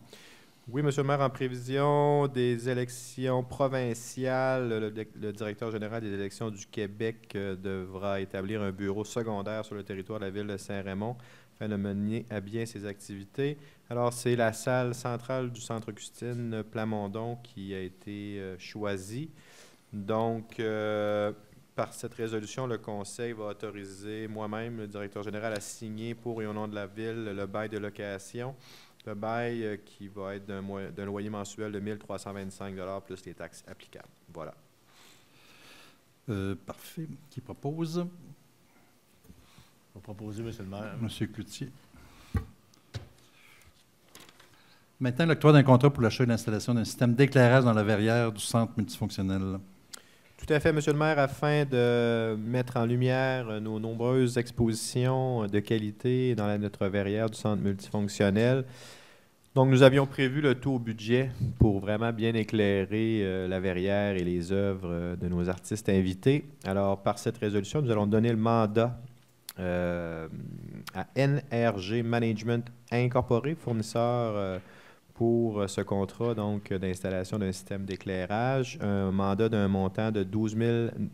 Oui, M. le maire, en prévision des élections provinciales, le directeur général des élections du Québec devra établir un bureau secondaire sur le territoire de la ville de Saint-Raymond afin de mener à bien ses activités. Alors, c'est la salle centrale du Centre Augustine Plamondon qui a été choisie. Donc, par cette résolution, le Conseil va autoriser moi-même, le directeur général, à signer pour et au nom de la Ville le bail de location. Le bail qui va être d'un loyer mensuel de 1 325 $ plus les taxes applicables. Voilà. Parfait. Qui propose? Vous proposez, M. le maire. M. Cloutier. Maintenant, l'octroi d'un contrat pour l'achat et l'installation d'un système d'éclairage dans la verrière du centre multifonctionnel. Tout à fait, M. le maire, afin de mettre en lumière nos nombreuses expositions de qualité dans notre verrière du centre multifonctionnel. Donc, nous avions prévu le taux budget pour vraiment bien éclairer la verrière et les œuvres de nos artistes invités. Alors, par cette résolution, nous allons donner le mandat à NRG Management Incorporé, fournisseur pour ce contrat donc d'installation d'un système d'éclairage, un mandat d'un montant de 12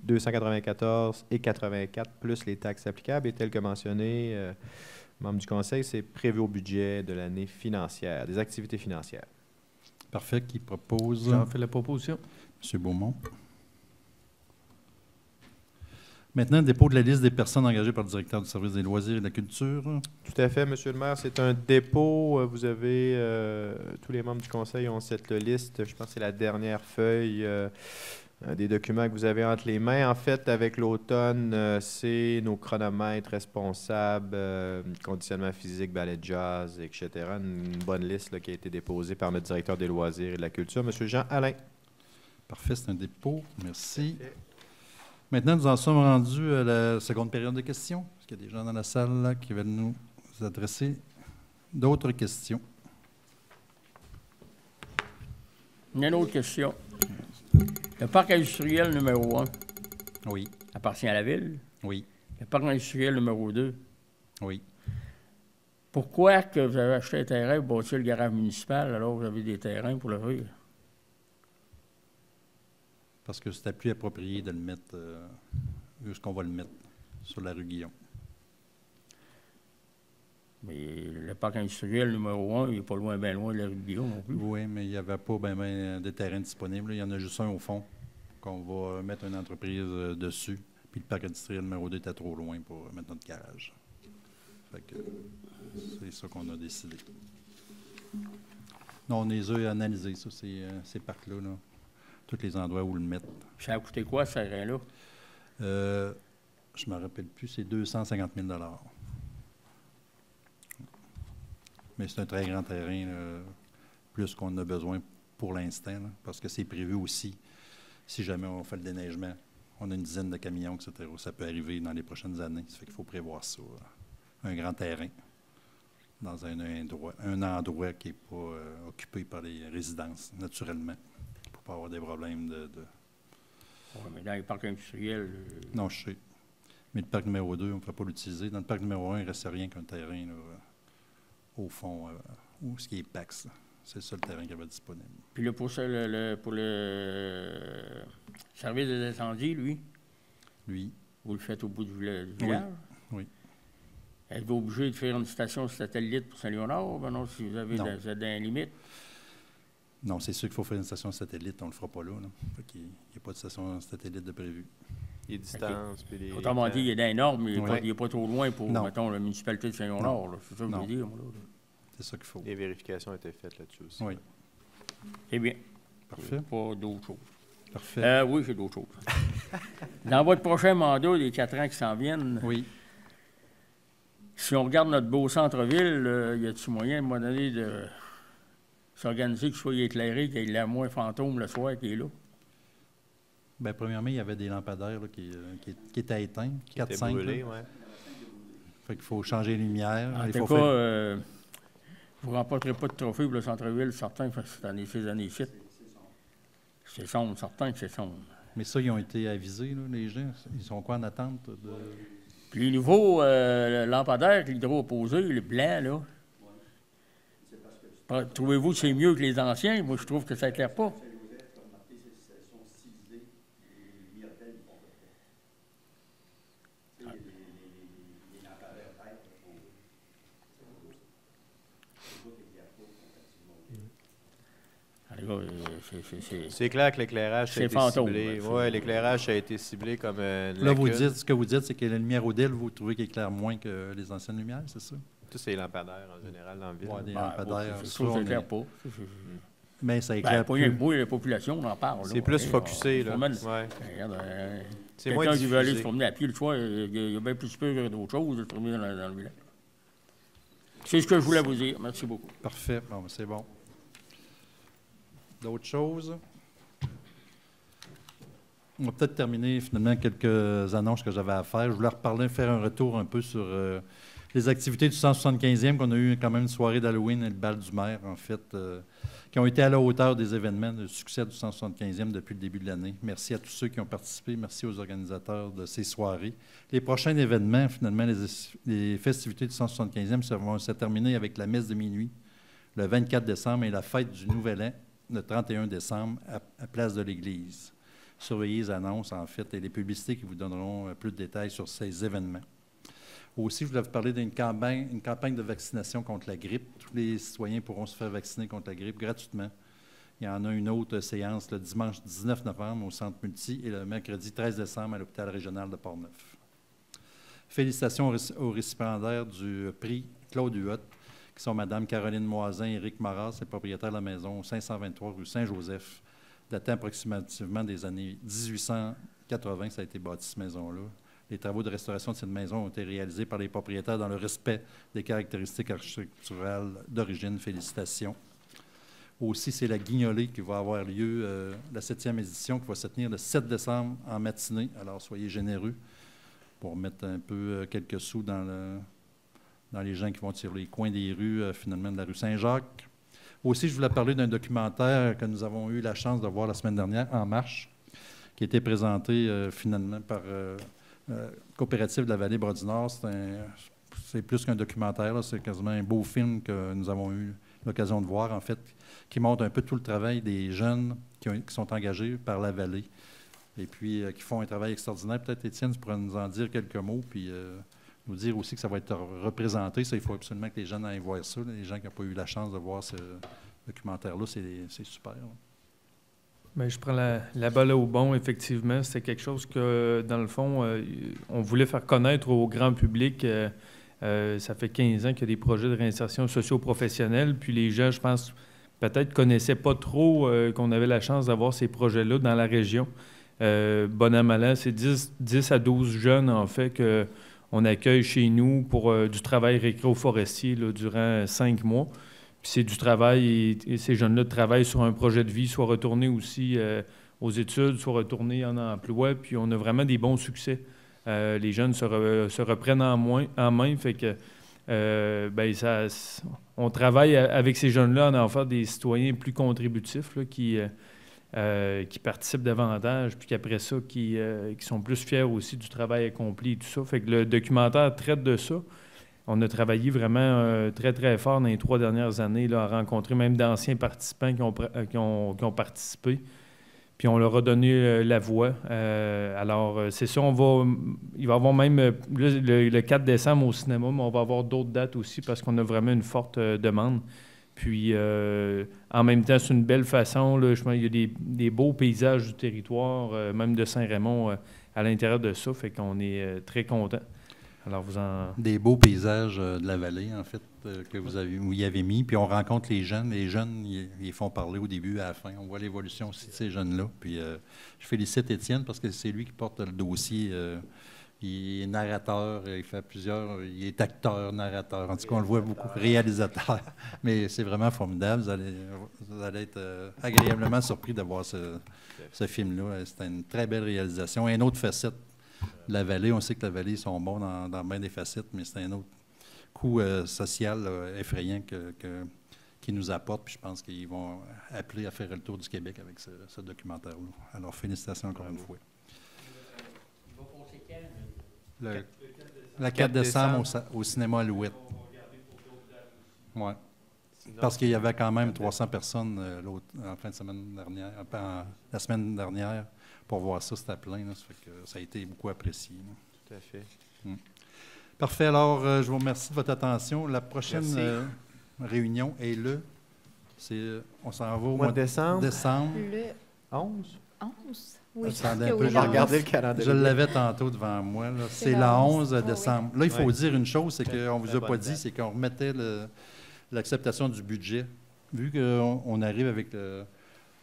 294,84 plus les taxes applicables. Et tel que mentionné, membre du Conseil, c'est prévu au budget de l'année financière, des activités financières. Parfait. Qui propose? J'en fais la proposition. M. Beaumont. Maintenant, dépôt de la liste des personnes engagées par le directeur du service des loisirs et de la culture. Tout à fait, M. le maire. C'est un dépôt. Vous avez, tous les membres du Conseil ont cette liste. Je pense que c'est la dernière feuille des documents que vous avez entre les mains. En fait, avec l'automne, c'est nos chronomètres responsables, conditionnement physique, ballet de jazz, etc. Une bonne liste là, qui a été déposée par notre directeur des loisirs et de la culture, M. Jean Alain. Parfait, c'est un dépôt. Merci. Maintenant, nous en sommes rendus à la seconde période de questions. Est-ce qu'il y a des gens dans la salle là, qui veulent nous adresser d'autres questions? Il y a une autre question. Le parc industriel numéro 1 oui. appartient à la Ville? Oui. Le parc industriel numéro 2? Oui. Pourquoi que vous avez acheté un terrain pour bâtir le garage municipal alors que vous avez des terrains pour le faire? Parce que c'était plus approprié de le mettre où est-ce qu'on va le mettre, sur la rue Guillaume. Mais le parc industriel numéro 1, il n'est pas loin, bien loin de la rue Guillaume non plus. Oui, mais il n'y avait pas bien de terrain disponible. Il y en a juste un au fond qu'on va mettre une entreprise dessus. Puis le parc industriel numéro 2 était trop loin pour mettre notre garage. Fait que c'est ça qu'on a décidé. Non, on les a analysés, ça, ces parcs-là, là. Tous les endroits où le mettre. Ça a coûté quoi, ce terrain-là? Je ne me rappelle plus, c'est 250 000 $. Mais c'est un très grand terrain, là, plus qu'on a besoin pour l'instant, là, parce que c'est prévu aussi, si jamais on fait le déneigement, on a une dizaine de camions, etc. Ça peut arriver dans les prochaines années. Ça fait qu'il faut prévoir ça. Un grand terrain dans un endroit qui n'est pas occupé par les résidences, naturellement. Pas avoir des problèmes de... Oui, mais dans les parcs industriels... Non, je sais. Mais le parc numéro 2, on ne peut pas l'utiliser. Dans le parc numéro 1, il ne reste rien qu'un terrain, là, au fond, où ce qui est PAX. C'est le seul terrain qu'il y avait disponible. Puis là, pour le service des incendies, lui? Oui. Vous le faites au bout du village? Oui. Êtes-vous obligé de faire une station satellite pour Saint-Léonard? Ben non, si vous avez des limites? Non, c'est sûr qu'il faut faire une station satellite, on ne le fera pas là. Il n'y a pas de station satellite de prévu. Les distances, puis les... Autrement dit, il est dans les normes, mais il n'est pas trop loin pour, mettons, la municipalité de Saint-Léonard. C'est ça que je veux dire. C'est ça qu'il faut. Les vérifications ont été faites là-dessus aussi. Oui. Eh bien. Parfait. Pas d'autres choses. Parfait. Oui, j'ai d'autres choses. Dans votre prochain mandat, les 4 ans qui s'en viennent, si on regarde notre beau centre-ville, y a-t-il moyen, à un moment donné, de s'organiser, qu'il soit éclairé, qu'il y ait la moins fantôme le soir qui est là? Bien, premièrement, il y avait des lampadaires là, qui étaient éteints, 4-5. Brûlés, Fait qu'il faut changer les lumières. En tout cas, vous ne remporterez pas de trophée pour le centre-ville, certain, parce que ces années-ci. C'est sombre, certain que c'est sombre. Mais ça, ils ont été avisés, là, les gens. Ils sont quoi en attente de... Puis les nouveaux lampadaires que l'Hydro a posés, les blancs, là, trouvez-vous que c'est mieux que les anciens? Moi, je trouve que ça n'éclaire pas. C'est clair que l'éclairage a été ciblé. Hein, Oui, l'éclairage a été ciblé comme là, vous dites, ce que vous dites, c'est que la lumière au DEL, vous trouvez qu'elle éclaire moins que les anciennes lumières, c'est ça? Tous ces lampadaires, en général, dans la ville. Oui, des lampadaires. Ça n'éclaire pas. Mais ça éclaire plus. Oui, la population, on en parle. C'est plus focusé, là. C'est quelqu'un qui veut aller se promener à pied le soir, il y a bien plus peur d'autres choses de se promener dans le village. C'est ce que je voulais vous dire. Merci beaucoup. Parfait. Bon, c'est bon. D'autres choses? On va peut-être terminer finalement quelques annonces que j'avais à faire. Je voulais faire un retour un peu sur les activités du 175e, qu'on a eu quand même une soirée d'Halloween et le bal du maire, en fait, qui ont été à la hauteur des événements de succès du 175e depuis le début de l'année. Merci à tous ceux qui ont participé. Merci aux organisateurs de ces soirées. Les prochains événements, finalement, les festivités du 175e vont se terminer avec la messe de minuit le 24 décembre et la fête du Nouvel An le 31 décembre à Place de l'Église. Surveillez les annonces, en fait, et les publicités qui vous donneront plus de détails sur ces événements. Aussi, je voulais vous parler d'une campagne de vaccination contre la grippe. Tous les citoyens pourront se faire vacciner contre la grippe gratuitement. Il y en a une autre séance le dimanche 19 novembre au Centre Multi et le mercredi 13 décembre à l'hôpital régional de Portneuf. Félicitations aux récipiendaires du prix Claude Huot, qui sont Mme Caroline Moisin et Éric Maras, les propriétaires de la maison 523 rue Saint-Joseph, datant approximativement des années 1880, ça a été bâti, cette maison-là. Les travaux de restauration de cette maison ont été réalisés par les propriétaires dans le respect des caractéristiques architecturales d'origine. Félicitations. Aussi, c'est la Guignolée qui va avoir lieu, la 7e édition, qui va se tenir le 7 décembre en matinée. Alors, soyez généreux pour mettre un peu quelques sous dans les gens qui vont sur les coins des rues, finalement, de la rue Saint-Jacques. Aussi, je voulais parler d'un documentaire que nous avons eu la chance de voir la semaine dernière, En Marche, qui a été présenté finalement par Coopérative de la Vallée Bras-du-Nord. C'est plus qu'un documentaire, c'est quasiment un beau film que nous avons eu l'occasion de voir, en fait, qui montre un peu tout le travail des jeunes qui sont engagés par la Vallée et puis qui font un travail extraordinaire. Peut-être, Étienne, tu pourrais nous en dire quelques mots, puis nous dire aussi que ça va être représenté. Ça, il faut absolument que les jeunes aillent voir ça. Les gens qui n'ont pas eu la chance de voir ce documentaire-là, c'est super. Là. Bien, je prends la balle au bon, effectivement. C'était quelque chose que, dans le fond, on voulait faire connaître au grand public. Ça fait 15 ans qu'il y a des projets de réinsertion socio-professionnelle. Puis les gens, je pense, peut-être connaissaient pas trop qu'on avait la chance d'avoir ces projets-là dans la région. Bon an, mal an, c'est 10 à 12 jeunes, en fait, qu'on accueille chez nous pour du travail récréo-forestier là, durant 5 mois. Puis c'est du travail, et ces jeunes-là travaillent sur un projet de vie, soit retournés aussi aux études, soit retournés en emploi, puis on a vraiment des bons succès. Les jeunes se reprennent en main, fait que on travaille avec ces jeunes-là en faire des citoyens plus contributifs, là, qui participent davantage, puis qu'après ça, qui sont plus fiers aussi du travail accompli et tout ça. Fait que le documentaire traite de ça. On a travaillé vraiment très, très fort dans les 3 dernières années, là, à rencontrer même d'anciens participants qui ont participé. Puis on leur a donné la voix. Alors, c'est ça, il va y avoir même le 4 décembre au cinéma, mais on va avoir d'autres dates aussi parce qu'on a vraiment une forte demande. Puis, en même temps, c'est une belle façon. Là, il y a des beaux paysages du territoire, même de Saint-Raymond, à l'intérieur de ça. Fait qu'on est très contents. Alors, des beaux paysages de la vallée, en fait, que vous y avez mis. Puis on rencontre les jeunes. Les jeunes, ils font parler au début, à la fin. On voit l'évolution aussi de ces jeunes-là. Puis je félicite Étienne parce que c'est lui qui porte le dossier. Il est narrateur, il fait il est acteur, narrateur. En tout cas, on le voit beaucoup, réalisateur. Mais c'est vraiment formidable. Vous allez être agréablement surpris de voir ce film-là. C'est une très belle réalisation. Une autre facette de la vallée. On sait que la vallée, ils sont bons dans bien des facettes, mais c'est un autre coup social effrayant qu'ils nous apportent. Puis je pense qu'ils vont appeler à faire le tour du Québec avec ce documentaire-là. Alors, félicitations encore une fois. Le 4 décembre au cinéma Alouette. Oui. Parce qu'il y avait quand même 300 personnes en fin de semaine dernière, la semaine dernière, pour voir ça, c'était plein. Là, ça fait que ça a été beaucoup apprécié. Là. Tout à fait. Parfait. Alors, je vous remercie de votre attention. La prochaine réunion est on s'en va au mois de décembre. Le 11? 11? Oui, attendez un peu, oui, je vais regarder le calendrier. Je l'avais tantôt devant moi. C'est le 11 décembre. Là, il faut dire une chose, c'est qu'on ne vous a pas dit, c'est qu'on remettait l'acceptation du budget. Vu qu'on arrive avec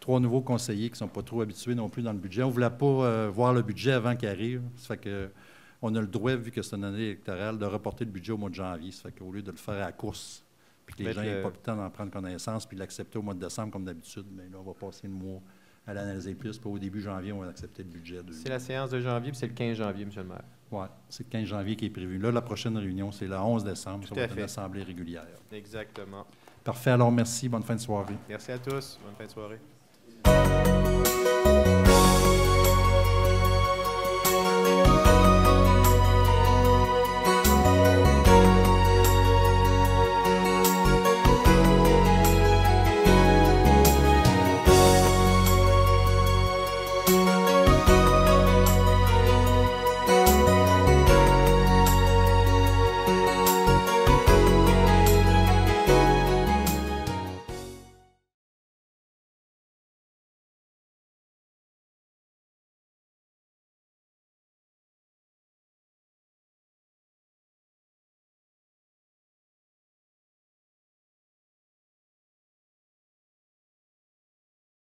3 nouveaux conseillers qui ne sont pas trop habitués non plus dans le budget, on ne voulait pas voir le budget avant qu'il arrive. Ça fait que on a le droit, vu que c'est une année électorale, de reporter le budget au mois de janvier. Ça fait qu'au lieu de le faire à la course, puis que les gens n'aient pas le temps d'en prendre connaissance, puis de l'accepter au mois de décembre comme d'habitude, mais là, on va passer le mois à l'analyser plus, puis au début janvier, on va accepter le budget. C'est la séance de janvier, puis c'est le 15 janvier, M. le maire. Oui, c'est le 15 janvier qui est prévu. Là, la prochaine réunion, c'est le 11 décembre. Ça va être une assemblée régulière. Exactement. Parfait. Alors, merci. Bonne fin de soirée. Merci à tous. Bonne fin de soirée.